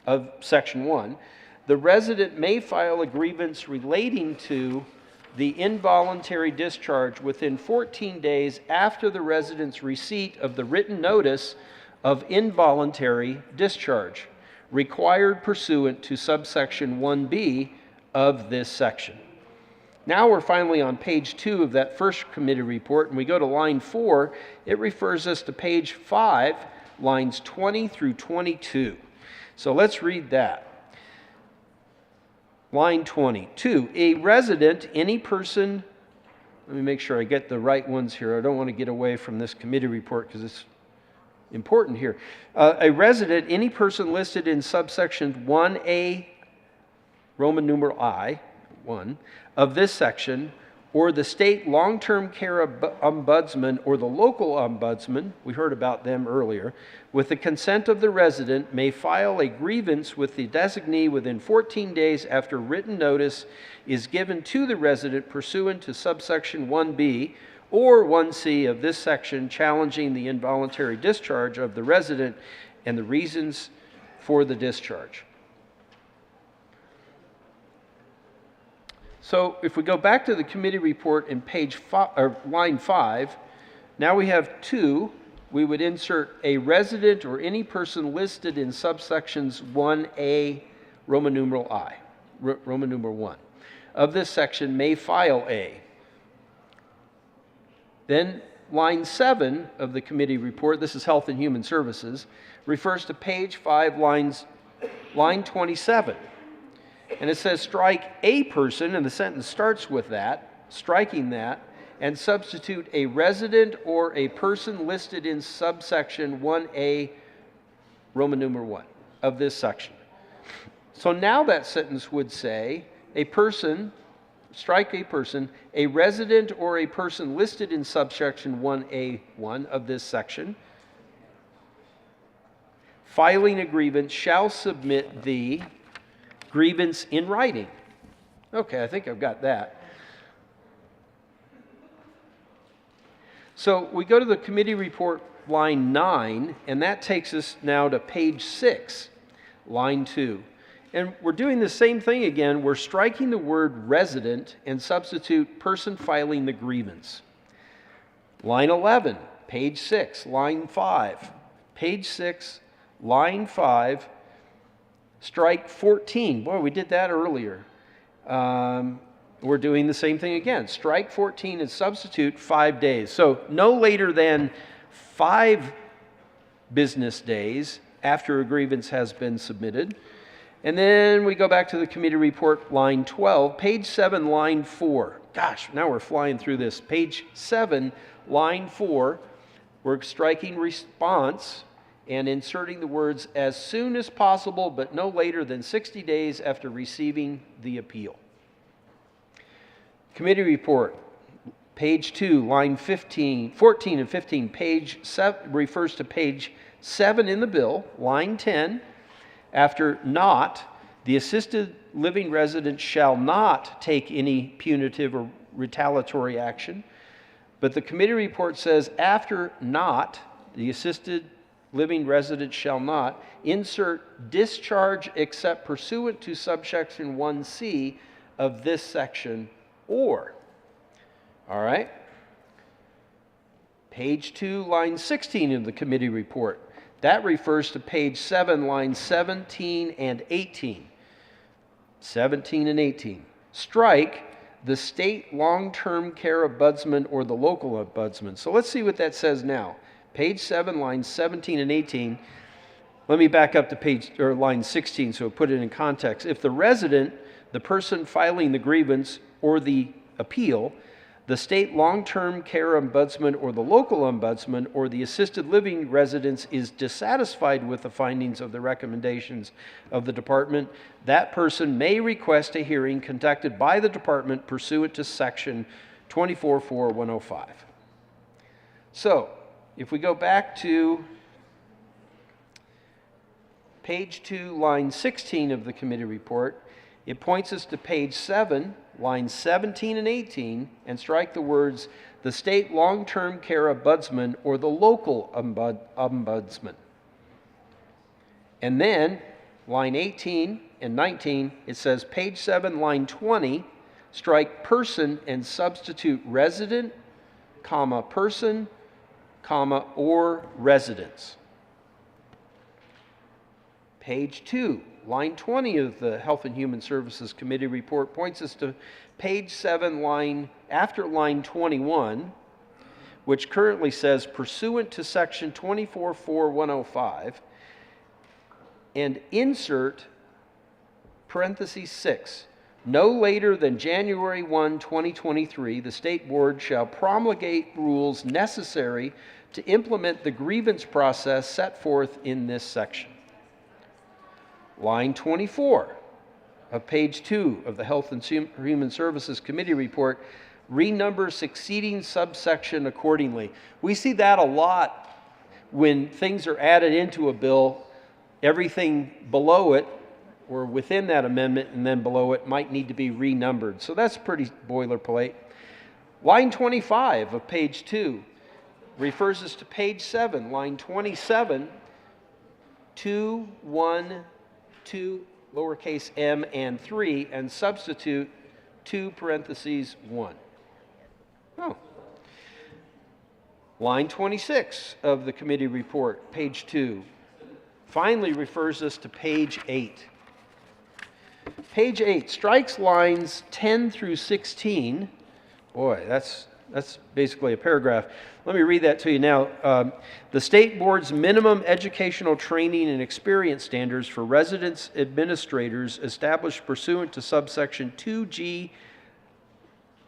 [SPEAKER 8] of section 1, the resident may file a grievance relating to the involuntary discharge within 14 days after the resident's receipt of the written notice of involuntary discharge, required pursuant to subsection 1B of this section. Now we're finally on page 2 of that first committee report, and we go to line 4. It refers us to page 5, lines 20 through 22. So let's read that. Line 22, a resident, any person, let me make sure I get the right ones here. I don't want to get away from this committee report because it's important here. A resident, any person listed in subsection 1A, Roman numeral I, 1, of this section, or the state long-term care ombudsman or the local ombudsman, we heard about them earlier, with the consent of the resident, may file a grievance with the designee within 14 days after written notice is given to the resident pursuant to subsection 1B or 1C of this section, challenging the involuntary discharge of the resident and the reasons for the discharge. So if we go back to the committee report in page 5, or line 5, now we have 2. We would insert a resident or any person listed in subsections 1A, Roman numeral I, Roman numeral 1, of this section may file a. Then line 7 of the committee report, this is Health and Human Services, refers to page 5, line 27. And it says strike a person, and the sentence starts with that, striking that, and substitute a resident or a person listed in subsection 1A, Roman numeral 1 of this section. So now that sentence would say a person, strike a person, a resident or a person listed in subsection 1A1 of this section, filing a grievance shall submit the grievance in writing. Okay, I think I've got that. So we go to the committee report, line 9, and that takes us now to page 6, line 2. And we're doing the same thing again. We're striking the word resident and substitute person filing the grievance. Line 11, page 6, line 5. Page 6, line 5, strike 14. Boy, we did that earlier. We're doing the same thing again. Strike 14 and substitute 5 days. So no later than 5 business days after a grievance has been submitted. And then we go back to the committee report, line 12, page 7, line 4. Gosh, now we're flying through this. Page 7, line 4, we're striking response and inserting the words as soon as possible, but no later than 60 days after receiving the appeal. Committee report, page 2, line 14 and 15, page 7 refers to page 7 in the bill, line 10, after not, the assisted living resident shall not take any punitive or retaliatory action, but the committee report says after not, the assisted living resident shall not insert discharge except pursuant to subsection 1C of this section or. All right? Page 2, line 16 of the committee report. That refers to page 7, lines 17 and 18. 17 and 18. Strike the state long-term care ombudsman or the local ombudsman. So let's see what that says now. Page 7, lines 17 and 18. Let me back up to page or line 16 so put it in context. If the resident, the person filing the grievance or the appeal, the state long-term care ombudsman or the local ombudsman or the assisted living residence is dissatisfied with the findings of the recommendations of the department, that person may request a hearing conducted by the department pursuant to section 24.4.105. So, if we go back to page 2, line 16 of the committee report, it points us to page 7, lines 17 and 18, and strike the words, the state long-term care ombudsman or the local ombudsman. And then, line 18 and 19, it says page 7, line 20, strike person and substitute resident, comma, person, comma, or residence. Page 2, line 20 of the Health and Human Services Committee report points us to page 7, after line 21, which currently says pursuant to section 244105, and insert parentheses 6. No later than January 1, 2023, the State Board shall promulgate rules necessary to implement the grievance process set forth in this section. Line 24 of page 2 of the Health and Human Services Committee report, renumber succeeding subsection accordingly. We see that a lot when things are added into a bill. Everything below it or within that amendment and then below it might need to be renumbered. So that's pretty boilerplate. Line 25 of page 2 refers us to page 7, line 27, 2, 1, 2, lowercase m, and 3, and substitute 2 parentheses 1. Oh. Line 26 of the committee report, page 2, finally refers us to page 8. Page 8 strikes lines 10 through 16. Boy, that's basically a paragraph. Let me read that to you now. The State Board's minimum educational training and experience standards for residence administrators established pursuant to subsection 2G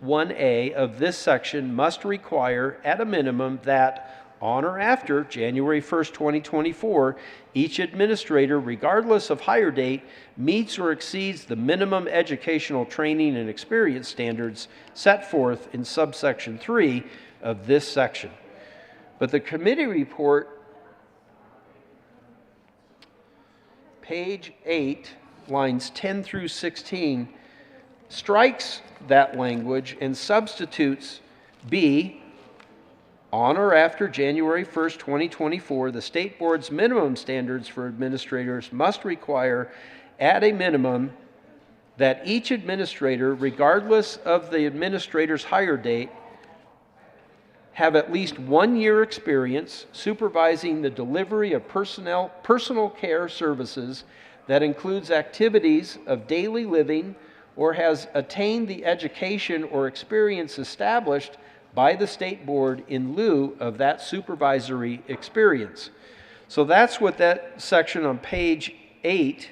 [SPEAKER 8] 1A of this section must require at a minimum that on or after January 1st, 2024, each administrator, regardless of hire date, meets or exceeds the minimum educational training and experience standards set forth in subsection 3 of this section. But the committee report, page 8, lines 10 through 16, strikes that language and substitutes B, on or after January 1st, 2024, the State Board's minimum standards for administrators must require at a minimum that each administrator, regardless of the administrator's hire date, have at least 1 year experience supervising the delivery of personal care services that includes activities of daily living or has attained the education or experience established by the State Board in lieu of that supervisory experience. So that's what that section on page 8,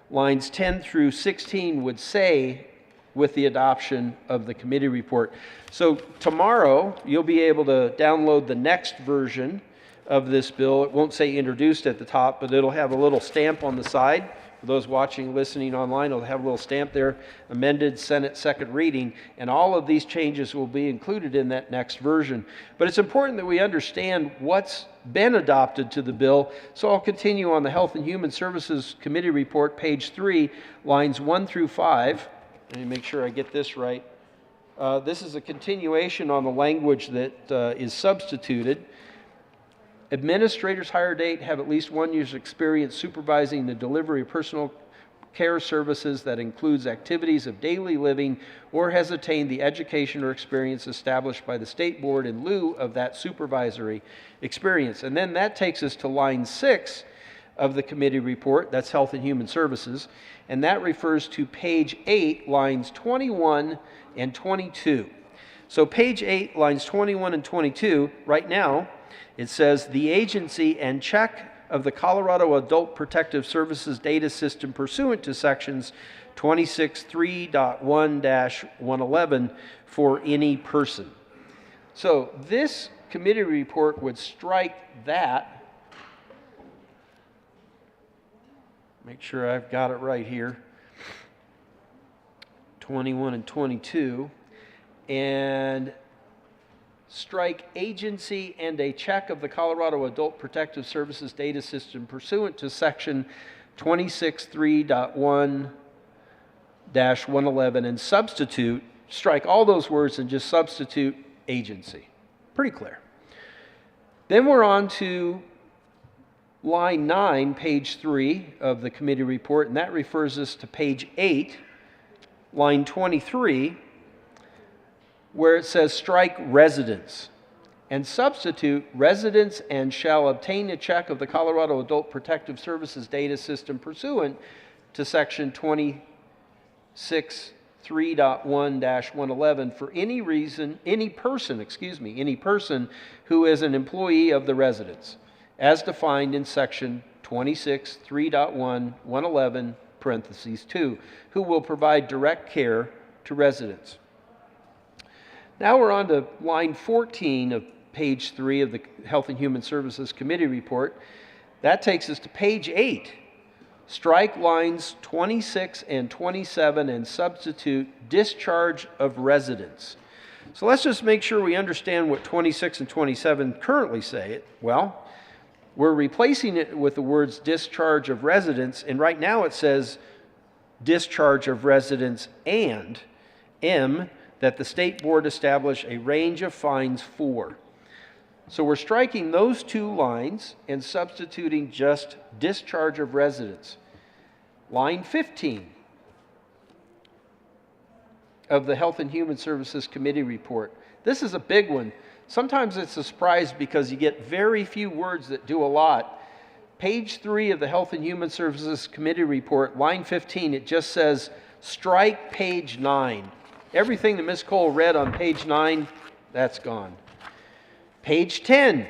[SPEAKER 8] lines 10 through 16 would say with the adoption of the committee report. So tomorrow, you'll be able to download the next version of this bill. It won't say introduced at the top, but it'll have a little stamp on the side. For those watching, listening online, it'll have a little stamp there, amended Senate second reading, and all of these changes will be included in that next version. But it's important that we understand what's been adopted to the bill, so I'll continue on the Health and Human Services Committee report, page 3, lines 1 through 5. Let me make sure I get this right. This is a continuation on the language that is substituted. Administrators hire date have at least 1 year's experience supervising the delivery of personal care services that includes activities of daily living or has attained the education or experience established by the State Board in lieu of that supervisory experience. And then that takes us to line 6 of the committee report, that's Health and Human Services, and that refers to page 8, lines 21 and 22. So page 8, lines 21 and 22, right now, it says, the agency and check of the Colorado Adult Protective Services data system pursuant to sections 26.3.1-111 for any person. So this committee report would strike that. Make sure I've got it right here. 21 and 22. And strike agency and a check of the Colorado Adult Protective Services data system pursuant to section 26.3.1-111 and substitute, strike all those words and just substitute agency. Pretty clear. Then we're on to line 9, page 3 of the committee report, and that refers us to page 8, line 23, where it says strike residents and substitute residents and shall obtain a check of the Colorado Adult Protective Services data system pursuant to section 26.3.1-111 for any person who is an employee of the residence, as defined in section 26.3.1-111, parentheses 2, who will provide direct care to residents. Now we're on to line 14 of page 3 of the Health and Human Services Committee report. That takes us to page 8. Strike lines 26 and 27 and substitute discharge of residents. So let's just make sure we understand what 26 and 27 currently say. Well, we're replacing it with the words discharge of residents, and right now it says discharge of residents and M, that the state board establish a range of fines for. So we're striking those two lines and substituting just discharge of residents. Line 15 of the Health and Human Services Committee report. This is a big one. Sometimes it's a surprise because you get very few words that do a lot. Page 3 of the Health and Human Services Committee report, line 15, it just says strike page 9. Everything that Ms. Cole read on page 9, that's gone. Page 10,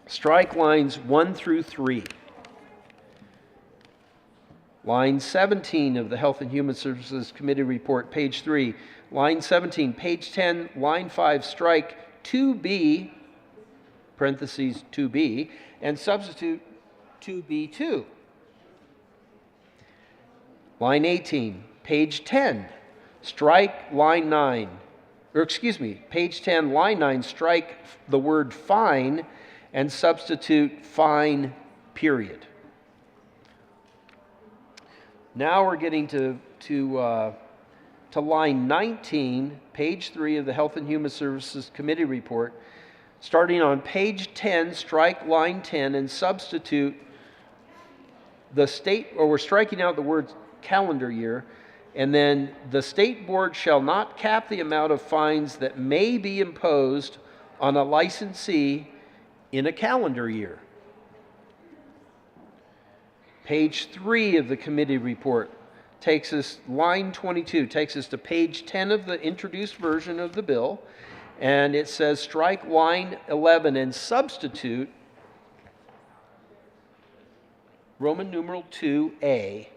[SPEAKER 8] strike lines 1 through 3. Line 17 of the Health and Human Services Committee report, page 3. Line 17, page 10, line 5, strike 2B, parentheses 2B, and substitute 2B2. Line 18, page 10, strike line 9, or excuse me, page 10, line 9, strike the word fine and substitute fine, period. Now we're getting to line 19, page 3 of the Health and Human Services Committee report. Starting on page 10, strike line 10 and substitute the state, or we're striking out the word calendar year, and then the state board shall not cap the amount of fines that may be imposed on a licensee in a calendar year. Page 3 of the committee report takes us, line 22, takes us to page 10 of the introduced version of the bill, and it says strike line 11 and substitute Roman numeral 2A.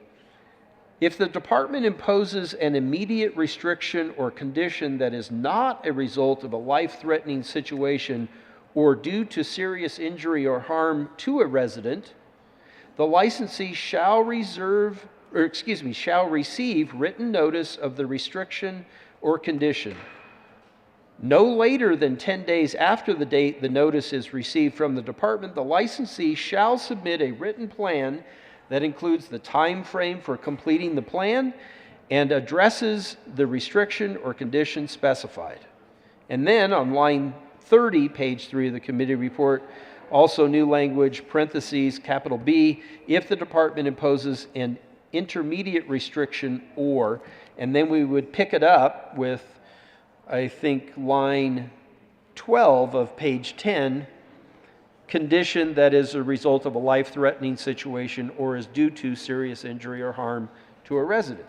[SPEAKER 8] If the department imposes an immediate restriction or condition that is not a result of a life-threatening situation or due to serious injury or harm to a resident, the licensee shall receive written notice of the restriction or condition. No later than 10 days after the date the notice is received from the department, the licensee shall submit a written plan that includes the time frame for completing the plan and addresses the restriction or condition specified. And then on line 30, page 3 of the committee report, also new language, parentheses, capital B, if the department imposes an intermediate restriction or, and then we would pick it up with, I think, line 12 of page 10, condition that is a result of a life-threatening situation or is due to serious injury or harm to a resident.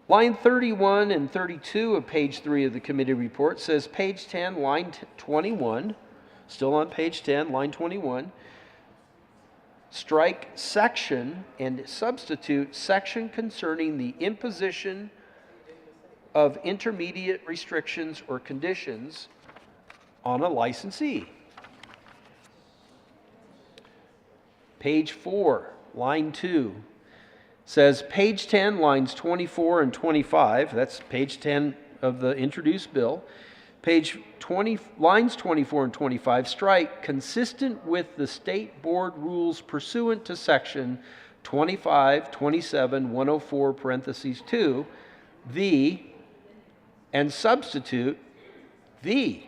[SPEAKER 8] Line 31 and 32 of page 3 of the committee report says page 10, line 21, still on page 10, line 21, strike section and substitute section concerning the imposition of intermediate restrictions or conditions on a licensee. Page 4, line 2, says page 10, lines 24 and 25, that's page 10 of the introduced bill, page 20, lines 24 and 25, strike consistent with the state board rules pursuant to section 25, 27, 104, parentheses 2, the, and substitute the.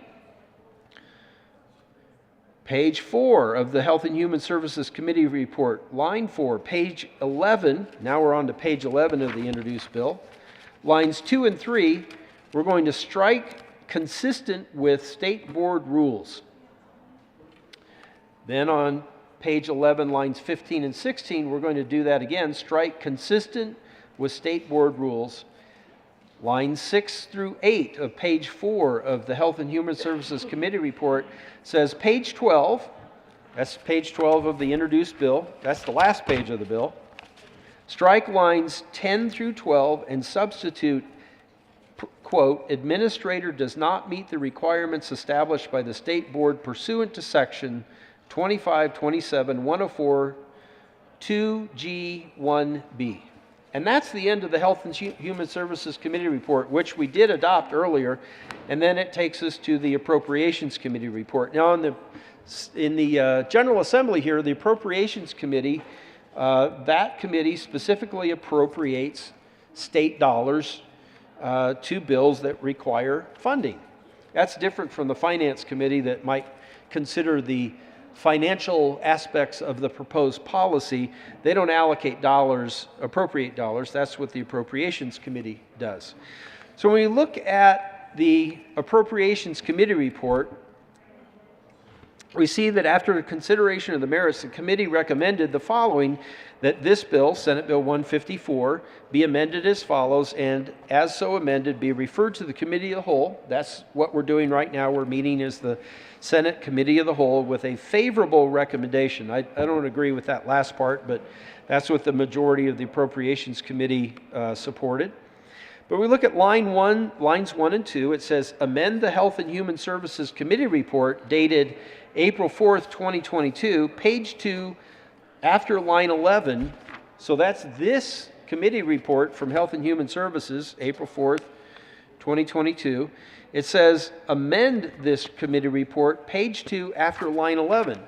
[SPEAKER 8] Page 4 of the Health and Human Services Committee report, line 4, page 11. Now we're on to page 11 of the introduced bill. Lines 2 and 3, we're going to strike consistent with state board rules. Then on page 11, lines 15 and 16, we're going to do that again, strike consistent with state board rules. Lines 6 through 8 of page 4 of the Health and Human Services Committee report says page 12, that's page 12 of the introduced bill, that's the last page of the bill, strike lines 10 through 12 and substitute, quote, administrator does not meet the requirements established by the state board pursuant to section 2527-104 2G1B. And that's the end of the Health and Human Services Committee report, which we did adopt earlier, and then it takes us to the Appropriations Committee report. Now, in the General Assembly here, the Appropriations Committee, that committee specifically appropriates state dollars to bills that require funding. That's different from the Finance Committee that might consider the financial aspects of the proposed policy. They don't allocate dollars, appropriate dollars. That's what the Appropriations Committee does. So when we look at the Appropriations Committee report, we see that after consideration of the merits, the committee recommended the following: that this bill, Senate Bill 154, be amended as follows, and as so amended, be referred to the Committee of the Whole. That's what we're doing right now. We're meeting as the Senate Committee of the Whole with a favorable recommendation. I don't agree with that last part, but that's what the majority of the Appropriations Committee supported. But we look at lines 1 and 2. It says, amend the Health and Human Services Committee report dated April 4th, 2022, page 2, after line 11. So that's this committee report from Health and Human Services, April 4th, 2022. It says, amend this committee report, page 2, after line 11.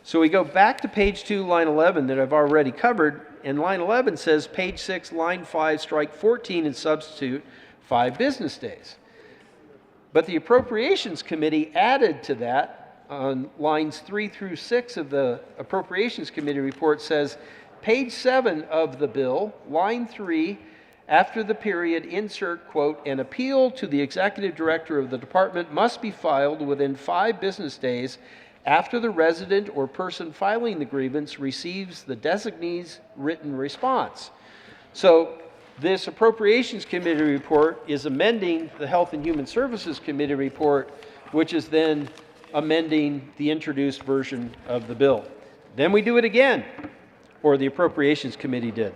[SPEAKER 8] So we go back to page 2, line 11 that I've already covered, and line 11 says, page 6, line 5, strike 14 and substitute 5 business days. But the Appropriations Committee added to that on lines 3 through 6 of the Appropriations Committee report says, page 7 of the bill, line 3, after the period, insert, quote, an appeal to the executive director of the department must be filed within 5 business days after the resident or person filing the grievance receives the designee's written response. So this Appropriations Committee report is amending the Health and Human Services Committee report, which is then amending the introduced version of the bill. Then we do it again, or the Appropriations Committee did.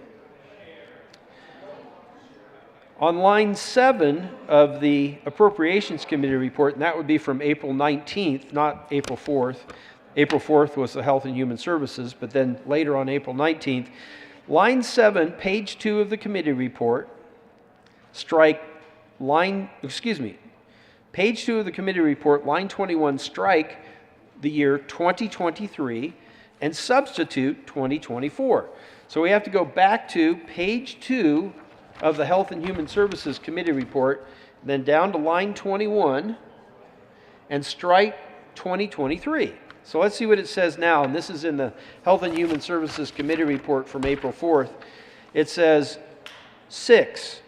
[SPEAKER 8] On line 7 of the Appropriations Committee report, and that would be from April 19th, not April 4th. April 4th was the Health and Human Services, but then later on April 19th, line 7, page 2 of the committee report, strike page 2 of the committee report, line 21, strike the year 2023 and substitute 2024. So we have to go back to page 2 of the Health and Human Services Committee report, then down to line 21 and strike 2023. So let's see what it says now, and this is in the Health and Human Services Committee report from April 4th. It says 6,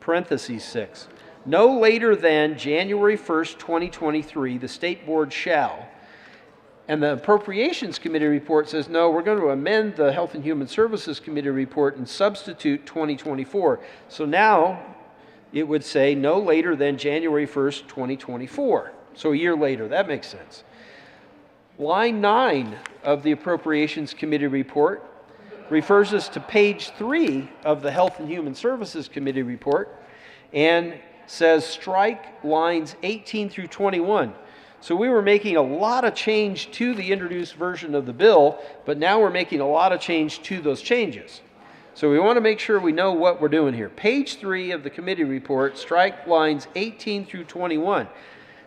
[SPEAKER 8] parentheses 6, no later than January 1st, 2023, the State Board shall. And the Appropriations Committee report says, no, we're going to amend the Health and Human Services Committee report and substitute 2024. So now it would say no later than January 1st, 2024. So a year later. That makes sense. Line 9 of the Appropriations Committee report refers us to page 3 of the Health and Human Services Committee report and says strike lines 18 through 21. So we were making a lot of change to the introduced version of the bill, but now we're making a lot of change to those changes. So we want to make sure we know what we're doing here. Page 3 of the committee report, strike lines 18 through 21.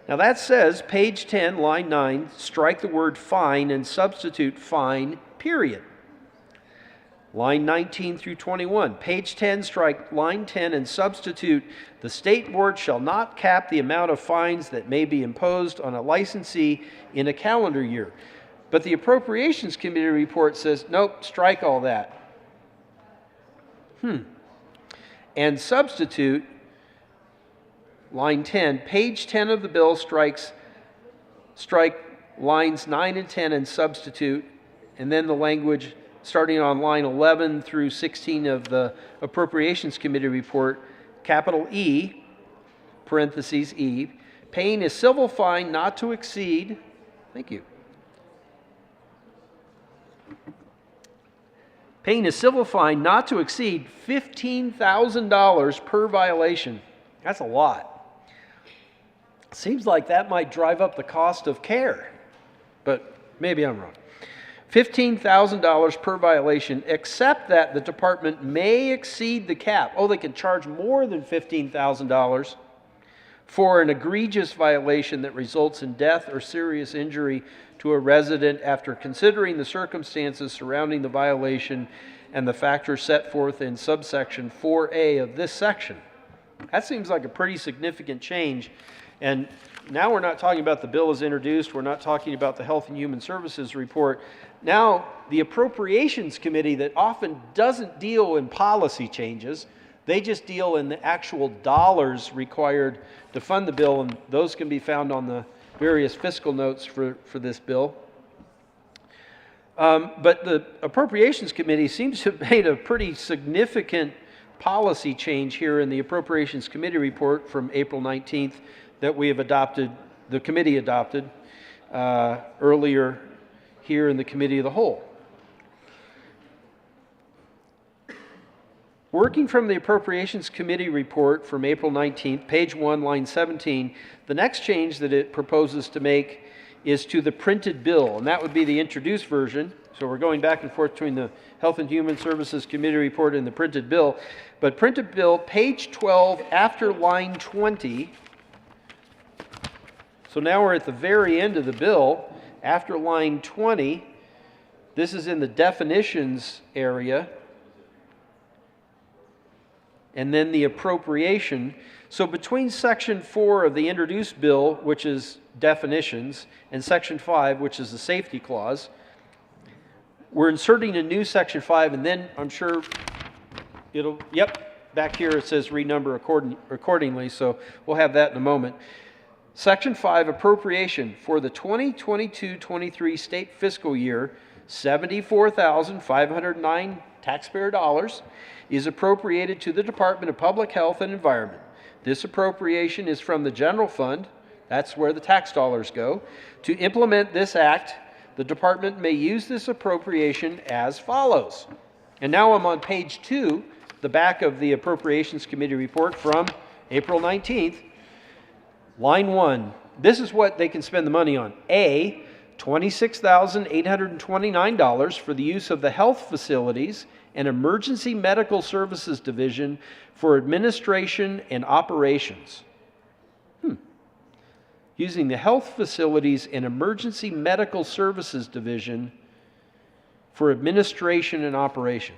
[SPEAKER 8] Now that says, page 10, line 9, strike the word fine and substitute fine, period. Line 19 through 21. Page 10, strike line 10 and substitute, the State Board shall not cap the amount of fines that may be imposed on a licensee in a calendar year. But the Appropriations Committee report says, nope, strike all that. And substitute, line 10, page 10 of the bill strike lines 9 and 10 and substitute, and then the language starting on line 11 through 16 of the Appropriations Committee report, capital E, parentheses E, paying a civil fine not to exceed, thank you, paying a civil fine not to exceed $15,000 per violation. That's a lot. Seems like that might drive up the cost of care, but maybe I'm wrong. $15,000 per violation, except that the department may exceed the cap. Oh, they can charge more than $15,000 for an egregious violation that results in death or serious injury to a resident after considering the circumstances surrounding the violation and the factors set forth in subsection 4A of this section. That seems like a pretty significant change. And now we're not talking about the bill as introduced. We're not talking about the Health and Human Services report. Now, the Appropriations Committee that often doesn't deal in policy changes, they just deal in the actual dollars required to fund the bill, and those can be found on the various fiscal notes for this bill. But the Appropriations Committee seems to have made a pretty significant policy change here in the Appropriations Committee report from April 19th that we have adopted, the committee adopted earlier here in the Committee of the Whole. Working from the Appropriations Committee report from April 19th, page 1, line 17, the next change that it proposes to make is to the printed bill, and that would be the introduced version. So we're going back and forth between the Health and Human Services Committee report and the printed bill. But printed bill, page 12, after line 20. So now we're at the very end of the bill, after line 20. This is in the definitions area. And then the appropriation. So between section 4 of the introduced bill, which is definitions, and section 5, which is the safety clause, we're inserting a new section 5, and then I'm sure it'll, yep, back here it says renumber accordingly, so we'll have that in a moment. Section 5, appropriation for the 2022-23 state fiscal year, $74,509 taxpayer dollars is appropriated to the Department of Public Health and Environment. This appropriation is from the general fund, that's where the tax dollars go. To implement this act, the department may use this appropriation as follows. And now I'm on page 2, the back of the Appropriations Committee report from April 19th. Line 1, this is what they can spend the money on. A, $26,829 for the use of the health facilities and Emergency Medical Services Division for administration and operations. Using the Health Facilities and Emergency Medical Services Division for administration and operations.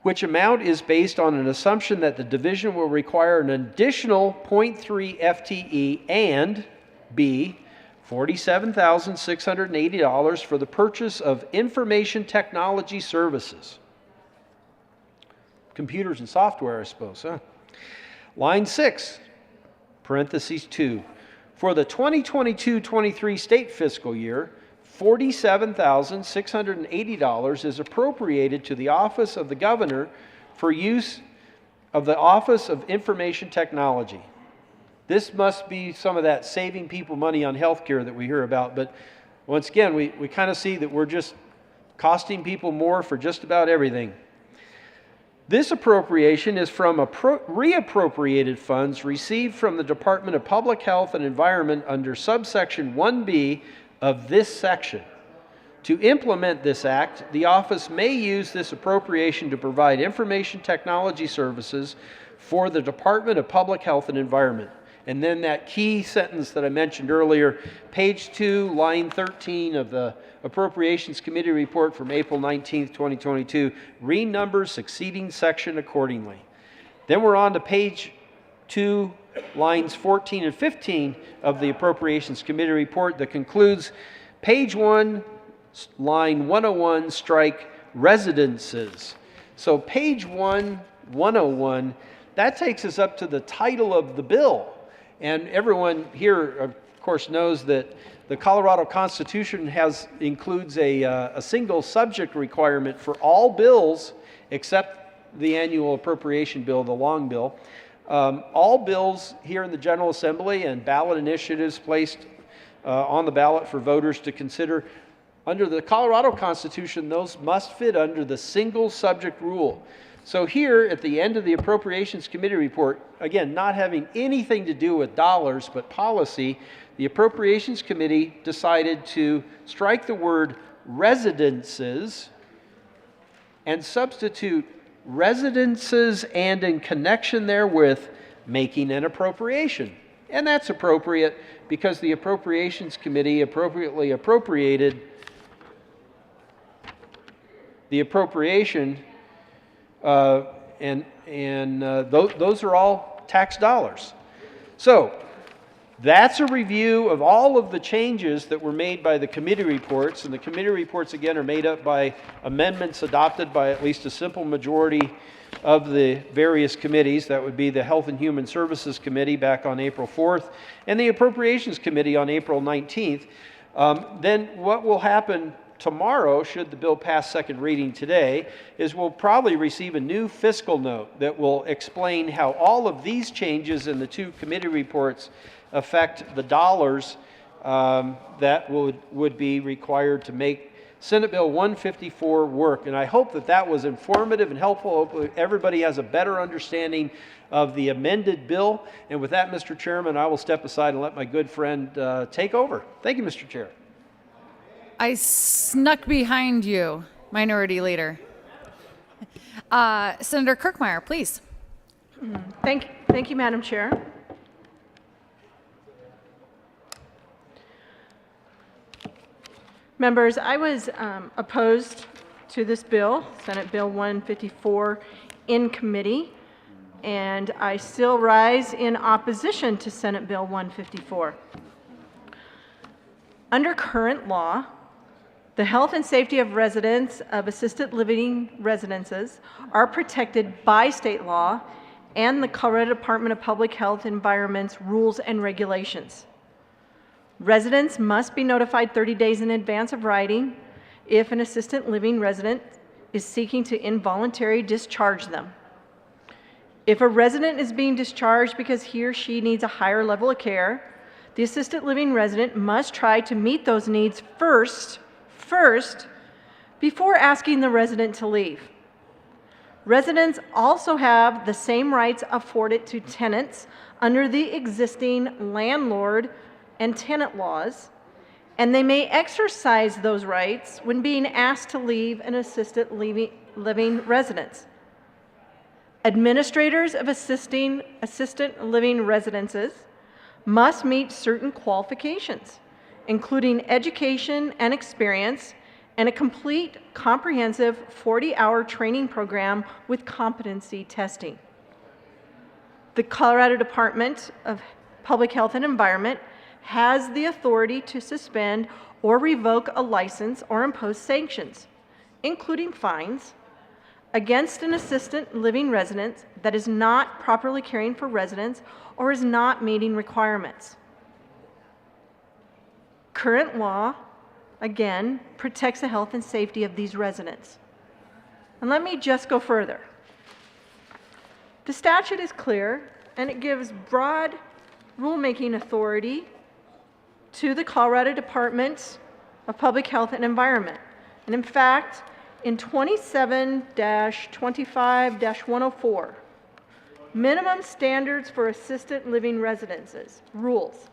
[SPEAKER 8] Which amount is based on an assumption that the division will require an additional 0.3 FTE and B, $47,680 for the purchase of information technology services. Computers and software, I suppose, huh? Line 6, parentheses 2. For the 2022-23 state fiscal year, $47,680 is appropriated to the Office of the Governor for use of the Office of Information Technology. This must be some of that saving people money on health care that we hear about, but once again, we kind of see that we're just costing people more for just about everything. This appropriation is from reappropriated funds received from the Department of Public Health and Environment under subsection 1B of this section. To implement this act, the office may use this appropriation to provide information technology services for the Department of Public Health and Environment. And then that key sentence that I mentioned earlier, page 2, line 13 of the Appropriations Committee report from April 19th, 2022, renumber succeeding section accordingly. Then we're on to page to lines 14 and 15 of the Appropriations Committee report that concludes page 1, line 101, strike residences. So page 1, 101, that takes us up to the title of the bill. And everyone here, of course, knows that the Colorado Constitution includes a single subject requirement for all bills except the annual appropriation bill, the long bill. All bills here in the General Assembly and ballot initiatives placed on the ballot for voters to consider under the Colorado Constitution, those must fit under the single subject rule. So here at the end of the Appropriations Committee report, again, not having anything to do with dollars but policy, the Appropriations Committee decided to strike the word residences and substitute residences and in connection therewith making an appropriation. And that's appropriate because the Appropriations Committee appropriately appropriated the appropriation, those are all tax dollars. So that's a review of all of the changes that were made by the committee reports, and the committee reports again are made up by amendments adopted by at least a simple majority of the various committees. That would be the Health and Human Services Committee back on April 4th and the Appropriations Committee on April 19th. Then what will happen tomorrow, should the bill pass second reading today, is we'll probably receive a new fiscal note that will explain how all of these changes in the two committee reports affect the dollars that would be required to make Senate Bill 154 work. And I hope that that was informative and helpful. Hopefully everybody has a better understanding of the amended bill. And with that, Mr. Chairman, I will step aside and let my good friend take over. Thank you, Mr. Chair.
[SPEAKER 7] I snuck behind you, Minority Leader. Senator Kirkmeyer, please.
[SPEAKER 17] Thank you, Madam Chair. Members, I was opposed to this bill, Senate Bill 154, in committee, and I still rise in opposition to Senate Bill 154. Under current law, the health and safety of residents of assisted living residences are protected by state law and the Colorado Department of Public Health and Environment's rules and regulations. Residents must be notified 30 days in advance of writing if an assisted living resident is seeking to involuntarily discharge them. If a resident is being discharged because he or she needs a higher level of care, the assisted living resident must try to meet those needs first before asking the resident to leave. Residents also have the same rights afforded to tenants under the existing landlord and tenant laws, and they may exercise those rights when being asked to leave an assisted living residence. Administrators of assisted living residences must meet certain qualifications, including education and experience, and a complete, comprehensive 40-hour training program with competency testing. The Colorado Department of Public Health and Environment has the authority to suspend or revoke a license or impose sanctions, including fines, against an assisted living resident that is not properly caring for residents or is not meeting requirements. Current law, again, protects the health and safety of these residents. And let me just go further. The statute is clear, and it gives broad rulemaking authority to the Colorado Department of Public Health and Environment. And in fact, in 27-25-104, minimum standards for assisted living residences rules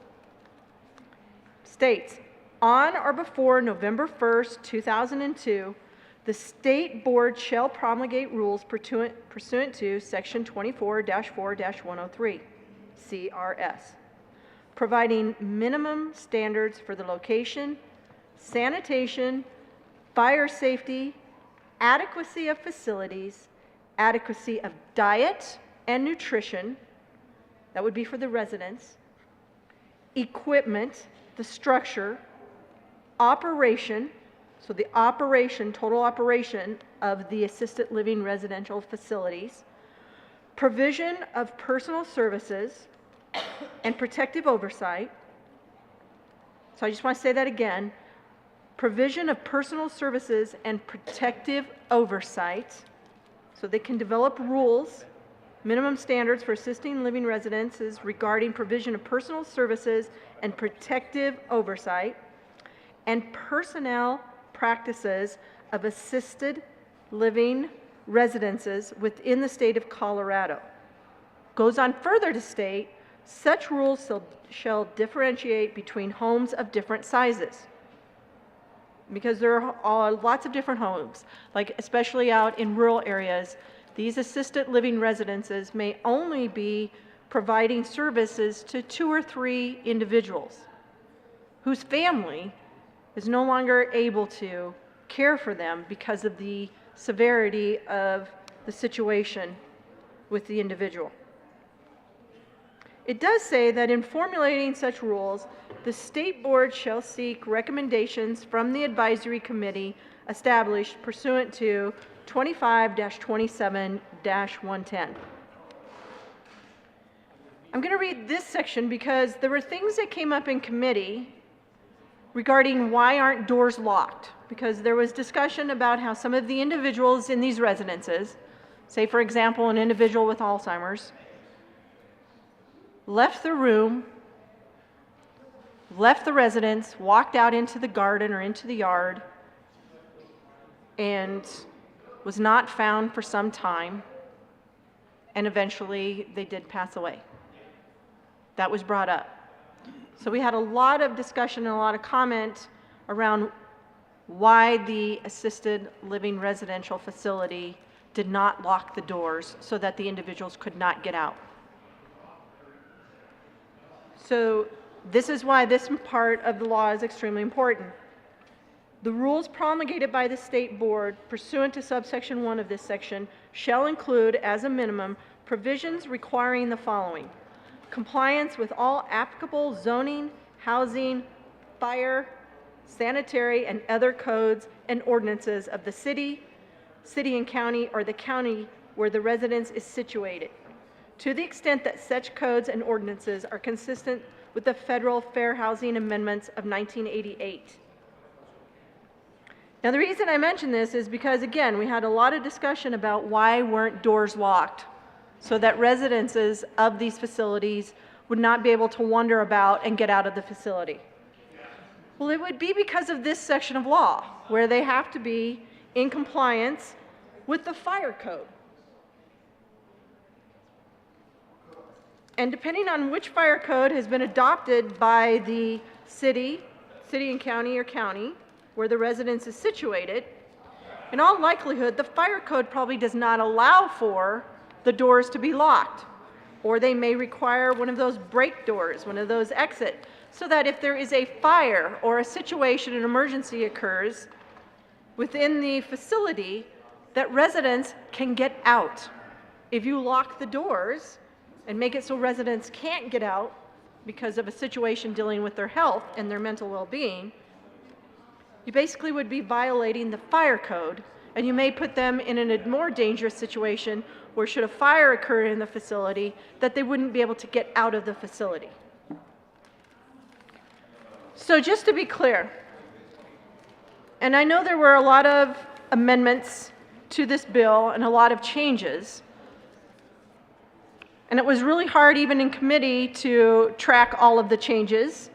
[SPEAKER 17] states, on or before November 1st, 2002, the state board shall promulgate rules pursuant to section 24-4-103, CRS, providing minimum standards for the location, sanitation, fire safety, adequacy of facilities, adequacy of diet and nutrition, that would be for the residents, equipment, the structure, operation, so the operation, total operation of the assisted living residential facilities, provision of personal services and protective oversight. So I just want to say that again. Provision of personal services and protective oversight, so they can develop rules, minimum standards for assisting living residences regarding provision of personal services and protective oversight, and personnel practices of assisted living residences within the state of Colorado. Goes on further to state, such rules shall differentiate between homes of different sizes. Because there are lots of different homes, like especially out in rural areas, these assisted living residences may only be providing services to 2 or 3 individuals whose family is no longer able to care for them because of the severity of the situation with the individual. It does say that in formulating such rules, the state board shall seek recommendations from the advisory committee established pursuant to 25-27-110. I'm going to read this section because there were things that came up in committee regarding why aren't doors locked, because there was discussion about how some of the individuals in these residences, say for example an individual with Alzheimer's, left the room, left the residence, walked out into the garden or into the yard, and was not found for some time, and eventually they did pass away. That was brought up. So we had a lot of discussion and a lot of comment around why the assisted living residential facility did not lock the doors so that the individuals could not get out. So this is why this part of the law is extremely important. The rules promulgated by the state board pursuant to subsection 1 of this section shall include, as a minimum, provisions requiring the following: compliance with all applicable zoning, housing, fire, sanitary, and other codes and ordinances of the city and county, or the county where the residence is situated, to the extent that such codes and ordinances are consistent with the federal Fair Housing Amendments of 1988. Now, the reason I mention this is because, again, we had a lot of discussion about why weren't doors locked, so that residences of these facilities would not be able to wander about and get out of the facility. Well, it would be because of this section of law, where they have to be in compliance with the fire code. And depending on which fire code has been adopted by the city and county, or county, where the residence is situated, in all likelihood, the fire code probably does not allow for the doors to be locked. Or they may require one of those break doors, one of those exit, so that if there is a fire or a situation, an emergency occurs within the facility, that residents can get out. If you lock the doors and make it so residents can't get out because of a situation dealing with their health and their mental well-being, you basically would be violating the fire code, and you may put them in a more dangerous situation where, should a fire occur in the facility, that they wouldn't be able to get out of the facility. So just to be clear, and I know there were a lot of amendments to this bill and a lot of changes, and it was really hard even in committee to track all of the changes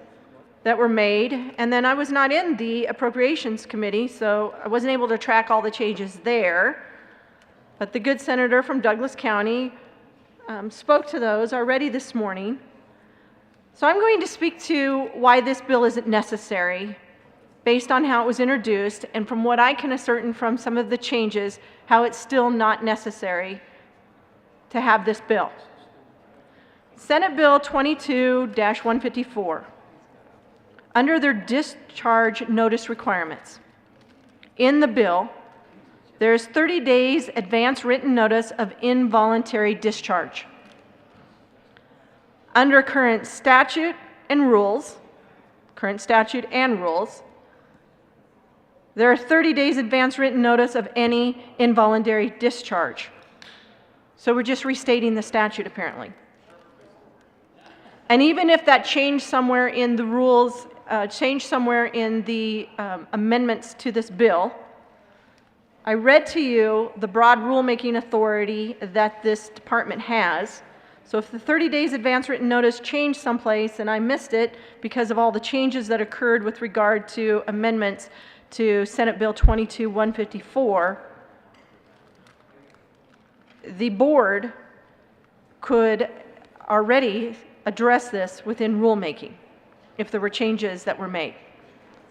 [SPEAKER 17] that were made. And then I was not in the Appropriations Committee, so I wasn't able to track all the changes there. But the good senator from Douglas County spoke to those already this morning. So I'm going to speak to why this bill isn't necessary, based on how it was introduced, and from what I can ascertain from some of the changes, how it's still not necessary to have this bill. Senate Bill 22-154. Under their discharge notice requirements, in the bill, there's 30 days advance written notice of involuntary discharge. under current statute and rules, there are 30 days advance written notice of any involuntary discharge. So we're just restating the statute apparently. And even if that changed somewhere in the rules, changed somewhere in the amendments to this bill, I read to you the broad rulemaking authority that this department has. So if the 30 days advance written notice changed someplace and I missed it because of all the changes that occurred with regard to amendments to Senate Bill 22-154, the board could already address this within rulemaking if there were changes that were made.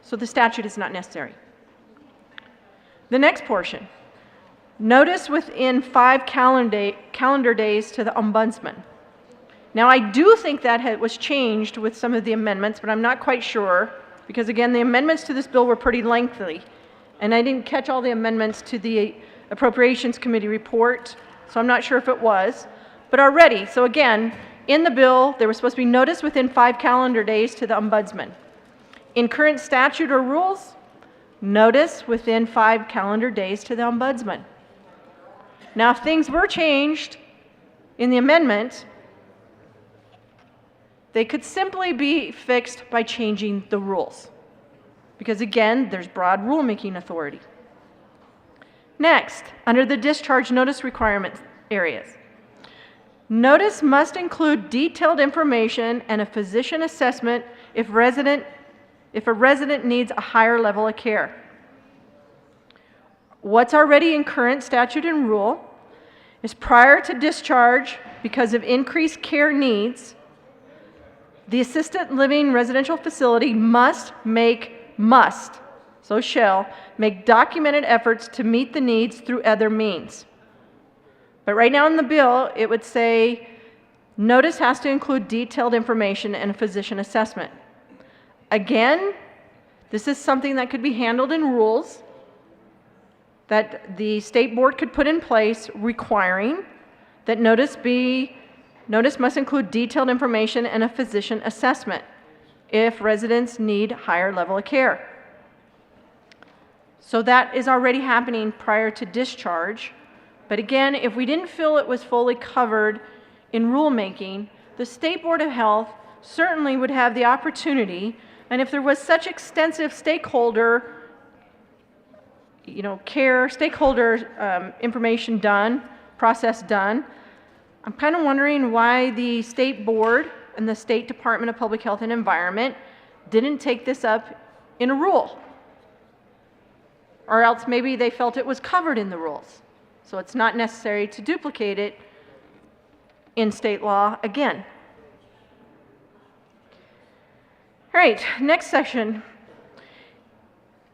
[SPEAKER 17] So the statute is not necessary. The next portion, notice within 5 calendar days to the ombudsman. Now I do think that was changed with some of the amendments, but I'm not quite sure because again the amendments to this bill were pretty lengthy and I didn't catch all the amendments to the Appropriations Committee report, so I'm not sure if it was. But already, so again, in the bill there was supposed to be notice within 5 calendar days to the ombudsman. In current statute or rules, notice within 5 calendar days to the ombudsman. Now if things were changed in the amendment, they could simply be fixed by changing the rules. Because again, there's broad rulemaking authority. Next, under the discharge notice requirements areas, notice must include detailed information and a physician assessment if a resident needs a higher level of care. What's already in current statute and rule is prior to discharge because of increased care needs, the assisted living residential facility shall make documented efforts to meet the needs through other means. But right now in the bill, it would say notice has to include detailed information and a physician assessment. Again, this is something that could be handled in rules that the state board could put in place requiring that notice must include detailed information and a physician assessment if residents need higher level of care. So that is already happening prior to discharge. But again, if we didn't feel it was fully covered in rulemaking, the State Board of Health certainly would have the opportunity, and if there was such extensive stakeholder information done, process done, I'm kind of wondering why the State Board and the State Department of Public Health and Environment didn't take this up in a rule. Or else maybe they felt it was covered in the rules. So it's not necessary to duplicate it in state law again. All right, next section.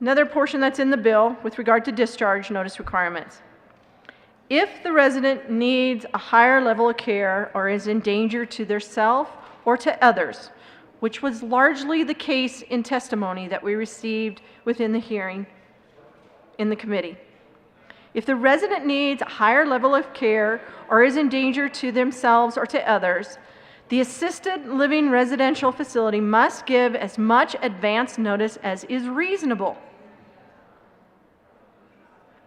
[SPEAKER 17] Another portion that's in the bill with regard to discharge notice requirements. If the resident needs a higher level of care or is in danger to theirself or to others, which was largely the case in testimony that we received within the hearing in the committee. If the resident needs a higher level of care or is in danger to themselves or to others, the assisted living residential facility must give as much advance notice as is reasonable.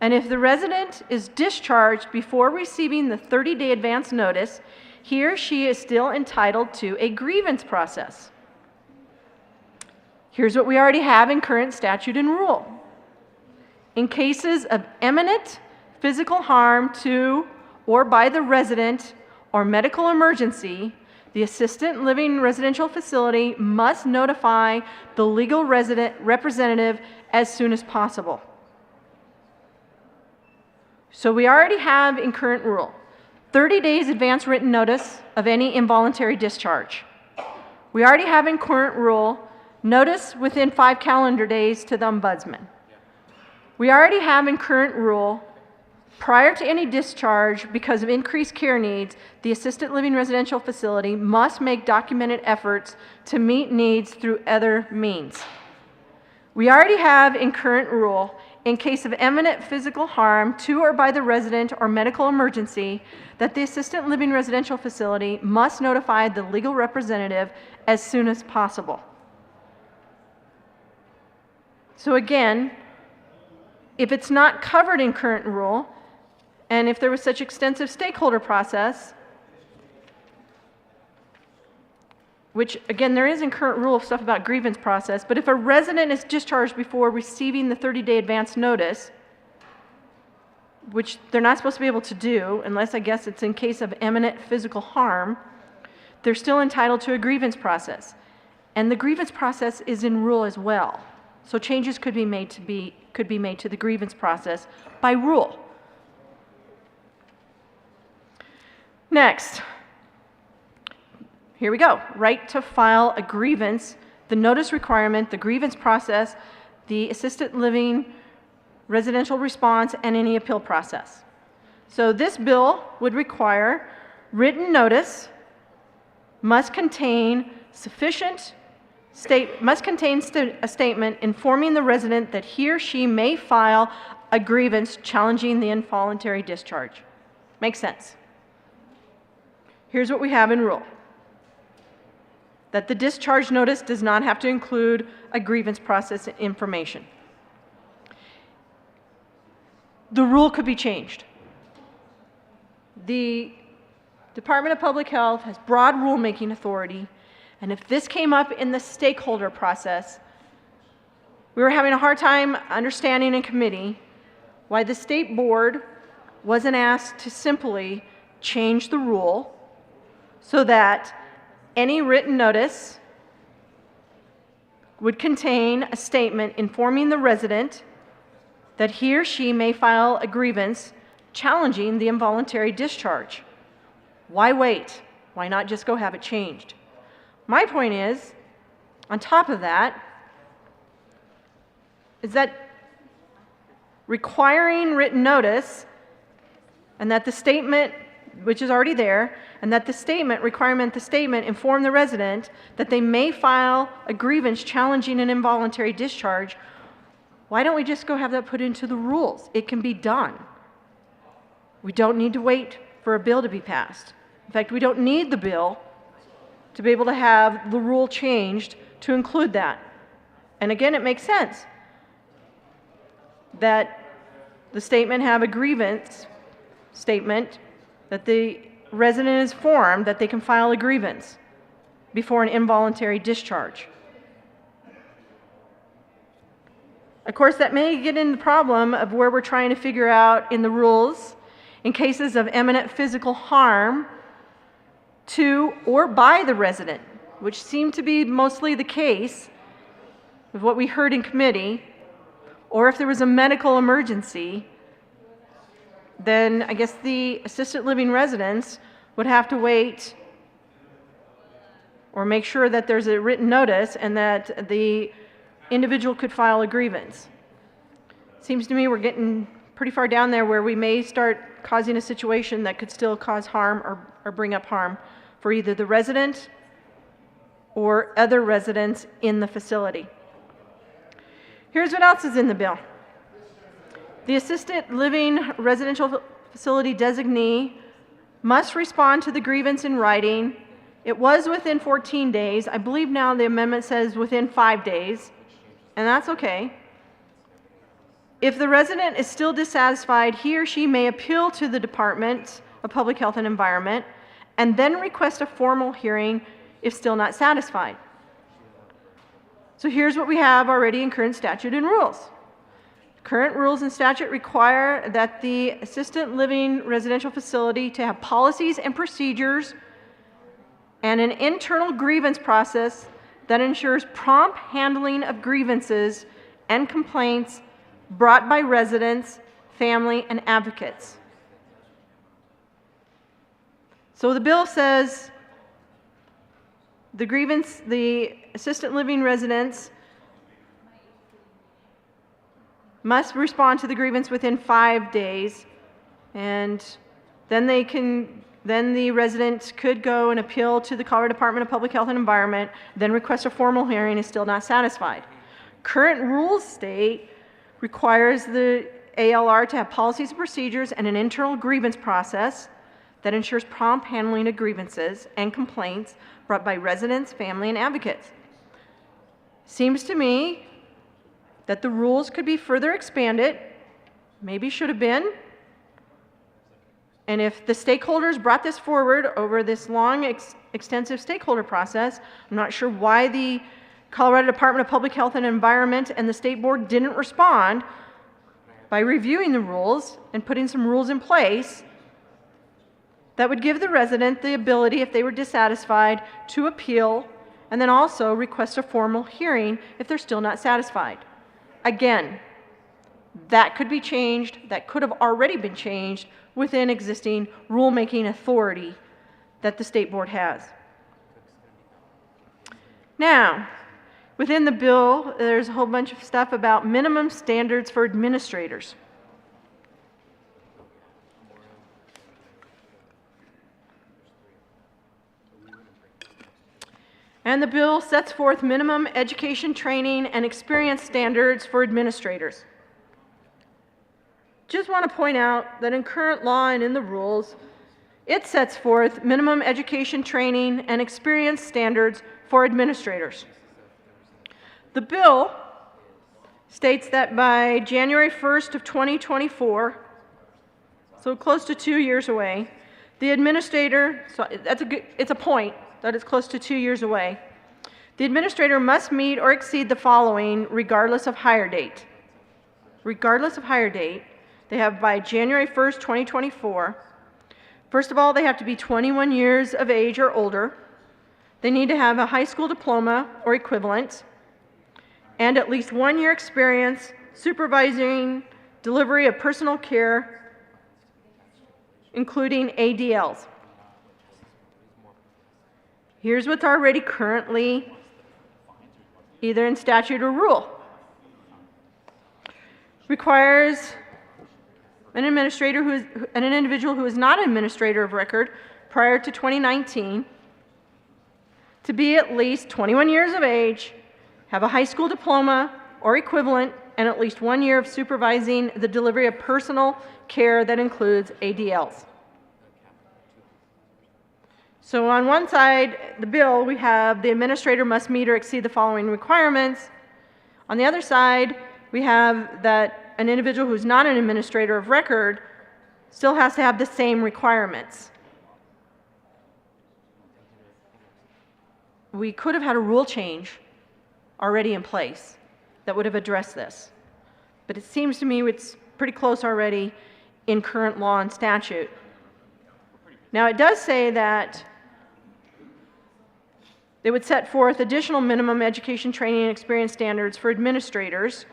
[SPEAKER 17] And if the resident is discharged before receiving the 30-day advance notice, he or she is still entitled to a grievance process. Here's what we already have in current statute and rule. In cases of imminent physical harm to or by the resident or medical emergency, the assisted living residential facility must notify the legal representative as soon as possible. So we already have in current rule 30 days advance written notice of any involuntary discharge. We already have in current rule notice within 5 calendar days to the ombudsman. We already have in current rule prior to any discharge because of increased care needs, the assisted living residential facility must make documented efforts to meet needs through other means. We already have in current rule in case of imminent physical harm to or by the resident or medical emergency, that the assisted living residential facility must notify the legal representative as soon as possible. So again, if it's not covered in current rule, and if there was such extensive stakeholder process, which again, there is in current rule stuff about grievance process, but if a resident is discharged before receiving the 30-day advance notice, which they're not supposed to be able to do, unless I guess it's in case of imminent physical harm, they're still entitled to a grievance process. And the grievance process is in rule as well. So changes could be made to the grievance process by rule. Next. Here we go. Right to file a grievance, the notice requirement, the grievance process, the assisted living residential response, and any appeal process. So this bill would require written notice, must contain a statement informing the resident that he or she may file a grievance challenging the involuntary discharge. Makes sense. Here's what we have in rule. That the discharge notice does not have to include a grievance process information. The rule could be changed. The Department of Public Health has broad rulemaking authority, and if this came up in the stakeholder process, we were having a hard time understanding in committee why the state board wasn't asked to simply change the rule so that any written notice would contain a statement informing the resident that he or she may file a grievance challenging the involuntary discharge. Why wait? Why not just go have it changed? My point is, on top of that, is that requiring written notice and that the statement, which is already there, and that the statement inform the resident that they may file a grievance challenging an involuntary discharge. Why don't we just go have that put into the rules? It can be done. We don't need to wait for a bill to be passed. In fact, we don't need the bill to be able to have the rule changed to include that. And again, it makes sense that the statement have a grievance statement that the resident is informed that they can file a grievance before an involuntary discharge. Of course, that may get into the problem of where we're trying to figure out in the rules, in cases of imminent physical harm to or by the resident, which seemed to be mostly the case of what we heard in committee, or if there was a medical emergency, then I guess the assisted living residents would have to wait or make sure that there's a written notice and that the individual could file a grievance. Seems to me we're getting pretty far down there where we may start causing a situation that could still cause harm or bring up harm for either the resident or other residents in the facility. Here's what else is in the bill. The assisted living residential facility designee must respond to the grievance in writing. It was within 14 days. I believe now the amendment says within 5 days, and that's okay. If the resident is still dissatisfied, he or she may appeal to the Department of Public Health and Environment and then request a formal hearing if still not satisfied. So here's what we have already in current statute and rules. Current rules and statute require that the assisted living residential facility to have policies and procedures and an internal grievance process that ensures prompt handling of grievances and complaints brought by residents, family, and advocates. So the bill says the assisted living residents must respond to the grievance within 5 days, and then the resident could go and appeal to the Colorado Department of Public Health and Environment, then request a formal hearing if still not satisfied. Current rules state requires the ALR to have policies and procedures and an internal grievance process that ensures prompt handling of grievances and complaints brought by residents, family, and advocates. Seems to me that the rules could be further expanded, maybe should have been. And if the stakeholders brought this forward over this long, extensive stakeholder process, I'm not sure why the Colorado Department of Public Health and Environment and the State Board didn't respond by reviewing the rules and putting some rules in place that would give the resident the ability, if they were dissatisfied, to appeal and then also request a formal hearing if they're still not satisfied. Again, that could be changed, that could have already been changed within existing rulemaking authority that the State Board has. Now, within the bill, there's a whole bunch of stuff about minimum standards for administrators. And the bill sets forth minimum education, training, and experience standards for administrators. Just want to point out that in current law and in the rules, it sets forth minimum education, training, and experience standards for administrators. The bill states that by January 1st of 2024, so close to 2 years away, the administrator, so it's a point that it's close to 2 years away, the administrator must meet or exceed the following regardless of hire date. Regardless of hire date, they have by January 1st, 2024. First of all, they have to be 21 years of age or older. They need to have a high school diploma or equivalent and at least 1 year experience supervising delivery of personal care, including ADLs. Here's what's already currently either in statute or rule. Requires an administrator an individual who is not an administrator of record prior to 2019 to be at least 21 years of age, have a high school diploma or equivalent, and at least 1 year of supervising the delivery of personal care that includes ADLs. So on one side, the bill, we have the administrator must meet or exceed the following requirements. On the other side, we have that an individual who's not an administrator of record still has to have the same requirements. We could have had a rule change already in place that would have addressed this. But it seems to me it's pretty close already in current law and statute. Now, it does say that they would set forth additional minimum education, training, and experience standards for administrators.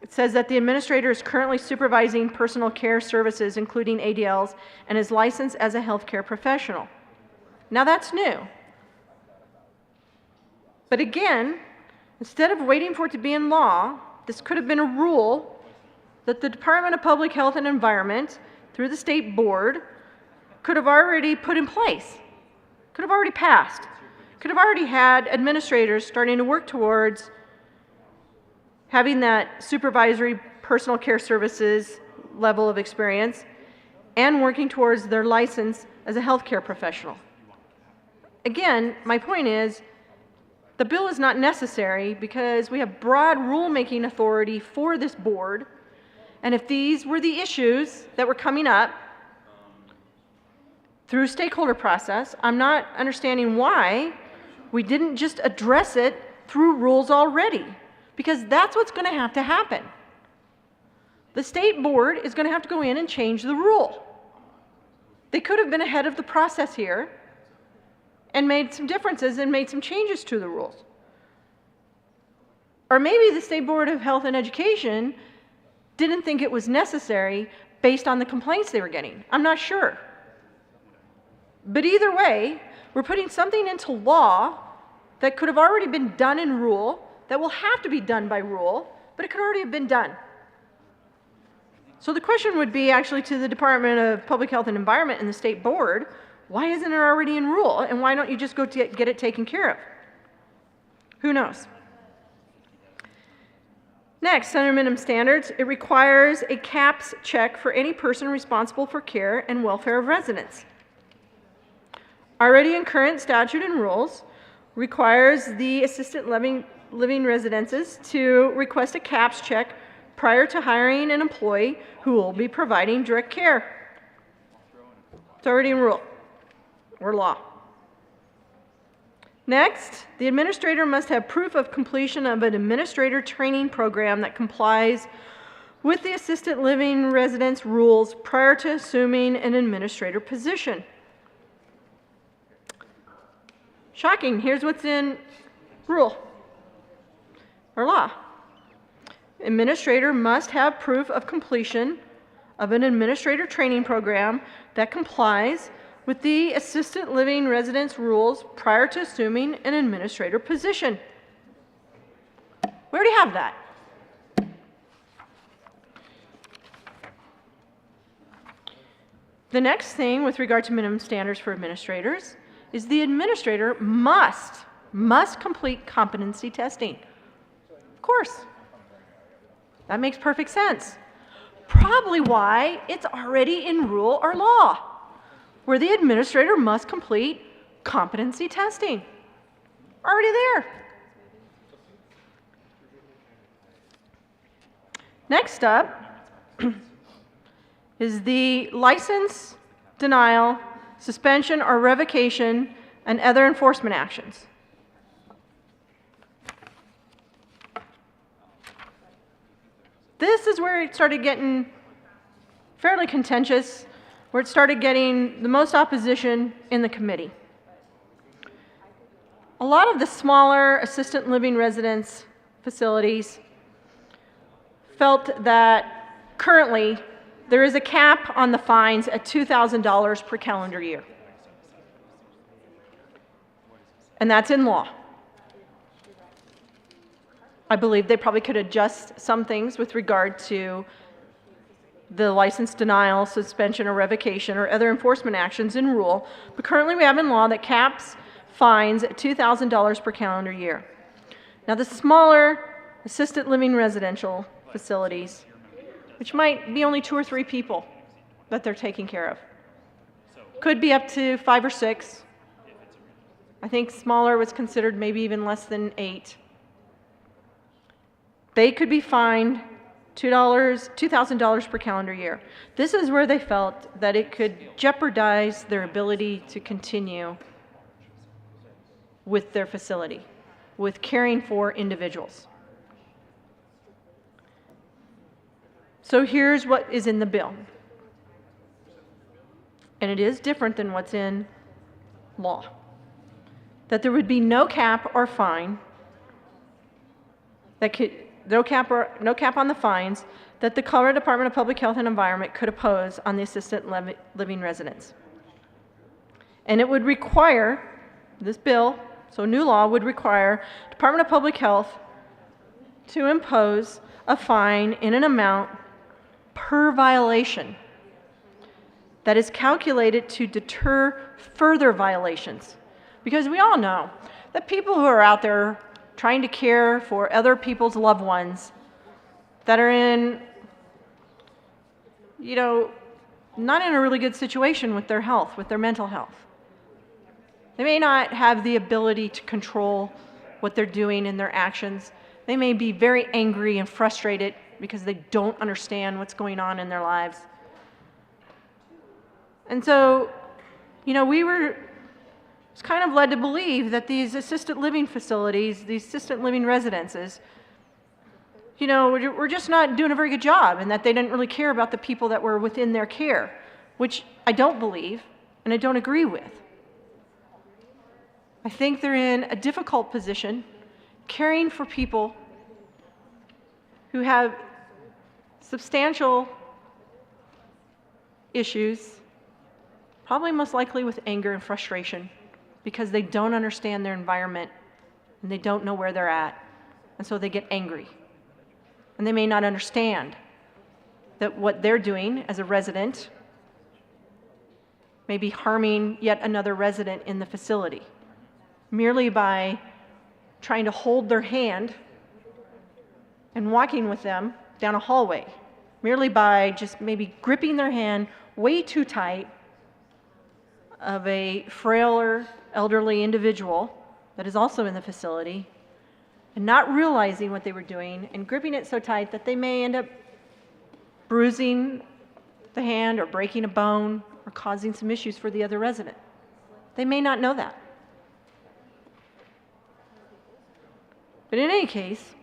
[SPEAKER 17] It says that the administrator is currently supervising personal care services, including ADLs, and is licensed as a healthcare professional. Now, that's new. But again, instead of waiting for it to be in law, this could have been a rule that the Department of Public Health and Environment, through the State Board, could have already put in place, could have already passed, could have already had administrators starting to work towards having that supervisory personal care services level of experience and working towards their license as a healthcare professional. Again, my point is, the bill is not necessary because we have broad rulemaking authority for this board, and if these were the issues that were coming up through stakeholder process, I'm not understanding why we didn't just address it through rules already, because that's what's going to have to happen. The State Board is going to have to go in and change the rule. They could have been ahead of the process here and made some differences and made some changes to the rules. Or maybe the State Board of Health and Education didn't think it was necessary based on the complaints they were getting. I'm not sure. But either way, we're putting something into law that could have already been done in rule, that will have to be done by rule, but it could already have been done. So the question would be actually to the Department of Public Health and Environment and the State Board, why isn't it already in rule, and why don't you just go to get it taken care of? Who knows? Next, Center minimum standards. It requires a CAPS check for any person responsible for care and welfare of residents. Already in current statute and rules, requires the assisted living residences to request a CAPS check prior to hiring an employee who will be providing direct care. It's already in rule or law. Next, the administrator must have proof of completion of an administrator training program that complies with the assisted living residence rules prior to assuming an administrator position. Shocking. Here's what's in rule or law. Administrator must have proof of completion of an administrator training program that complies with the assisted living residence rules prior to assuming an administrator position. We already have that. The next thing with regard to minimum standards for administrators is the administrator must complete competency testing. Of course. That makes perfect sense. Probably why it's already in rule or law, where the administrator must complete competency testing. Already there. Next up is the license, denial, suspension, or revocation, and other enforcement actions. This is where it started getting fairly contentious, where it started getting the most opposition in the committee. A lot of the smaller assisted living residence facilities felt that currently there is a cap on the fines at $2,000 per calendar year. And that's in law. I believe they probably could adjust some things with regard to the license denial, suspension, or revocation, or other enforcement actions in rule, but currently we have in law that caps fines at $2,000 per calendar year. Now the smaller assisted living residential facilities, which might be only 2 or 3 people that they're taking care of, could be up to 5 or 6. I think smaller was considered maybe even less than 8. They could be fined $2,000 per calendar year. This is where they felt that it could jeopardize their ability to continue with their facility, with caring for individuals. So here's what is in the bill. And it is different than what's in law. That there would be no cap or fine that could no cap on the fines that the Colorado Department of Public Health and Environment could impose on the assisted living residents. And it would require, this bill, so new law would require Department of Public Health to impose a fine in an amount per violation that is calculated to deter further violations. Because we all know that people who are out there trying to care for other people's loved ones that are in, not in a really good situation with their health, with their mental health. They may not have the ability to control what they're doing in their actions. They may be very angry and frustrated because they don't understand what's going on in their lives. And so, we were kind of led to believe that these assisted living facilities, these assisted living residences, were just not doing a very good job, and that they didn't really care about the people that were within their care, which I don't believe and I don't agree with. I think they're in a difficult position caring for people who have substantial issues, probably most likely with anger and frustration, because they don't understand their environment and they don't know where they're at, and so they get angry. And they may not understand that what they're doing as a resident may be harming yet another resident in the facility, merely by trying to hold their hand and walking with them down a hallway, merely by just maybe gripping their hand way too tight of a frailer elderly individual that is also in the facility, and not realizing what they were doing and gripping it so tight that they may end up bruising the hand or breaking a bone or causing some issues for the other resident. They may not know that. But in any case,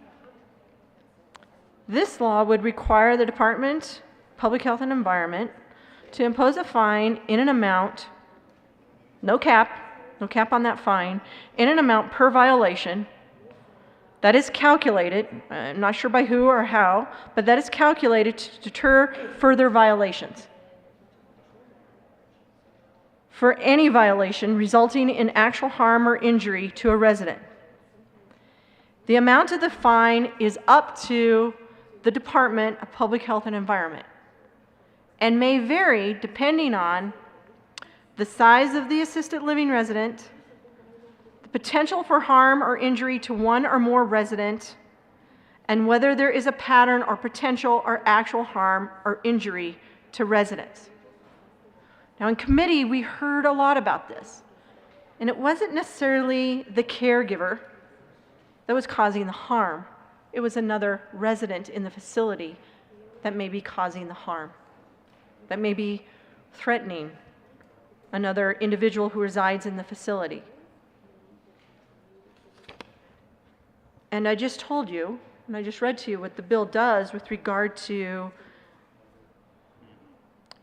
[SPEAKER 17] this law would require the Department of Public Health and Environment to impose a fine in an amount, no cap on that fine, in an amount per violation that is calculated, I'm not sure by who or how, but that is calculated to deter further violations. For any violation resulting in actual harm or injury to a resident. The amount of the fine is up to the Department of Public Health and Environment and may vary depending on the size of the assisted living resident, the potential for harm or injury to one or more resident, and whether there is a pattern or potential or actual harm or injury to residents. Now, in committee, we heard a lot about this, and it wasn't necessarily the caregiver that was causing the harm. It was another resident in the facility that may be causing the harm, that may be threatening another individual who resides in the facility. And I just told you, and I just read to you what the bill does with regard to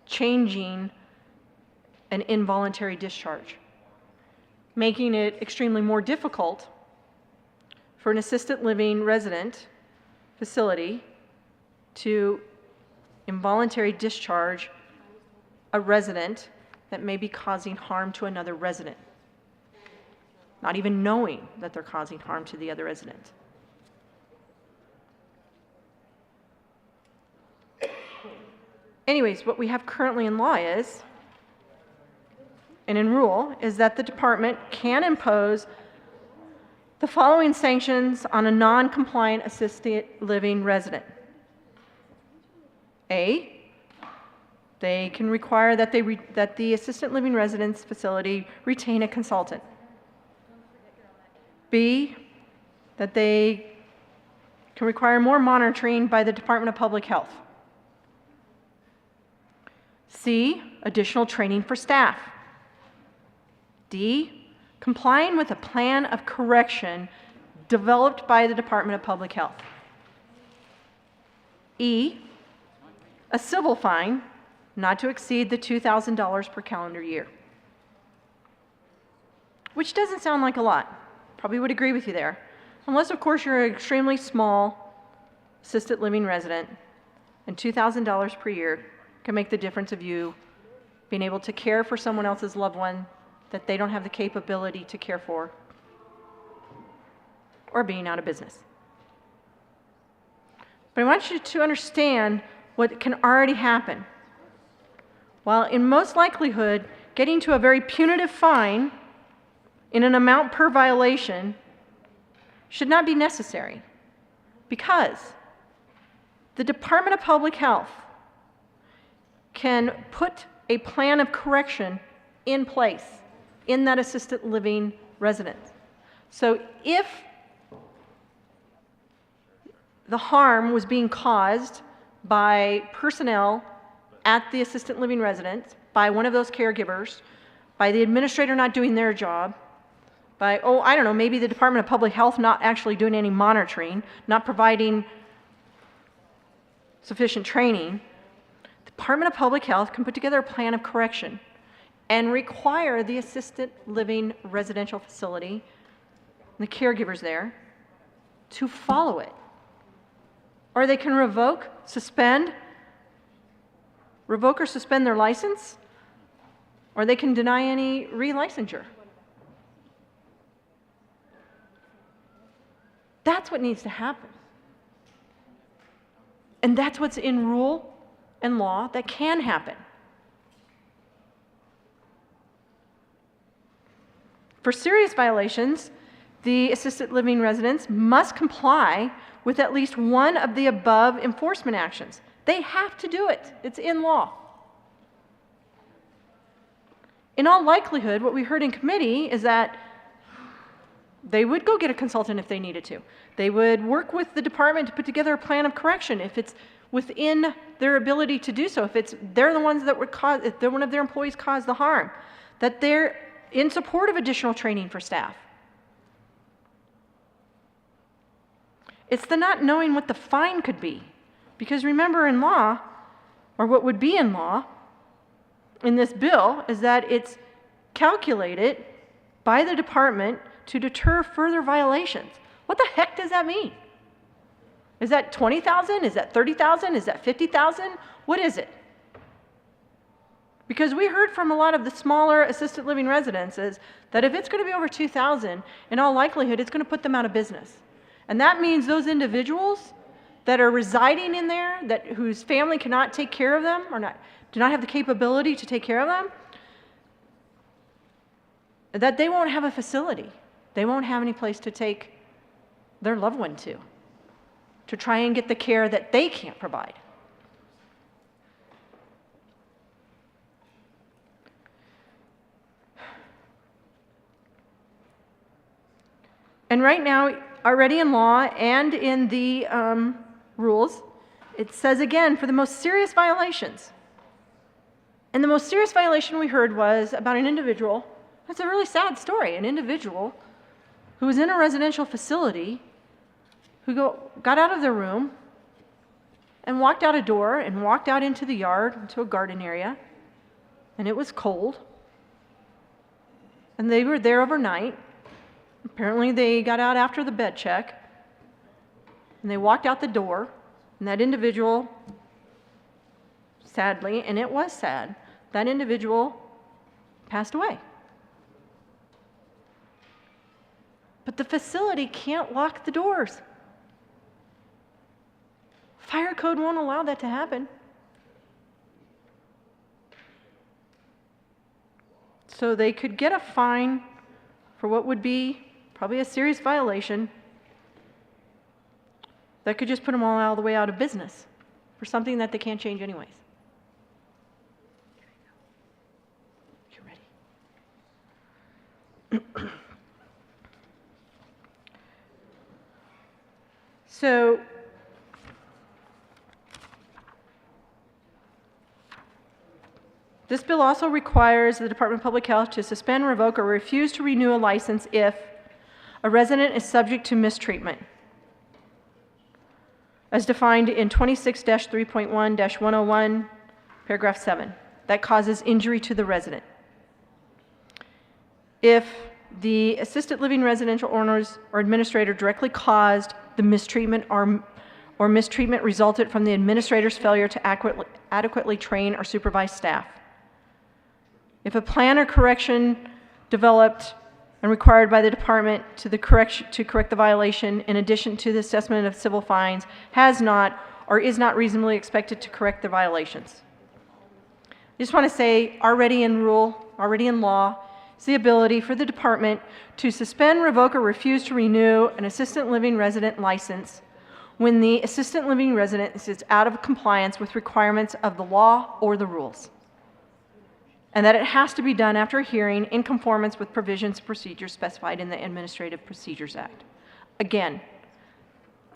[SPEAKER 17] changing an involuntary discharge, making it extremely more difficult for an assisted living resident facility to involuntary discharge a resident that may be causing harm to another resident, not even knowing that they're causing harm to the other resident. Anyways, what we have currently in law is, and in rule, is that the department can impose the following sanctions on a non-compliant assisted living resident. A, they can require that the assisted living residence facility retain a consultant. B, that they can require more monitoring by the Department of Public Health. C, additional training for staff. D, complying with a plan of correction developed by the Department of Public Health. E, a civil fine not to exceed the $2,000 per calendar year. Which doesn't sound like a lot. Probably would agree with you there. Unless, of course, you're an extremely small assisted living resident, and $2,000 per year can make the difference of you being able to care for someone else's loved one that they don't have the capability to care for, or being out of business. But I want you to understand what can already happen. While in most likelihood, getting to a very punitive fine in an amount per violation should not be necessary, because the Department of Public Health can put a plan of correction in place in that assisted living residence. So if the harm was being caused by personnel at the assisted living residence, by one of those caregivers, by the administrator not doing their job, by, I don't know, maybe the Department of Public Health not actually doing any monitoring, not providing sufficient training, the Department of Public Health can put together a plan of correction and require the assisted living residential facility, the caregivers there, to follow it. Or they can revoke or suspend their license, or they can deny any relicensure. That's what needs to happen. And that's what's in rule and law that can happen. For serious violations, the assisted living residents must comply with at least one of the above enforcement actions. They have to do it. It's in law. In all likelihood, what we heard in committee is that they would go get a consultant if they needed to. They would work with the department to put together a plan of correction if it's within their ability to do so, if they're the ones that would cause, if one of their employees caused the harm, that they're in support of additional training for staff. It's the not knowing what the fine could be. Because remember, in law, or what would be in law, in this bill, is that it's calculated by the department to deter further violations. What the heck does that mean? Is that 20,000? Is that 30,000? Is that 50,000? What is it? Because we heard from a lot of the smaller assisted living residences that if it's going to be over 2,000, in all likelihood, it's going to put them out of business. And that means those individuals that are residing in there, whose family cannot take care of them, or do not have the capability to take care of them, that they won't have a facility. They won't have any place to take their loved one to try and get the care that they can't provide. And right now, already in law and in the rules, it says again, for the most serious violations. And the most serious violation we heard was about an individual. That's a really sad story. An individual who was in a residential facility who got out of their room and walked out a door and walked out into the yard, into a garden area, and it was cold. And they were there overnight. Apparently they got out after the bed check, and they walked out the door, and that individual, sadly, and it was sad, that individual passed away. But the facility can't lock the doors. Fire code won't allow that to happen. So they could get a fine for what would be probably a serious violation that could just put them all the way out of business for something that they can't change anyways. You ready? So this bill also requires the Department of Public Health to suspend, revoke, or refuse to renew a license if a resident is subject to mistreatment, as defined in 26-3.1-101, paragraph 7, that causes injury to the resident. If the assisted living residential owners or administrator directly caused the mistreatment or mistreatment resulted from the administrator's failure to adequately train or supervise staff. If a plan or correction developed and required by the department to correct the violation in addition to the assessment of civil fines has not or is not reasonably expected to correct the violations. I just want to say, already in rule, already in law, is the ability for the department to suspend, revoke, or refuse to renew an assisted living resident license when the assisted living resident is out of compliance with requirements of the law or the rules, and that it has to be done after a hearing in conformance with provisions and procedures specified in the Administrative Procedures Act. Again,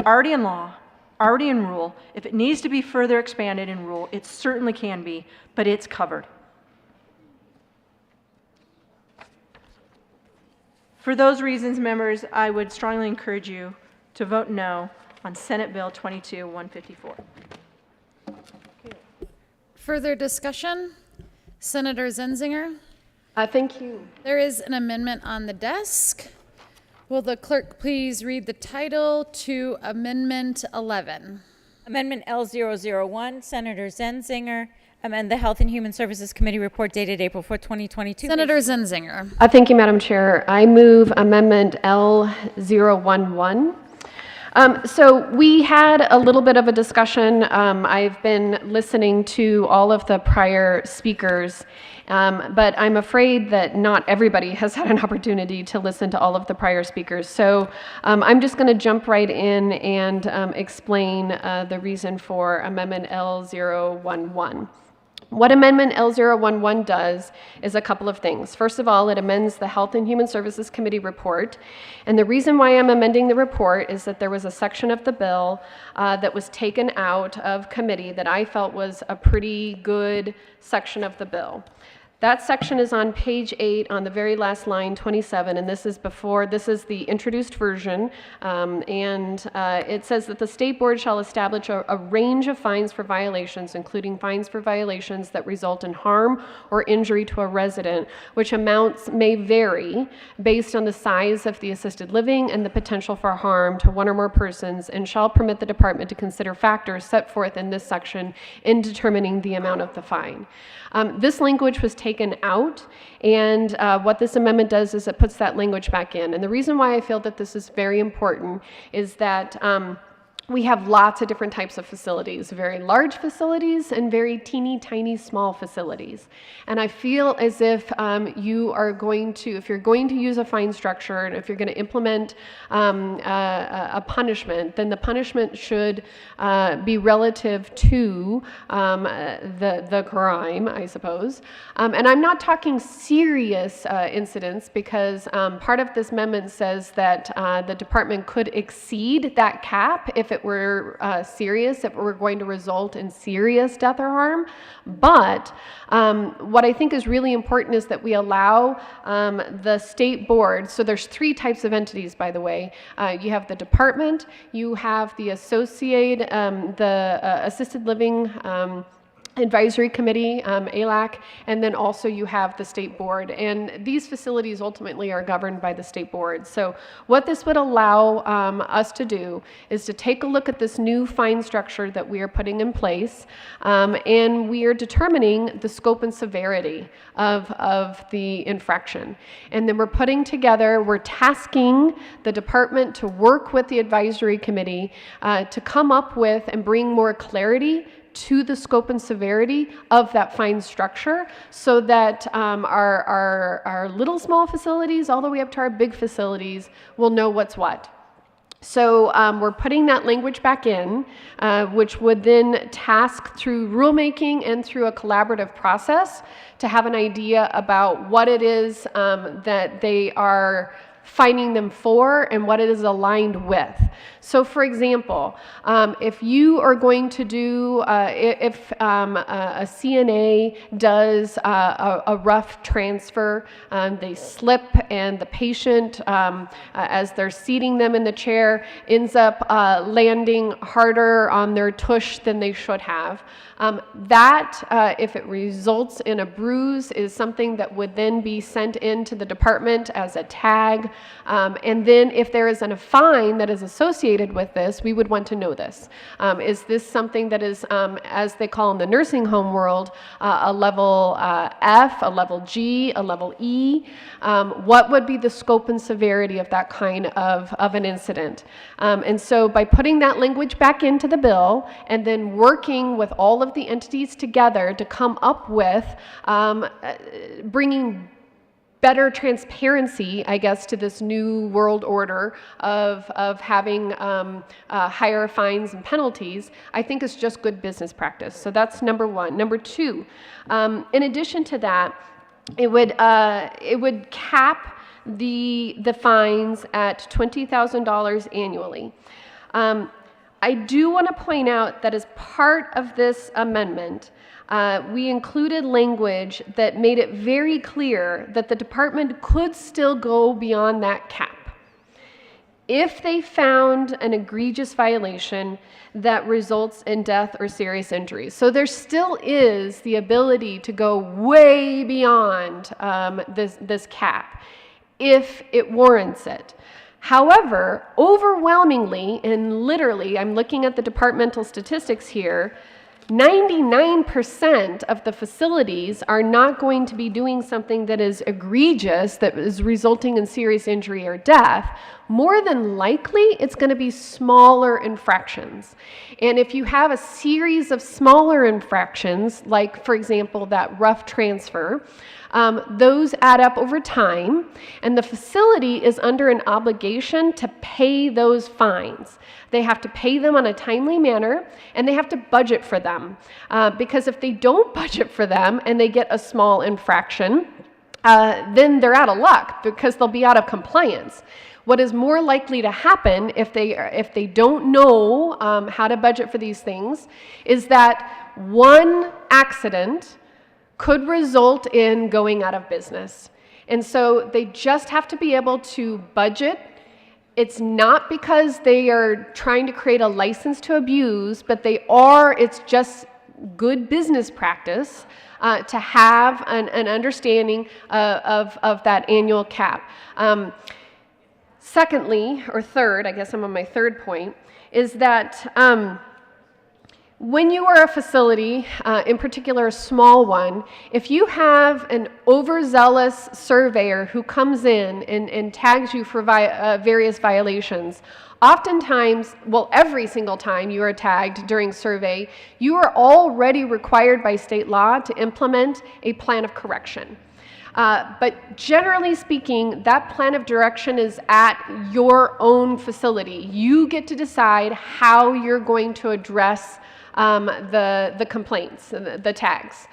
[SPEAKER 17] already in law, already in rule. If it needs to be further expanded in rule, it certainly can be, but it's covered. For those reasons, members, I would strongly encourage you to vote no on Senate Bill 22-154.
[SPEAKER 7] Further discussion? Senator Zenzinger?
[SPEAKER 14] Thank you.
[SPEAKER 7] There is an amendment on the desk. Will the clerk please read the title to Amendment 11?
[SPEAKER 2] Amendment L001, Senator Zenzinger. Amend the Health and Human Services Committee report dated April 4, 2022.
[SPEAKER 7] Senator Zenzinger.
[SPEAKER 14] Thank you, Madam Chair. I move Amendment L011. So we had a little bit of a discussion. I've been listening to all of the prior speakers, but I'm afraid that not everybody has had an opportunity to listen to all of the prior speakers. So I'm just going to jump right in and explain the reason for Amendment L011. What Amendment L011 does is a couple of things. First of all, it amends the Health and Human Services Committee report. And the reason why I'm amending the report is that there was a section of the bill that was taken out of committee that I felt was a pretty good section of the bill. That section is on page 8 on the very last line, 27, and this is the introduced version, it says that the state board shall establish a range of fines for violations, including fines for violations that result in harm or injury to a resident, which amounts may vary based on the size of the assisted living and the potential for harm to one or more persons, and shall permit the department to consider factors set forth in this section in determining the amount of the fine. This language was taken out, and what this amendment does is it puts that language back in. And the reason why I feel that this is very important is that we have lots of different types of facilities, very large facilities and very teeny tiny small facilities. And I feel as if if you're going to use a fine structure and if you're going to implement a punishment, then the punishment should be relative to the crime, I suppose. And I'm not talking serious incidents, because part of this amendment says that the department could exceed that cap if it were serious, if it were going to result in serious death or harm. But what I think is really important is that we allow the state board, so there's 3 types of entities, by the way. You have the department, you have the associated, the assisted living advisory committee, ALAC, and then also you have the state board. And these facilities ultimately are governed by the state board. So what this would allow us to do is to take a look at this new fine structure that we are putting in place, and we are determining the scope and severity of the infraction. And then we're tasking the department to work with the advisory committee to come up with and bring more clarity to the scope and severity of that fine structure, so that our little small facilities all the way up to our big facilities will know what's what. So we're putting that language back in, which would then task through rulemaking and through a collaborative process to have an idea about what it is that they are fining them for and what it is aligned with. So for example, if you are going to do, if a CNA does a rough transfer, they slip and the patient, as they're seating them in the chair, ends up landing harder on their tush than they should have. If it results in a bruise, is something that would then be sent into the department as a tag. And then if there is a fine that is associated with this, we would want to know this. Is this something that is, as they call in the nursing home world, a level F, a level G, a level E? What would be the scope and severity of that kind of an incident? And so by putting that language back into the bill and then working with all of the entities together to come up with bringing better transparency, I guess, to this new world order of having higher fines and penalties, I think is just good business practice. So that's number 1. Number 2, in addition to that, it would cap the fines at $20,000 annually. I do want to point out that as part of this amendment, we included language that made it very clear that the department could still go beyond that cap if they found an egregious violation that results in death or serious injuries. So there still is the ability to go way beyond this cap if it warrants it. However, overwhelmingly, and literally, I'm looking at the departmental statistics here, 99% of the facilities are not going to be doing something that is egregious, that is resulting in serious injury or death. more than likely it's going to be smaller infractions. And if you have a series of smaller infractions, like for example that rough transfer, those add up over time, and the facility is under an obligation to pay those fines. They have to pay them on a timely manner, and they have to budget for them. Because if they don't budget for them and they get a small infraction, then they're out of luck because they'll be out of compliance. What is more likely to happen if they don't know how to budget for these things is that one accident could result in going out of business. And so they just have to be able to budget. It's not because they are trying to create a license to abuse, but it's just good business practice to have an understanding of that annual cap. Secondly, or third, I guess I'm on my third point, is that when you are a facility, in particular a small one, if you have an overzealous surveyor who comes in and tags you for various violations, oftentimes, well, every single time you are tagged during survey, you are already required by state law to implement a plan of correction. But generally speaking, that plan of direction is at your own facility. You get to decide how you're going to address the complaints, the tags.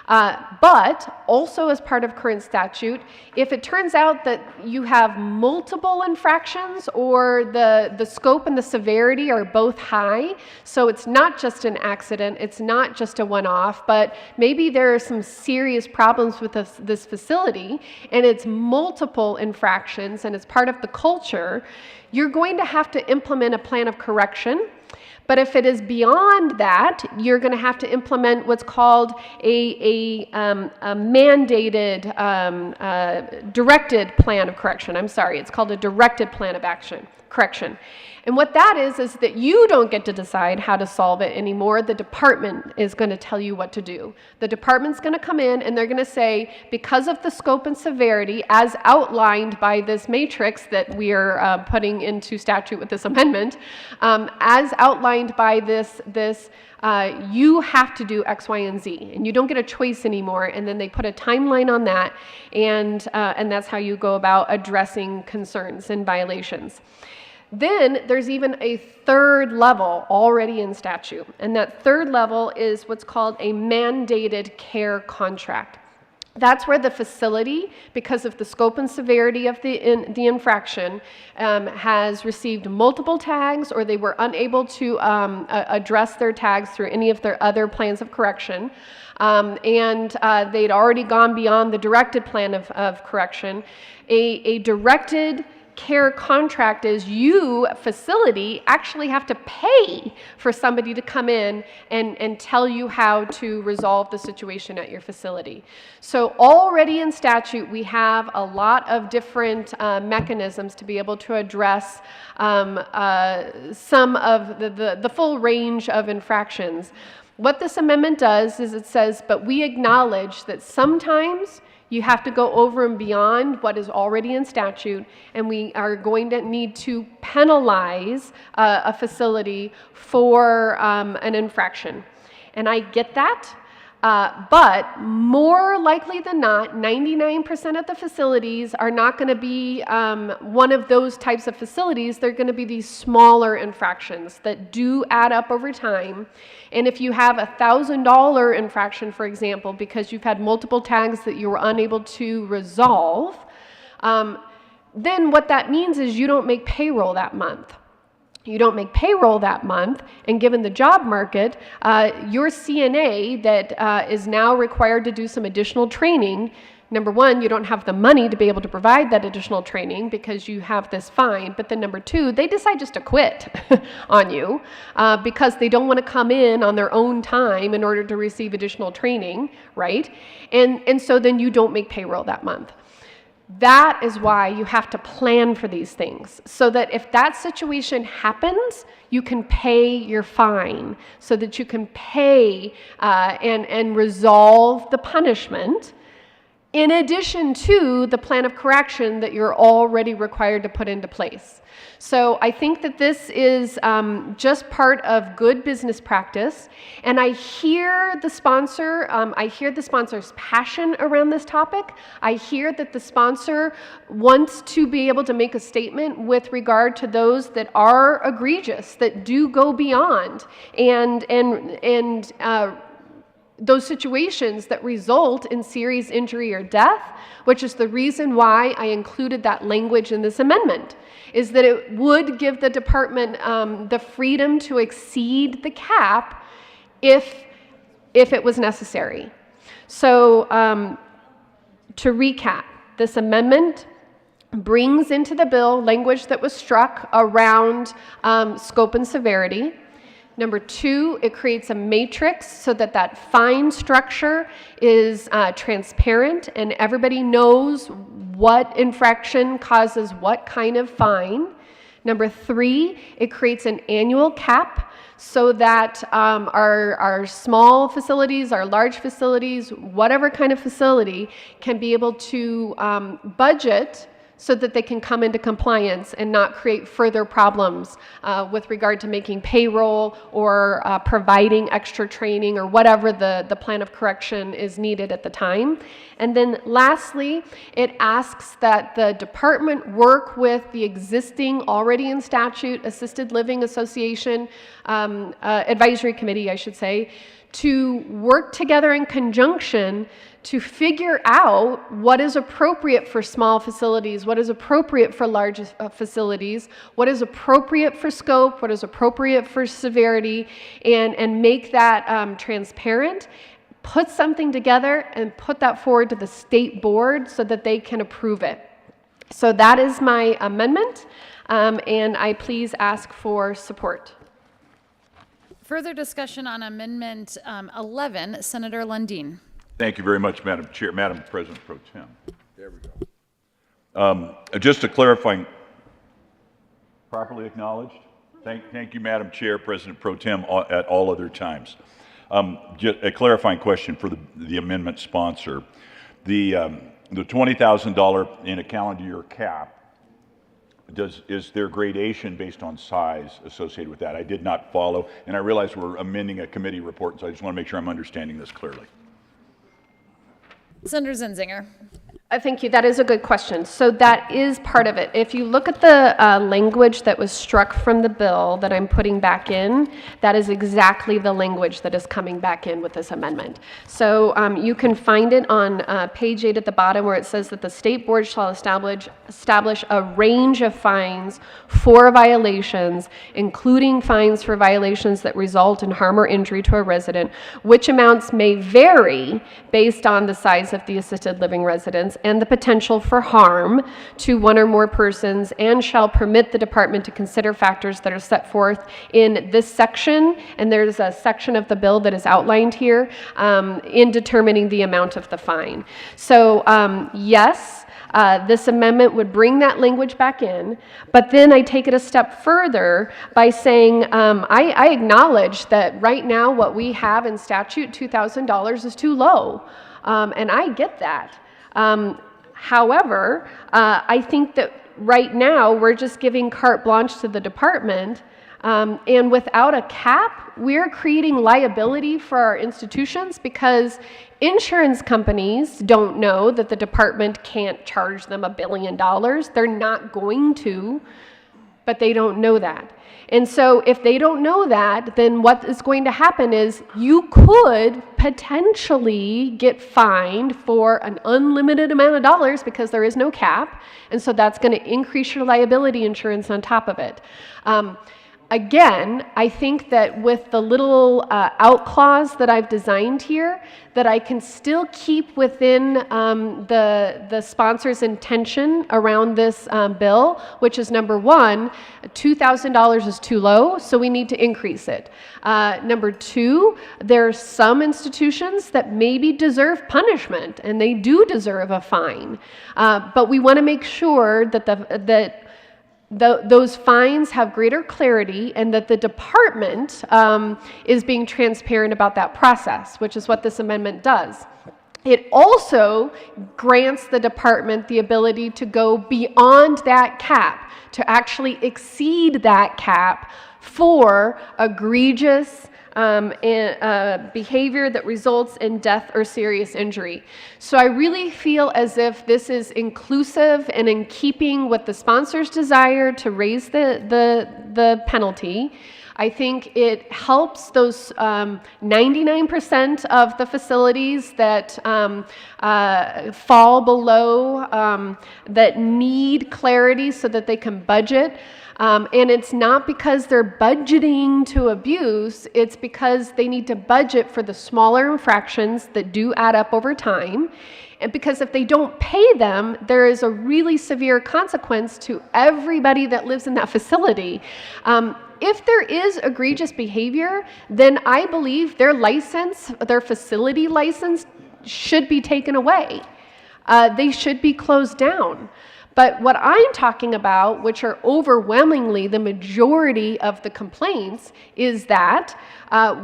[SPEAKER 14] But also as part of current statute, if it turns out that you have multiple infractions or the scope and the severity are both high, so it's not just an accident, it's not just a one-off, but maybe there are some serious problems with this facility and it's multiple infractions and it's part of the culture, you're going to have to implement a plan of correction. But if it is beyond that, you're going to have to implement what's called a mandated, directed plan of correction. I'm sorry, it's called a directed plan of correction. And what that is that you don't get to decide how to solve it anymore. The department is going to tell you what to do. The department's going to come in and they're going to say, because of the scope and severity as outlined by this matrix that we are putting into statute with this amendment, as outlined by this, you have to do X, Y, and Z, and you don't get a choice anymore. And then they put a timeline on that, and that's how you go about addressing concerns and violations. Then there's even a third level already in statute, and that third level is what's called a mandated care contract. That's where the facility, because of the scope and severity of the infraction, has received multiple tags, or they were unable to address their tags through any of their other plans of correction, and they'd already gone beyond the directed plan of correction. A directed care contract is you, facility, actually have to pay for somebody to come in and tell you how to resolve the situation at your facility. So already in statute, we have a lot of different mechanisms to be able to address some of the full range of infractions. What this amendment does is it says, but we acknowledge that sometimes you have to go over and beyond what is already in statute, and we are going to need to penalize a facility for an infraction. And I get that, but more likely than not, 99% of the facilities are not going to be one of those types of facilities. They're going to be these smaller infractions that do add up over time. And if you have a $1,000 infraction, for example, because you've had multiple tags that you were unable to resolve, then what that means is you don't make payroll that month. You don't make payroll that month, and given the job market, your CNA that is now required to do some additional training, number one, you don't have the money to be able to provide that additional training because you have this fine, but then number two, they decide just to quit on you because they don't want to come in on their own time in order to receive additional training, right? And so then you don't make payroll that month. That is why you have to plan for these things, so that if that situation happens, you can pay your fine, so that you can pay and resolve the punishment in addition to the plan of correction that you're already required to put into place. So I think that this is just part of good business practice, and I hear the sponsor, I hear the sponsor's passion around this topic. I hear that the sponsor wants to be able to make a statement with regard to those that are egregious, that do go beyond, and those situations that result in serious injury or death, which is the reason why I included that language in this amendment, is that it would give the department the freedom to exceed the cap if it was necessary. So to recap, this amendment brings into the bill language that was struck around scope and severity. Number two, it creates a matrix so that that fine structure is transparent and everybody knows what infraction causes what kind of fine. Number three, it creates an annual cap so that our small facilities, our large facilities, whatever kind of facility can be able to budget so that they can come into compliance and not create further problems with regard to making payroll or providing extra training or whatever the plan of correction is needed at the time. And then lastly, it asks that the department work with the existing, already in statute, Assisted Living Association Advisory Committee, I should say, to work together in conjunction to figure out what is appropriate for small facilities, what is appropriate for large facilities, what is appropriate for scope, what is appropriate for severity, and make that transparent, put something together and put that forward to the state board so that they can approve it. So that is my amendment, and I please ask for support.
[SPEAKER 7] Further discussion on Amendment 11, Senator Lundin.
[SPEAKER 9] Thank you very much, Madam Chair, Madam President Pro Tem. There we go. Just to clarify, properly acknowledged. Thank you, Madam Chair, President Pro Tem, at all other times. Just a clarifying question for the amendment sponsor. The $20,000 in a calendar year cap, is there gradation based on size associated with that? I did not follow, and I realize we're amending a committee report, so I just want to make sure I'm understanding this clearly.
[SPEAKER 7] Senator Zinzinger.
[SPEAKER 14] Thank you. That is a good question. So that is part of it. If you look at the language that was struck from the bill that I'm putting back in, that is exactly the language that is coming back in with this amendment. So you can find it on page 8 at the bottom where it says that the state board shall establish a range of fines for violations, including fines for violations that result in harm or injury to a resident, which amounts may vary based on the size of the assisted living residence and the potential for harm to one or more persons, and shall permit the department to consider factors that are set forth in this section, and there's a section of the bill that is outlined here, in determining the amount of the fine. So yes, this amendment would bring that language back in, but then I take it a step further by saying I acknowledge that right now what we have in statute, $2,000, is too low, and I get that. However, I think that right now we're just giving carte blanche to the department, and without a cap, we're creating liability for our institutions because insurance companies don't know that the department can't charge them $1 billion. They're not going to, but they don't know that. And so if they don't know that, then what is going to happen is you could potentially get fined for an unlimited amount of dollars because there is no cap. And so that's going to increase your liability insurance on top of it. Again, I think that with the little out clause that I've designed here, that I can still keep within the sponsor's intention around this bill, which is number one, $2,000 is too low, so we need to increase it. Number two, there are some institutions that maybe deserve punishment, and they do deserve a fine. But we want to make sure that those fines have greater clarity and that the department is being transparent about that process, which is what this amendment does. It also grants the department the ability to go beyond that cap, to actually exceed that cap for egregious behavior that results in death or serious injury. So I really feel as if this is inclusive and in keeping with the sponsor's desire to raise the penalty. I think it helps those 99% of the facilities that fall below, that need clarity so that they can budget. And it's not because they're budgeting to abuse, it's because they need to budget for the smaller infractions that do add up over time. And because if they don't pay them, there is a really severe consequence to everybody that lives in that facility. If there is egregious behavior, then I believe their license, their facility license, should be taken away. They should be closed down. But what I'm talking about, which are overwhelmingly the majority of the complaints, is that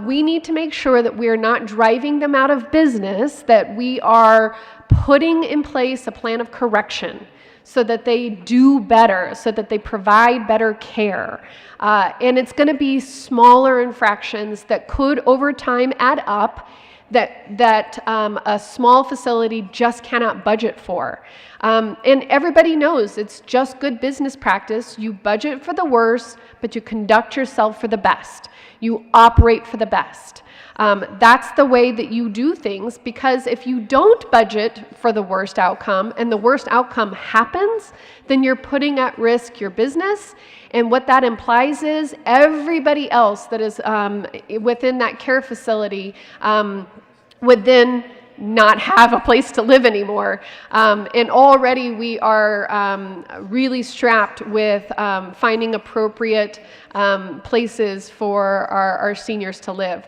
[SPEAKER 14] we need to make sure that we are not driving them out of business, that we are putting in place a plan of correction so that they do better, so that they provide better care. And it's going to be smaller infractions that could over time add up that a small facility just cannot budget for. And everybody knows it's just good business practice. You budget for the worst, but you conduct yourself for the best. You operate for the best. That's the way that you do things, because if you don't budget for the worst outcome and the worst outcome happens, then you're putting at risk your business. And what that implies is everybody else that is within that care facility would then not have a place to live anymore. And already we are really strapped with finding appropriate places for our seniors to live.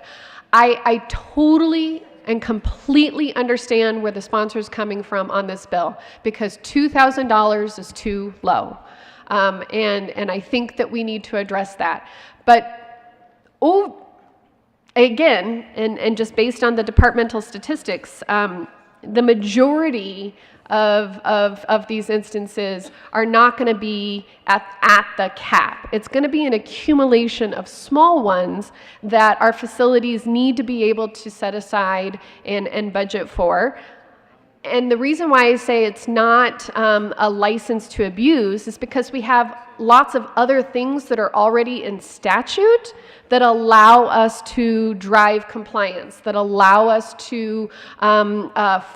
[SPEAKER 14] I totally and completely understand where the sponsor is coming from on this bill, because $2,000 is too low. And I think that we need to address that. But again, and just based on the departmental statistics, the majority of these instances are not going to be at the cap. It's going to be an accumulation of small ones that our facilities need to be able to set aside and budget for. And the reason why I say it's not a license to abuse is because we have lots of other things that are already in statute that allow us to drive compliance, that allow us to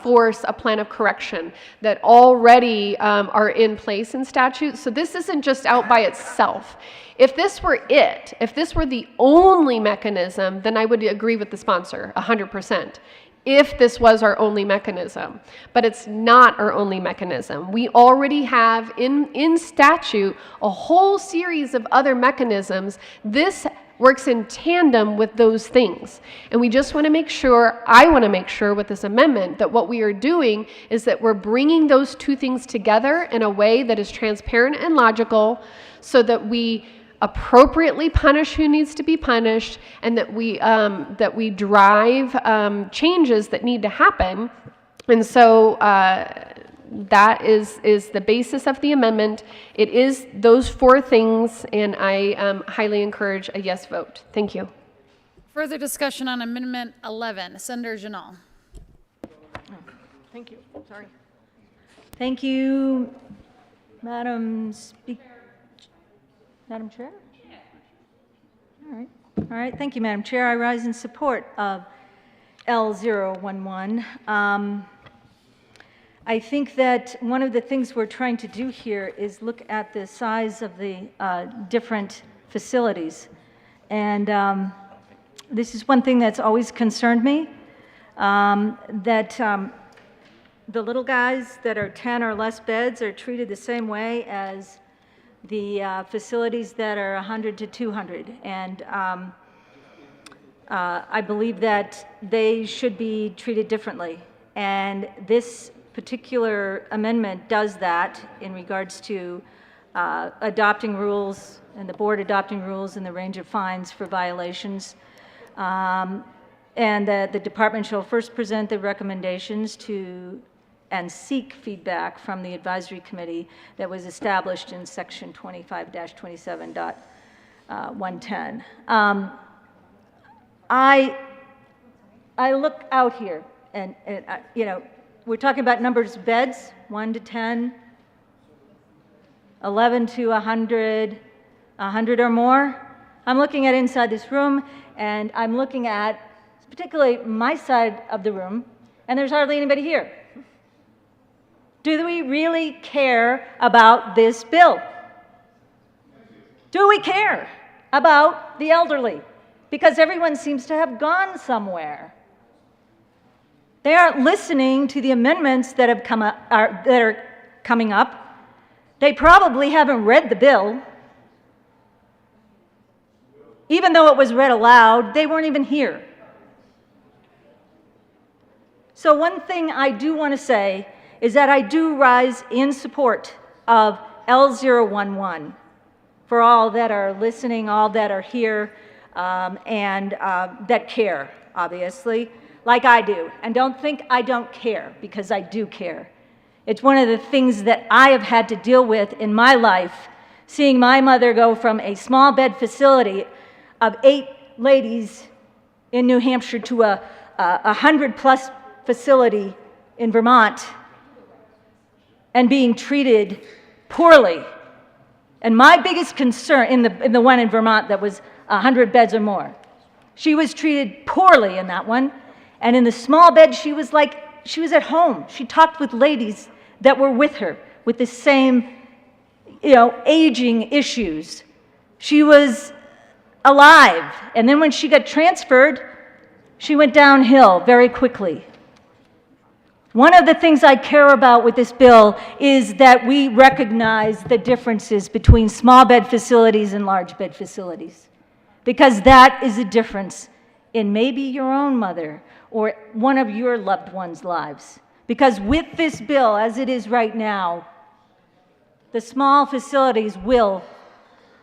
[SPEAKER 14] force a plan of correction, that already are in place in statute. So this isn't just out by itself. If this were it, if this were the only mechanism, then I would agree with the sponsor 100%. If this was our only mechanism. But it's not our only mechanism. We already have in statute a whole series of other mechanisms. This works in tandem with those things. And we just want to make sure, I want to make sure with this amendment, that what we are doing is that we're bringing those two things together in a way that is transparent and logical, so that we appropriately punish who needs to be punished, and that we drive changes that need to happen. And so that is the basis of the amendment. It is those four things, and I highly encourage a yes vote. Thank you.
[SPEAKER 7] Further discussion on Amendment 11. Senator Janal.
[SPEAKER 16] Thank you. Sorry.
[SPEAKER 2] Thank you, Madam Chair? All right. Thank you, Madam Chair. I rise in support of L011. I think that one of the things we're trying to do here is look at the size of the different facilities. And this is one thing that's always concerned me, that the little guys that are 10 or less beds are treated the same way as the facilities that are 100 to 200. And I believe that they should be treated differently. And this particular amendment does that in regards to adopting rules, and the board adopting rules in the range of fines for violations.
[SPEAKER 10] and that the department shall first present the recommendations to and seek feedback from the advisory committee that was established in section 25-27.110. I look out here, and you know, we're talking about numbers of beds, 1 to 10, 11 to 100, 100 or more. I'm looking at inside this room, and I'm looking at particularly my side of the room, and there's hardly anybody here. Do we really care about this bill? Do we care about the elderly? Because everyone seems to have gone somewhere. They aren't listening to the amendments that have come up, that are coming up. They probably haven't read the bill. Even though it was read aloud, they weren't even here. So one thing I do want to say is that I do rise in support of L011 for all that are listening, all that are here, and that care, obviously, like I do. And don't think I don't care, because I do care. It's one of the things that I have had to deal with in my life, seeing my mother go from a small bed facility of 8 ladies in New Hampshire to a 100-plus facility in Vermont, and being treated poorly. And my biggest concern in the one in Vermont that was 100 beds or more, she was treated poorly in that one. And in the small bed, she was at home. She talked with ladies that were with her with the same, aging issues. She was alive. And then when she got transferred, she went downhill very quickly. One of the things I care about with this bill is that we recognize the differences between small bed facilities and large bed facilities, because that is a difference in maybe your own mother or one of your loved ones' lives. Because with this bill, as it is right now, the small facilities will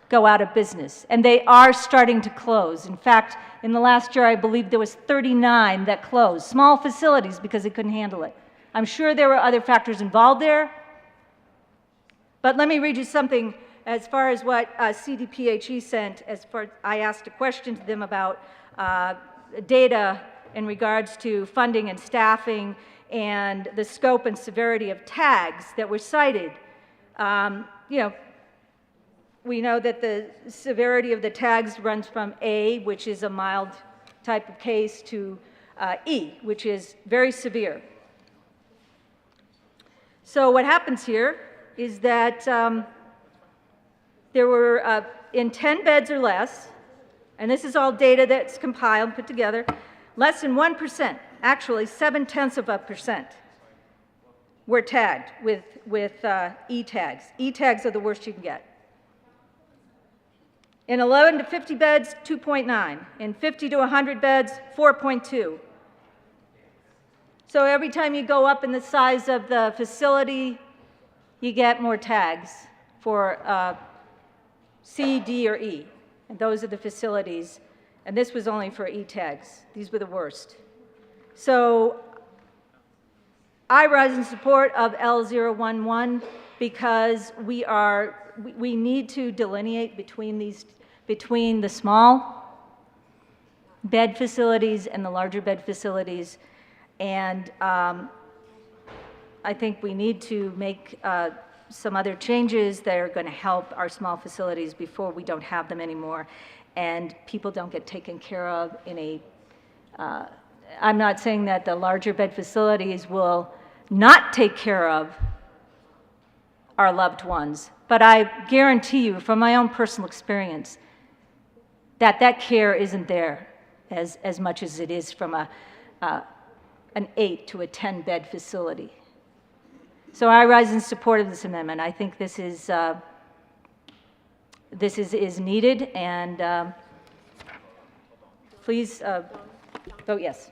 [SPEAKER 10] go out of business, and they are starting to close. In fact, in the last year, I believe there was 39 that closed, small facilities, because they couldn't handle it. I'm sure there were other factors involved there, but let me read you something as far as what CDPHE sent. I asked a question to them about data in regards to funding and staffing and the scope and severity of tags that were cited. We know that the severity of the tags runs from A, which is a mild type of case, to E, which is very severe. So what happens here is that there were, in 10 beds or less, and this is all data that's compiled and put together, less than 1%, actually 0.7%, were tagged with E-tags. E-tags are the worst you can get. In 11 to 50 beds, 2.9. In 50 to 100 beds, 4.2. So every time you go up in the size of the facility, you get more tags for C, D, or E. And those are the facilities. And this was only for E-tags. These were the worst. So I rise in support of L011 because we need to delineate between the small bed facilities and the larger bed facilities. And I think we need to make some other changes that are going to help our small facilities before we don't have them anymore, and people don't get taken care of in a, I'm not saying that the larger bed facilities will not take care of our loved ones, but I guarantee you from my own personal experience that that care isn't there as much as it is from an 8 to a 10 bed facility. So I rise in support of this amendment. I think this is needed, and please vote yes.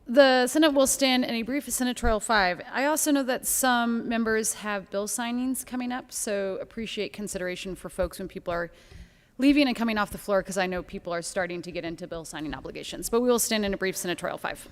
[SPEAKER 7] The Senate will stand in a brief senatorial 5. I also know that some members have bill signings coming up, so appreciate consideration for folks when people are leaving and coming off the floor, because I know people are starting to get into bill signing obligations. But we will stand in a brief senatorial 5.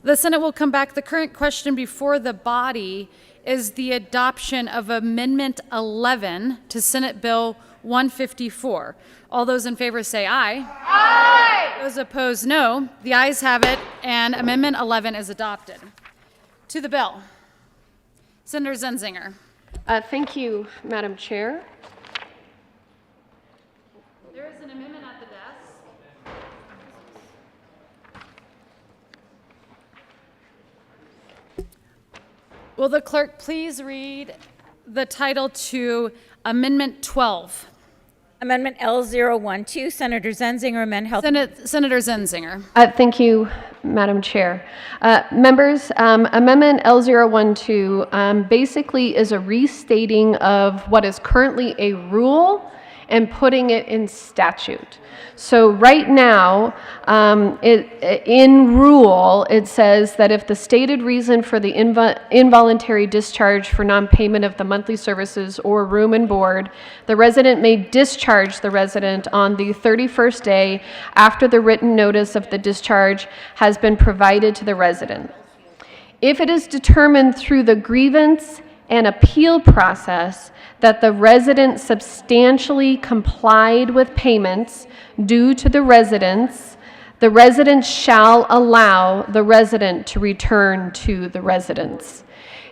[SPEAKER 7] The Senate will come back. The current question before the body is the adoption of Amendment 11 to Senate Bill 154. All those in favor say aye. Aye. Those opposed, no. The ayes have it, and Amendment 11 is adopted. To the bill. Senator Zenzinger.
[SPEAKER 14] Thank you, Madam Chair.
[SPEAKER 7] There is an amendment at the desk. Will the clerk please read the title to Amendment 12?
[SPEAKER 2] Amendment L012, Senator Zenzinger, amend health.
[SPEAKER 7] Senator Zenzinger.
[SPEAKER 14] Thank you, Madam Chair. Members, Amendment L012 basically is a restating of what is currently a rule and putting it in statute. So right now, in rule, it says that if the stated reason for the involuntary discharge for non-payment of the monthly services or room and board, the resident may discharge the resident on the 31st day after the written notice of the discharge has been provided to the resident. If it is determined through the grievance and appeal process that the resident substantially complied with payments due to the resident shall allow the resident to return to the residence.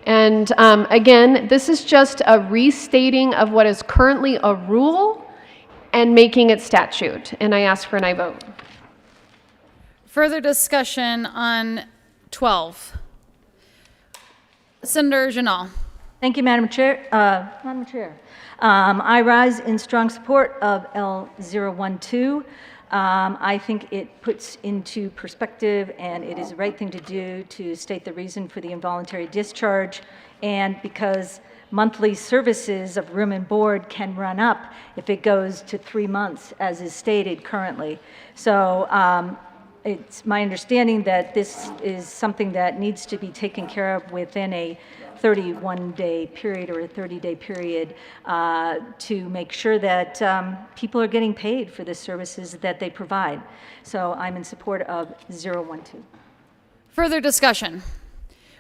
[SPEAKER 14] And again, this is just a restating of what is currently a rule and making it statute. And I ask for an aye vote.
[SPEAKER 7] Further discussion on 12. Senator Janal.
[SPEAKER 10] Thank you, Madam Chair. I rise in strong support of L012. I think it puts into perspective, and it is the right thing to do, to state the reason for the involuntary discharge, and because monthly services of room and board can run up if it goes to 3 months, as is stated currently. So it's my understanding that this is something that needs to be taken care of within a 31-day period or a 30-day period to make sure that people are getting paid for the services that they provide. So I'm in support of 012.
[SPEAKER 7] Further discussion.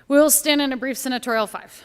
[SPEAKER 7] We will stand in a brief senatorial 5.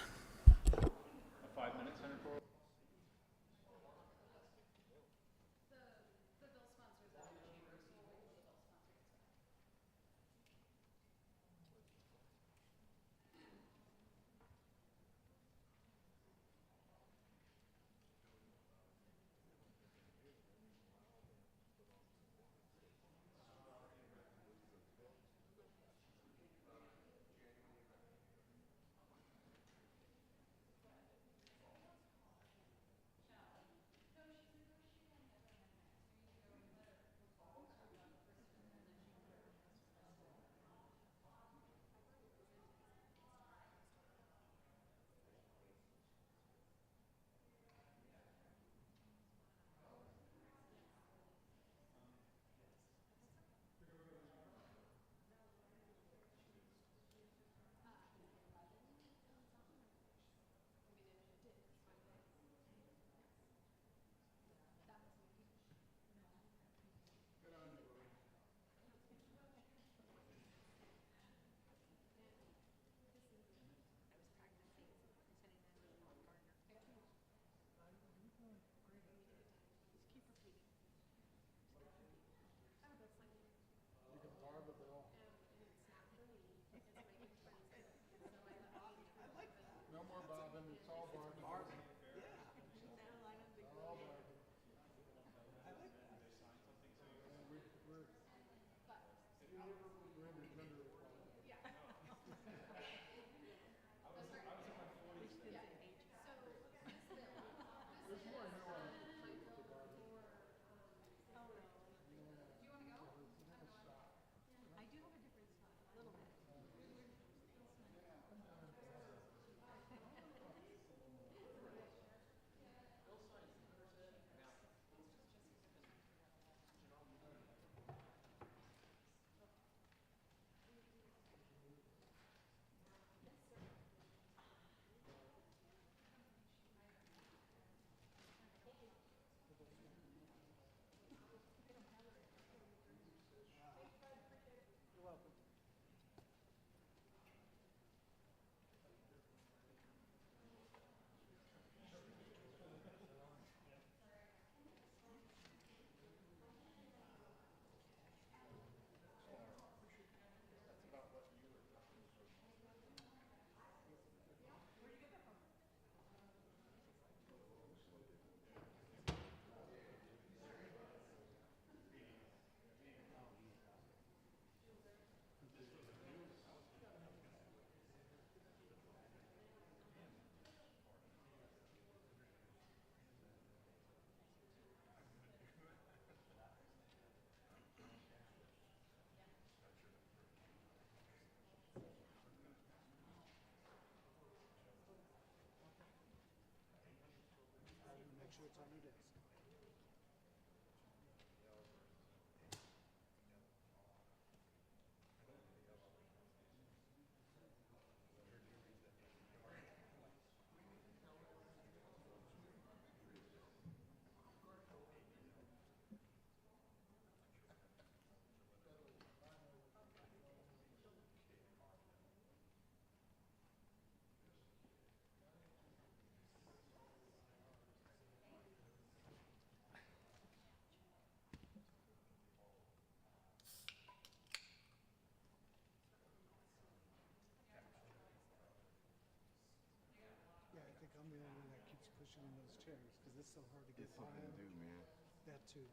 [SPEAKER 13] I'm the only one that keeps pushing in those chairs because it's so hard to get by. It's something to do, man. That too.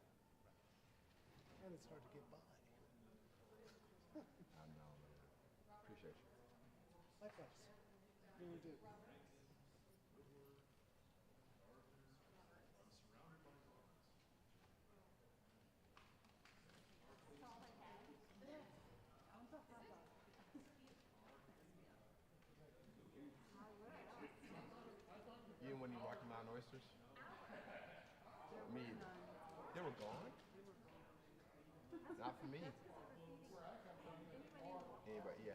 [SPEAKER 13] And it's hard to get by.
[SPEAKER 12] I know, man. Appreciate you.
[SPEAKER 13] Likewise. Really do.
[SPEAKER 12] You when you Rocky Mountain oysters? Me either. They were gone? Not for me. Anybody, yeah.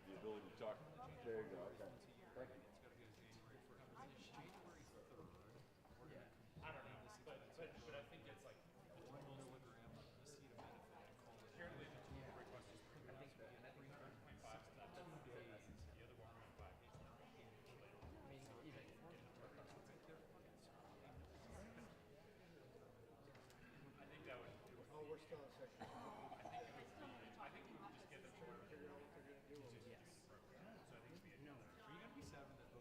[SPEAKER 9] The ability to talk. There you go. Okay. Thank you.
[SPEAKER 18] I don't know, but I think it's like the 1 milligram of the acetaminophen. Apparently the total request is per month, and that 3.5 to 2 days. The other 1.5 is not. I mean, even I think that would.
[SPEAKER 20] Oh, we're still in section.
[SPEAKER 18] I think we would just get them to figure out what they're going to do. Yes. So I think it'd be no. Are you going to be 7 to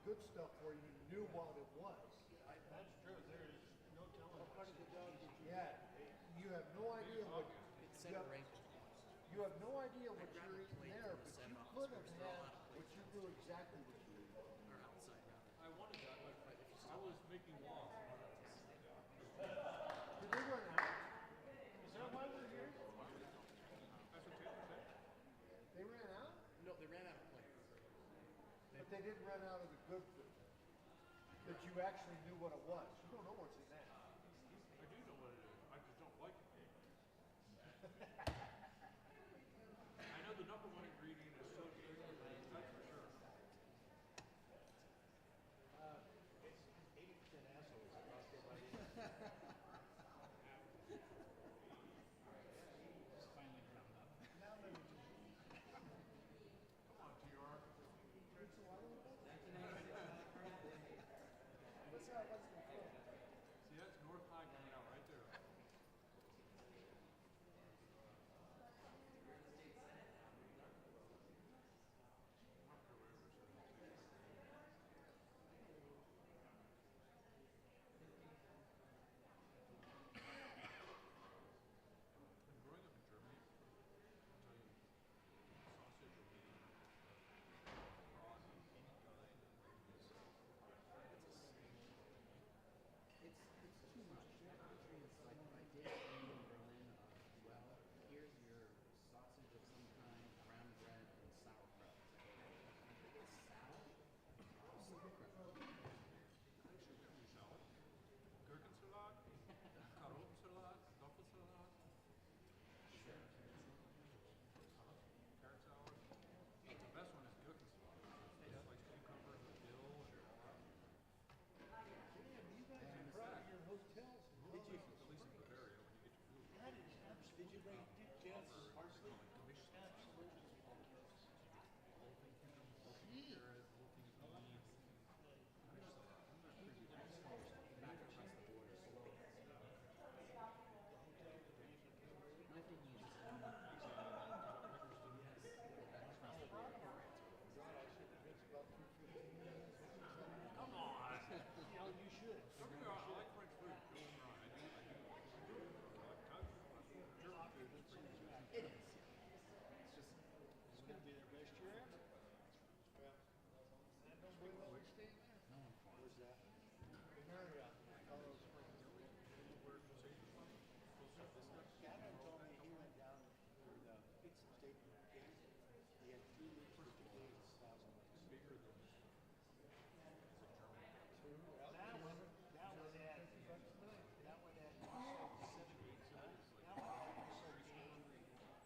[SPEAKER 20] good stuff where you knew what it was.
[SPEAKER 5] That's true. There is no telling.
[SPEAKER 20] Yeah, you have no idea what you have no idea what you're eating there, but you could have had what you knew exactly what you were eating.
[SPEAKER 15] I wanted that, but I was making laws.
[SPEAKER 20] Did they run out? Is that why we're here?
[SPEAKER 15] That's what Taylor said.
[SPEAKER 20] They ran out?
[SPEAKER 15] No, they ran out of plates.
[SPEAKER 20] But they didn't run out of the good food. That you actually knew what it was. You don't know what's in that.
[SPEAKER 15] I do know what it is. I just don't like it. I know the number one ingredient is sodium. That's for sure.
[SPEAKER 5] It's 80% assholes across the body. Just finally ground up. Now let me just. Come on, TR. What's that? What's the flow?
[SPEAKER 15] See, that's North High coming out right there. Growing up in Germany, I'll tell you, sausage or meat, raw meat, any kind,
[SPEAKER 22] it's too much. It's like my dad came in Berlin, well, here's your sausage of some kind, brown bread, and sauerkraut. It's salad? Sauerkraut.
[SPEAKER 15] Actually, every salad. Gurkensalat, Karottensalat, Kartoffelsalat. Sure. Carrot salad. But the best one is Gurkensalat. It's like cucumber and dill and all that.
[SPEAKER 5] Damn, you guys are proud of your hotels.
[SPEAKER 15] Did you? At least in Bavaria, when you get your food.
[SPEAKER 5] That is absolutely. Did you bring jets? Parsley?
[SPEAKER 15] Absolutely. Carrot, the whole thing is beans. Back across the border.
[SPEAKER 22] My thing is,
[SPEAKER 15] Come on!
[SPEAKER 5] You know, you should.
[SPEAKER 15] I like French food. Don't get me wrong. I do. I like Italian food. German food is pretty good.
[SPEAKER 5] It is. It's just, it's going to be their best year ever. Well, I don't believe what we're staying there.
[SPEAKER 22] no one farms.
[SPEAKER 5] Where's that? The Marriott, Colorado Springs. Gavin told me he went down for the pizza steak game. He had 3 weeks for the days, $1,000.
[SPEAKER 15] Bigger than
[SPEAKER 5] That would add 7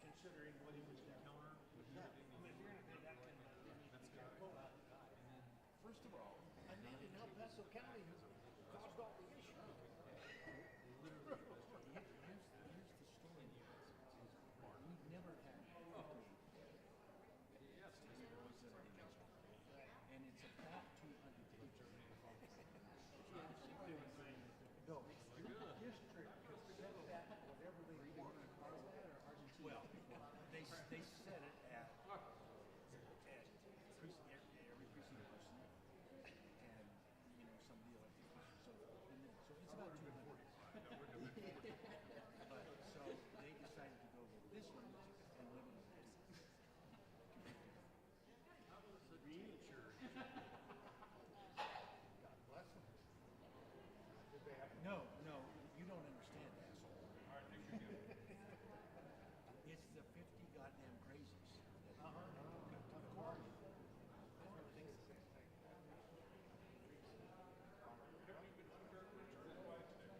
[SPEAKER 5] considering what he was doing.
[SPEAKER 15] counter with everything.
[SPEAKER 5] I mean, if you're going to pay that kind of money,
[SPEAKER 15] That's
[SPEAKER 5] you got to pull out.
[SPEAKER 15] First of all,
[SPEAKER 5] And then in El Paso County, who caused all the issue.
[SPEAKER 22] Here's the story. We've never had
[SPEAKER 15] yes,
[SPEAKER 22] and it's about 200 days.
[SPEAKER 5] No, your district could set that whatever they want.
[SPEAKER 22] Well, they set it at every precinct person, and you know somebody elected. So it's about 240. But so they decided to go with this one and limit it to
[SPEAKER 15] Reacher.
[SPEAKER 5] God bless them. Did they have
[SPEAKER 22] No, you don't understand, asshole.
[SPEAKER 15] All right, next year.
[SPEAKER 22] It's the 50 goddamn crazies.
[SPEAKER 5] Of course. Everyone thinks the same thing.
[SPEAKER 15] Have you been to Fairfield or Hawaii today?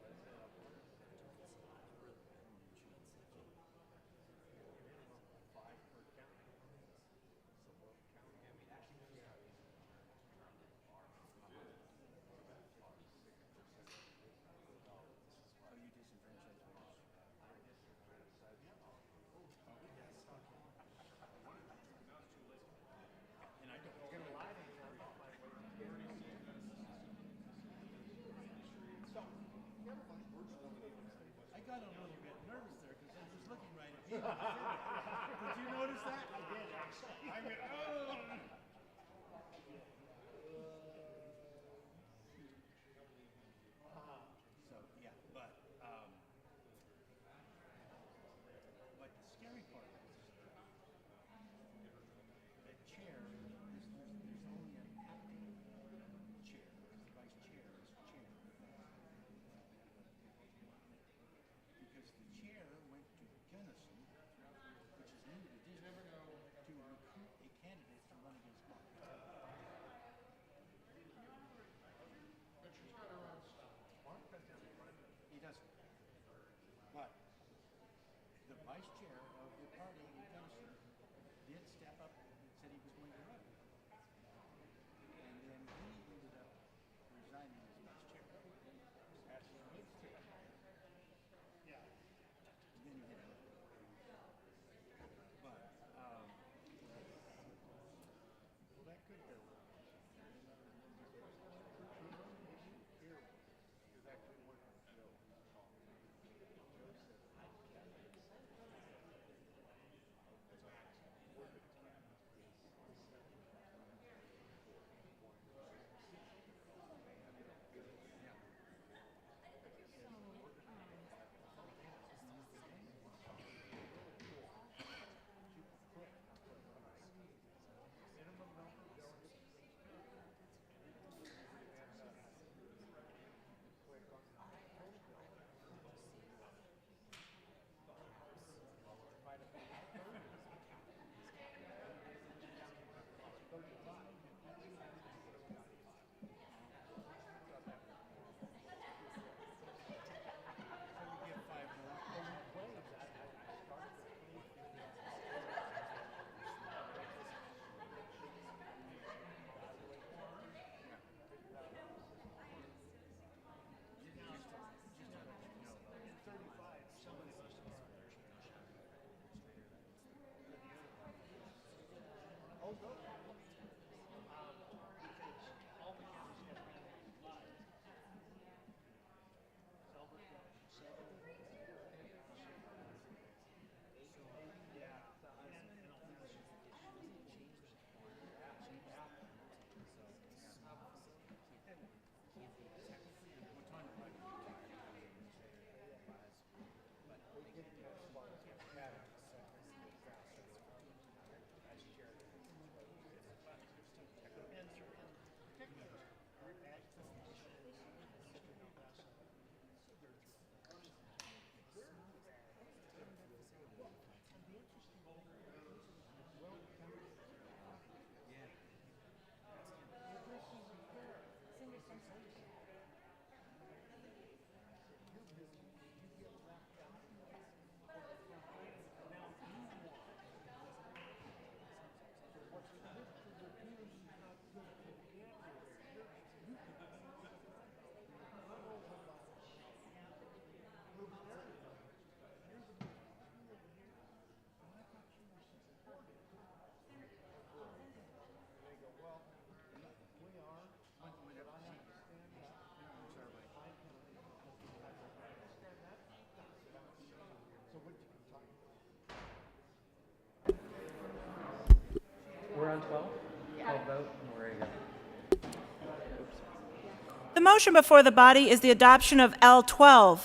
[SPEAKER 11] The motion before the body is the adoption of L12.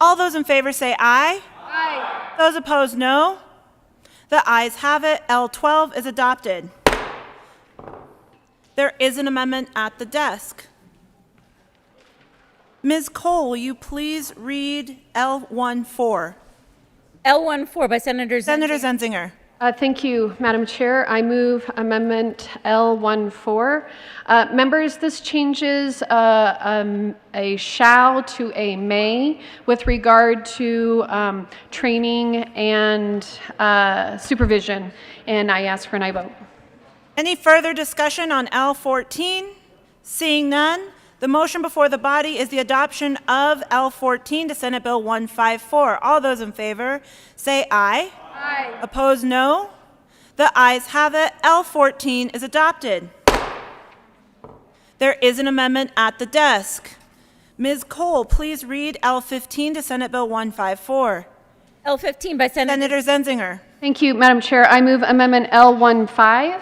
[SPEAKER 11] All those in favor say aye. Aye. Those opposed, no. The ayes have it. L12 is adopted. There is an amendment at the desk. Ms. Cole, will you please read L14?
[SPEAKER 2] L14 by Senator
[SPEAKER 11] Zenzinger.
[SPEAKER 14] Thank you, Madam Chair. I move Amendment L14. Members, this changes a shall to a may with regard to training and supervision, and I ask for an aye vote.
[SPEAKER 11] Any further discussion on L14? Seeing none, the motion before the body is the adoption of L14 to Senate Bill 154. All those in favor say aye. Aye. Opposed, no. The ayes have it. L14 is adopted. There is an amendment at the desk. Ms. Cole, please read L15 to Senate Bill 154.
[SPEAKER 2] L15 by
[SPEAKER 11] Senator Zenzinger.
[SPEAKER 14] Thank you, Madam Chair. I move Amendment L15.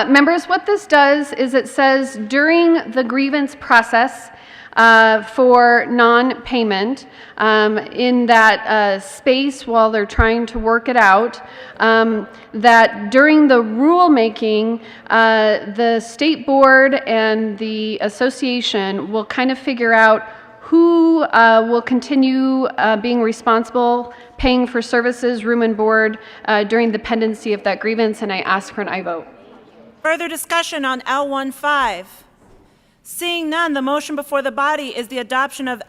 [SPEAKER 14] Members, what this does is it says during the grievance process for non-payment, in that space while they're trying to work it out, that during the rulemaking, the state board and the association will kind of figure out who will continue being responsible, paying for services, room and board during the pendency of that grievance, and I ask for an aye vote.
[SPEAKER 11] Further discussion on L15? Seeing none, the motion before the body is the adoption of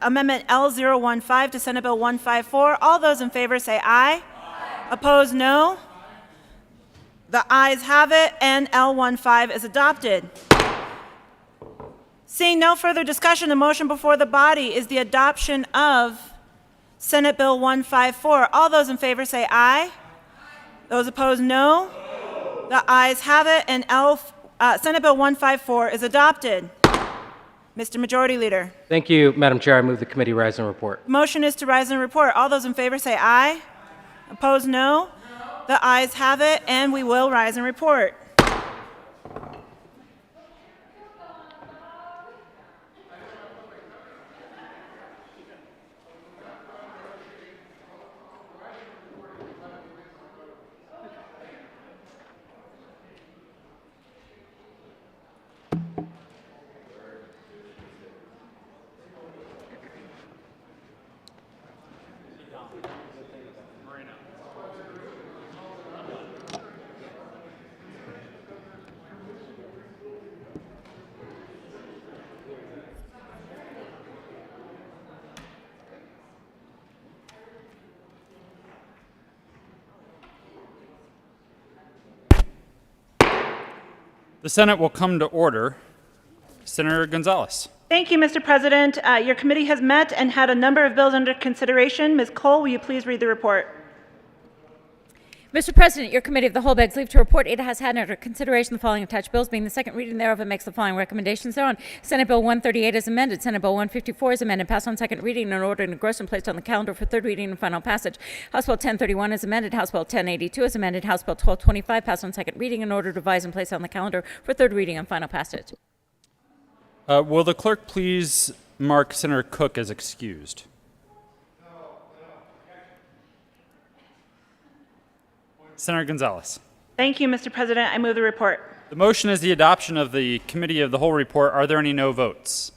[SPEAKER 11] Amendment L015 to Senate Bill 154. All those in favor say aye. Aye. Opposed, no. The ayes have it, and L15 is adopted. Seeing no further discussion, the motion before the body is the adoption of Senate Bill 154. All those in favor say aye. Those opposed, no. The ayes have it, and Senate Bill 154 is adopted. Mr. Majority Leader.
[SPEAKER 3] Thank you, Madam Chair. I move the committee rise and report.
[SPEAKER 11] The motion is to rise and report. All those in favor say aye. Opposed, no. The ayes have it, and we will rise and report.
[SPEAKER 1] The Senate will come to order. Senator Gonzalez.
[SPEAKER 11] Thank you, Mr. President. Your committee has met and had a number of bills under consideration. Ms. Cole, will you please read the report?
[SPEAKER 2] Mr. President, your committee of the whole begs leave to report it has had under consideration the following attached bills. Being the second reading thereof, it makes the following recommendations thereon. Senate Bill 138 is amended. Senate Bill 154 is amended, passed on second reading and ordered engrossed and placed on the calendar for third reading and final passage. House Bill 1031 is amended. House Bill 1082 is amended. House Bill 1225 passed on second reading and ordered revised and placed on the calendar for third reading and final passage.
[SPEAKER 1] Will the clerk please mark Senator Cook as excused? Senator Gonzalez.
[SPEAKER 11] Thank you, Mr. President. I move the report.
[SPEAKER 1] The motion is the adoption of the committee of the whole report. Are there any no votes?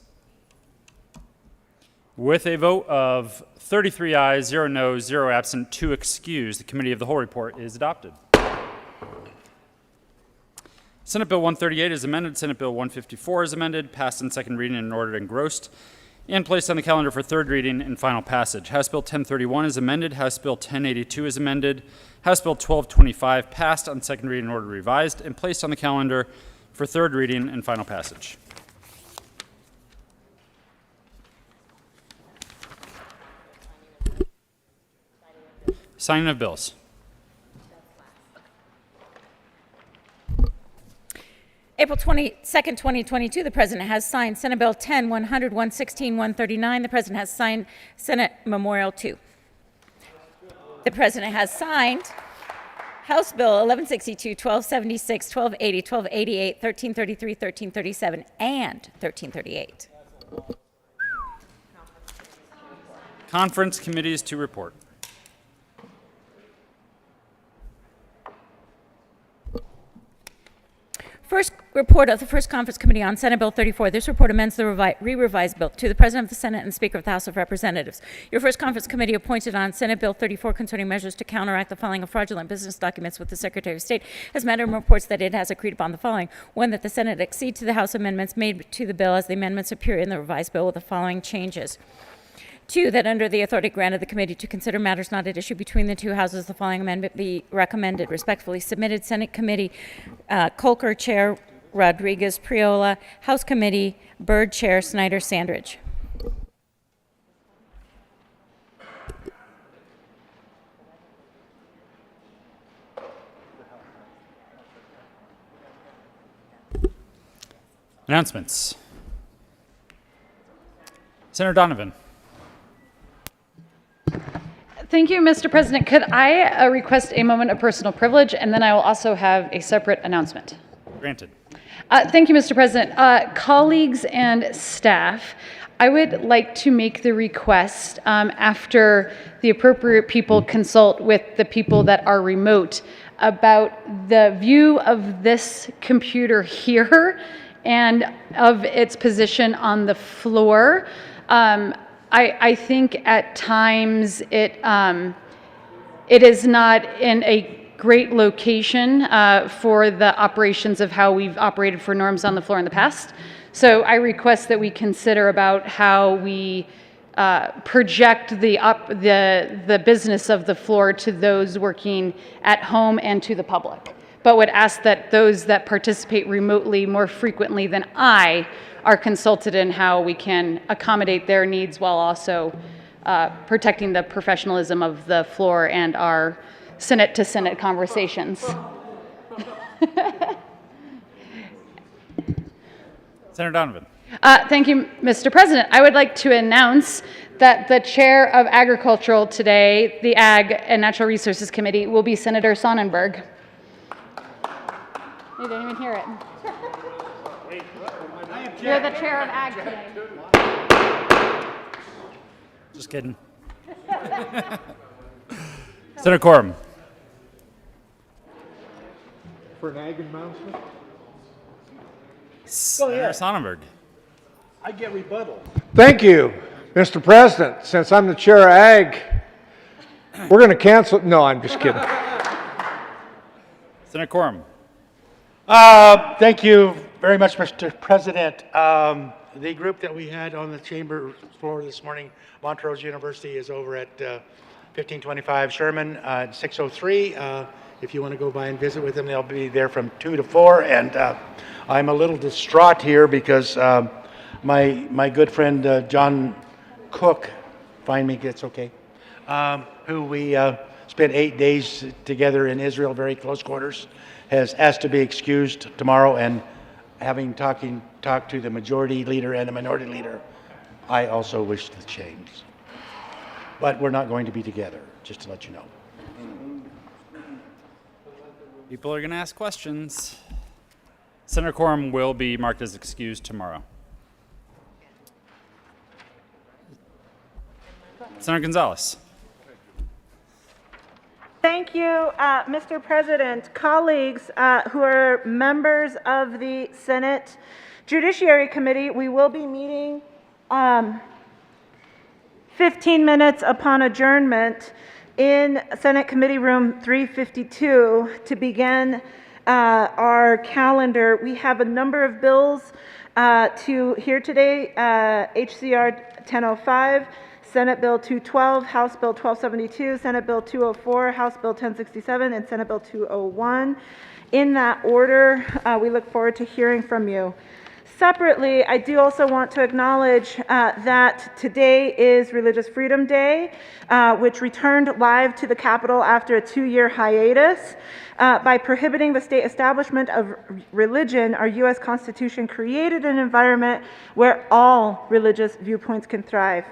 [SPEAKER 1] With a vote of 33 ayes, 0 noes, 0 absent, 2 excused, the committee of the whole report is adopted. Senate Bill 138 is amended. Senate Bill 154 is amended, passed on second reading and ordered engrossed, and placed on the calendar for third reading and final passage. House Bill 1031 is amended. House Bill 1082 is amended. House Bill 1225 passed on second reading and ordered revised and placed on the calendar for third reading and final passage. Signing of bills.
[SPEAKER 2] April 22nd, 2022, the President has signed Senate Bill 10, 100, 116, 139. The President has signed Senate Memorial 2. The President has signed House Bill 1162, 1276, 1280, 1288, 1333, 1337, and 1338.
[SPEAKER 1] Conference committees to report.
[SPEAKER 2] First report of the First Conference Committee on Senate Bill 34. This report amends the re-revised bill to the President of the Senate and Speaker of the House of Representatives. Your First Conference Committee appointed on Senate Bill 34 concerning measures to counteract the filing of fraudulent business documents with the Secretary of State has met and reports that it has agreed upon the following. One, that the Senate accede to the House amendments made to the bill as the amendments appear in the revised bill with the following changes. 2, that under the authority granted the committee to consider matters not at issue between the two houses, the following amendment be recommended. Respectfully submitted, Senate Committee Colker, Chair Rodriguez Priola, House Committee Byrd, Chair Snyder Sandridge.
[SPEAKER 1] Announcements. Senator Donovan.
[SPEAKER 7] Thank you, Mr. President. Could I request a moment of personal privilege, and then I will also have a separate announcement.
[SPEAKER 1] Granted.
[SPEAKER 7] Thank you, Mr. President. Colleagues and staff, I would like to make the request after the appropriate people consult with the people that are remote about the view of this computer here and of its position on the floor. I think at times it is not in a great location for the operations of how we've operated for norms on the floor in the past. So I request that we consider about how we project the business of the floor to those working at home and to the public, but would ask that those that participate remotely more frequently than I are consulted in how we can accommodate their needs while also protecting the professionalism of the floor and our Senate to Senate conversations.
[SPEAKER 1] Senator Donovan.
[SPEAKER 7] Thank you, Mr. President. I would like to announce that the chair of Agricultural today, the Ag and Natural Resources Committee, will be Senator Sonnenberg. You didn't even hear it. You're the chair of Ag today.
[SPEAKER 1] Just kidding. Senator Quorum.
[SPEAKER 19] For an ag announcement?
[SPEAKER 1] Senator Sonnenberg.
[SPEAKER 19] I get rebuttal. Thank you, Mr. President. Since I'm the chair of Ag, we're going to cancel. No, I'm just kidding.
[SPEAKER 1] Senator Quorum.
[SPEAKER 21] Thank you very much, Mr. President. The group that we had on the chamber floor this morning, Montrose University, is over at 1525 Sherman at 603. If you want to go by and visit with them, they'll be there from 2 to 4. And I'm a little distraught here because my good friend John Cook, find me, it's okay, who we spent 8 days together in Israel, very close quarters, has asked to be excused tomorrow. And having talked to the majority leader and the minority leader, I also wish to change. But we're not going to be together, just to let you know.
[SPEAKER 1] People are going to ask questions. Senator Quorum will be marked as excused tomorrow. Senator Gonzalez.
[SPEAKER 11] Thank you, Mr. President. Colleagues who are members of the Senate Judiciary Committee, we will be meeting 15 minutes upon adjournment in Senate Committee Room 352 to begin our calendar. We have a number of bills to hear today, HCR 1005, Senate Bill 212, House Bill 1272, Senate Bill 204, House Bill 1067, and Senate Bill 201. In that order, we look forward to hearing from you. Separately, I do also want to acknowledge that today is Religious Freedom Day, which returned live to the Capitol after a 2-year hiatus. By prohibiting the state establishment of religion, our U.S. Constitution created an environment where all religious viewpoints can thrive.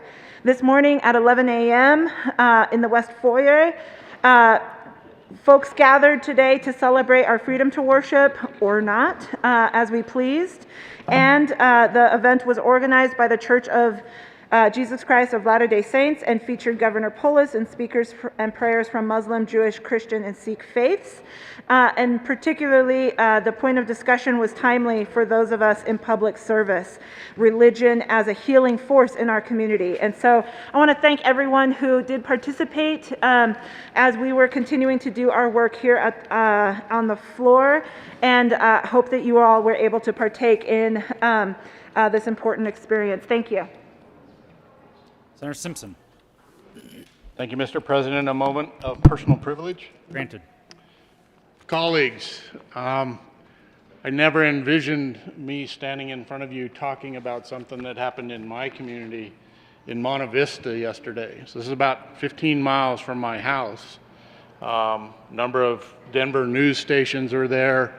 [SPEAKER 11] This morning at 11 a.m. In the West Foyer, Folks gathered today to celebrate our freedom to worship or not, as we pleased. And the event was organized by the Church of Jesus Christ of Latter-day Saints and featured Governor Polis and speakers and prayers from Muslim, Jewish, Christian, and Sikh faiths. And particularly, the point of discussion was timely for those of us in public service, religion as a healing force in our community. And so I want to thank everyone who did participate as we were continuing to do our work here on the floor, and hope that you all were able to partake in this important experience. Thank you.
[SPEAKER 1] Senator Simpson.
[SPEAKER 21] Thank you, Mr. President. A moment of personal privilege.
[SPEAKER 1] Granted.
[SPEAKER 21] Colleagues, I never envisioned me standing in front of you talking about something that happened in my community in Monte Vista yesterday. So this is about 15 miles from my house. Number of Denver news stations are there.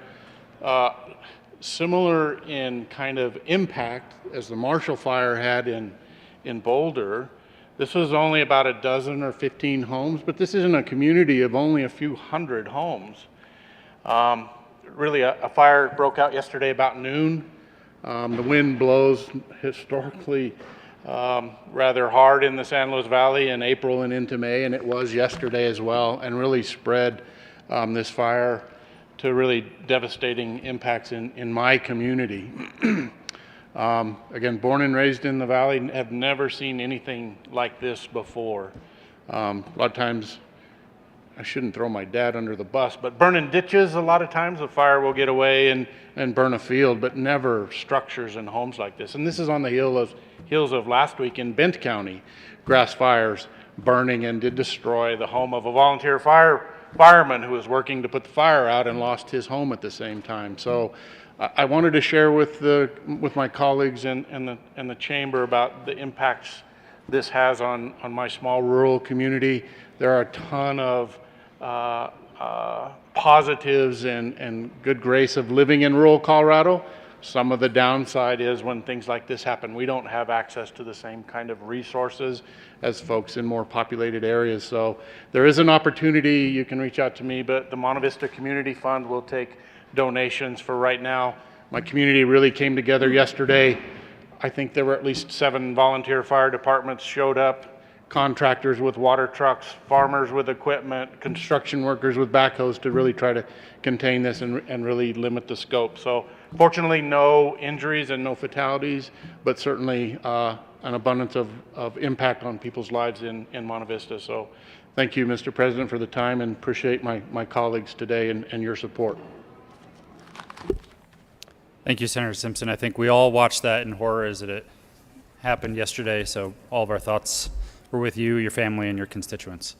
[SPEAKER 21] Similar in kind of impact as the Marshall Fire had in Boulder. This was only about a dozen or 15 homes, but this isn't a community of only a few hundred homes. Really, a fire broke out yesterday about noon. The wind blows historically rather hard in the San Luis Valley in April and into May, and it was yesterday as well, and really spread this fire to really devastating impacts in my community. Again, born and raised in the valley, have never seen anything like this before. A lot of times, I shouldn't throw my dad under the bus, but burning ditches, a lot of times the fire will get away and burn a field, but never structures and homes like this. And this is on the heels of last week in Bent County, grass fires burning and did destroy the home of a volunteer fireman who was working to put the fire out and lost his home at the same time. So I wanted to share with my colleagues and the chamber about the impacts this has on my small rural community. There are a ton of positives and good grace of living in rural Colorado. Some of the downside is when things like this happen, we don't have access to the same kind of resources as folks in more populated areas. So there is an opportunity. You can reach out to me, but the Monte Vista Community Fund will take donations for right now. My community really came together yesterday. I think there were at least 7 volunteer fire departments showed up, contractors with water trucks, farmers with equipment, construction workers with backhoes to really try to contain this and really limit the scope. So fortunately, no injuries and no fatalities, but certainly an abundance of impact on people's lives in Monte Vista. So thank you, Mr. President, for the time, and appreciate my colleagues today and your support.
[SPEAKER 1] Thank you, Senator Simpson. I think we all watched that in horror as it happened yesterday, so all of our thoughts were with you, your family, and your constituents.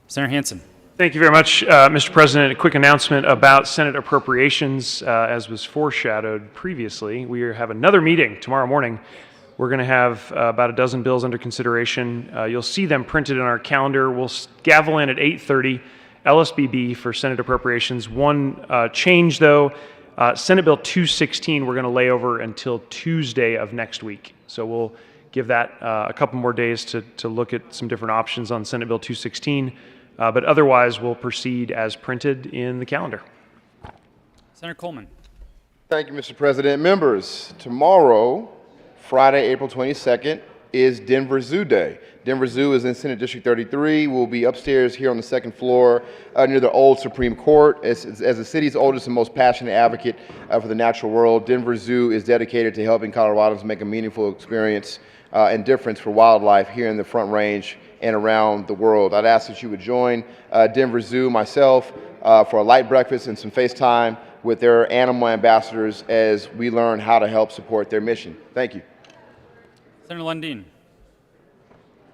[SPEAKER 1] Senator Hansen.
[SPEAKER 18] Thank you very much, Mr. President. A quick announcement about Senate appropriations. As was foreshadowed previously, we have another meeting tomorrow morning. We're going to have about a dozen bills under consideration. You'll see them printed in our calendar. We'll gavel in at 8:30, LSBB for Senate appropriations. One change, though, Senate Bill 216 we're going to lay over until Tuesday of next week. So we'll give that a couple more days to look at some different options on Senate Bill 216. But otherwise, we'll proceed as printed in the calendar.
[SPEAKER 1] Senator Coleman.
[SPEAKER 12] Thank you, Mr. President. Members, tomorrow, Friday, April 22nd, is Denver Zoo Day. Denver Zoo is in Senate District 33. We'll be upstairs here on the second floor near the old Supreme Court. As the city's oldest and most passionate advocate for the natural world, Denver Zoo is dedicated to helping Coloradans make a meaningful experience and difference for wildlife here in the Front Range and around the world. I'd ask that you would join Denver Zoo, myself, for a light breakfast and some FaceTime with their animal ambassadors as we learn how to help support their mission. Thank you.
[SPEAKER 1] Senator Lundin.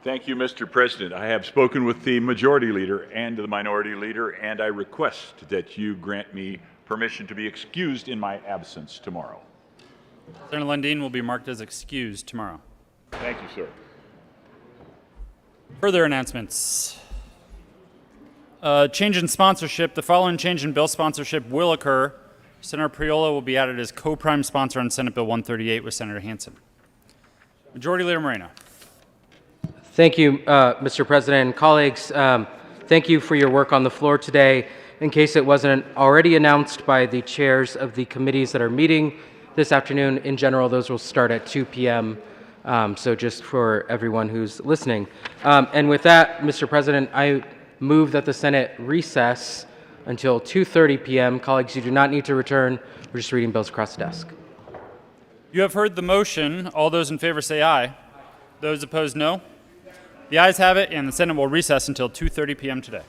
[SPEAKER 9] Thank you, Mr. President. I have spoken with the majority leader and the minority leader, and I request that you grant me permission to be excused in my absence tomorrow.
[SPEAKER 1] Senator Lundin will be marked as excused tomorrow.
[SPEAKER 9] Thank you, sir.
[SPEAKER 1] Further announcements. Change in sponsorship. The following change in bill sponsorship will occur. Senator Priola will be added as co-prime sponsor on Senate Bill 138 with Senator Hansen. Majority Leader Moreno.
[SPEAKER 3] Thank you, Mr. President. Colleagues, thank you for your work on the floor today. In case it wasn't already announced by the chairs of the committees that are meeting this afternoon, in general, those will start at 2 p.m. So just for everyone who's listening. And with that, Mr. President, I move that the Senate recess until 2:30 p.m. Colleagues, you do not need to return. We're just reading bills across the desk.
[SPEAKER 1] You have heard the motion. All those in favor say aye. Those opposed, no. The ayes have it, and the Senate will recess until 2:30 p.m. today.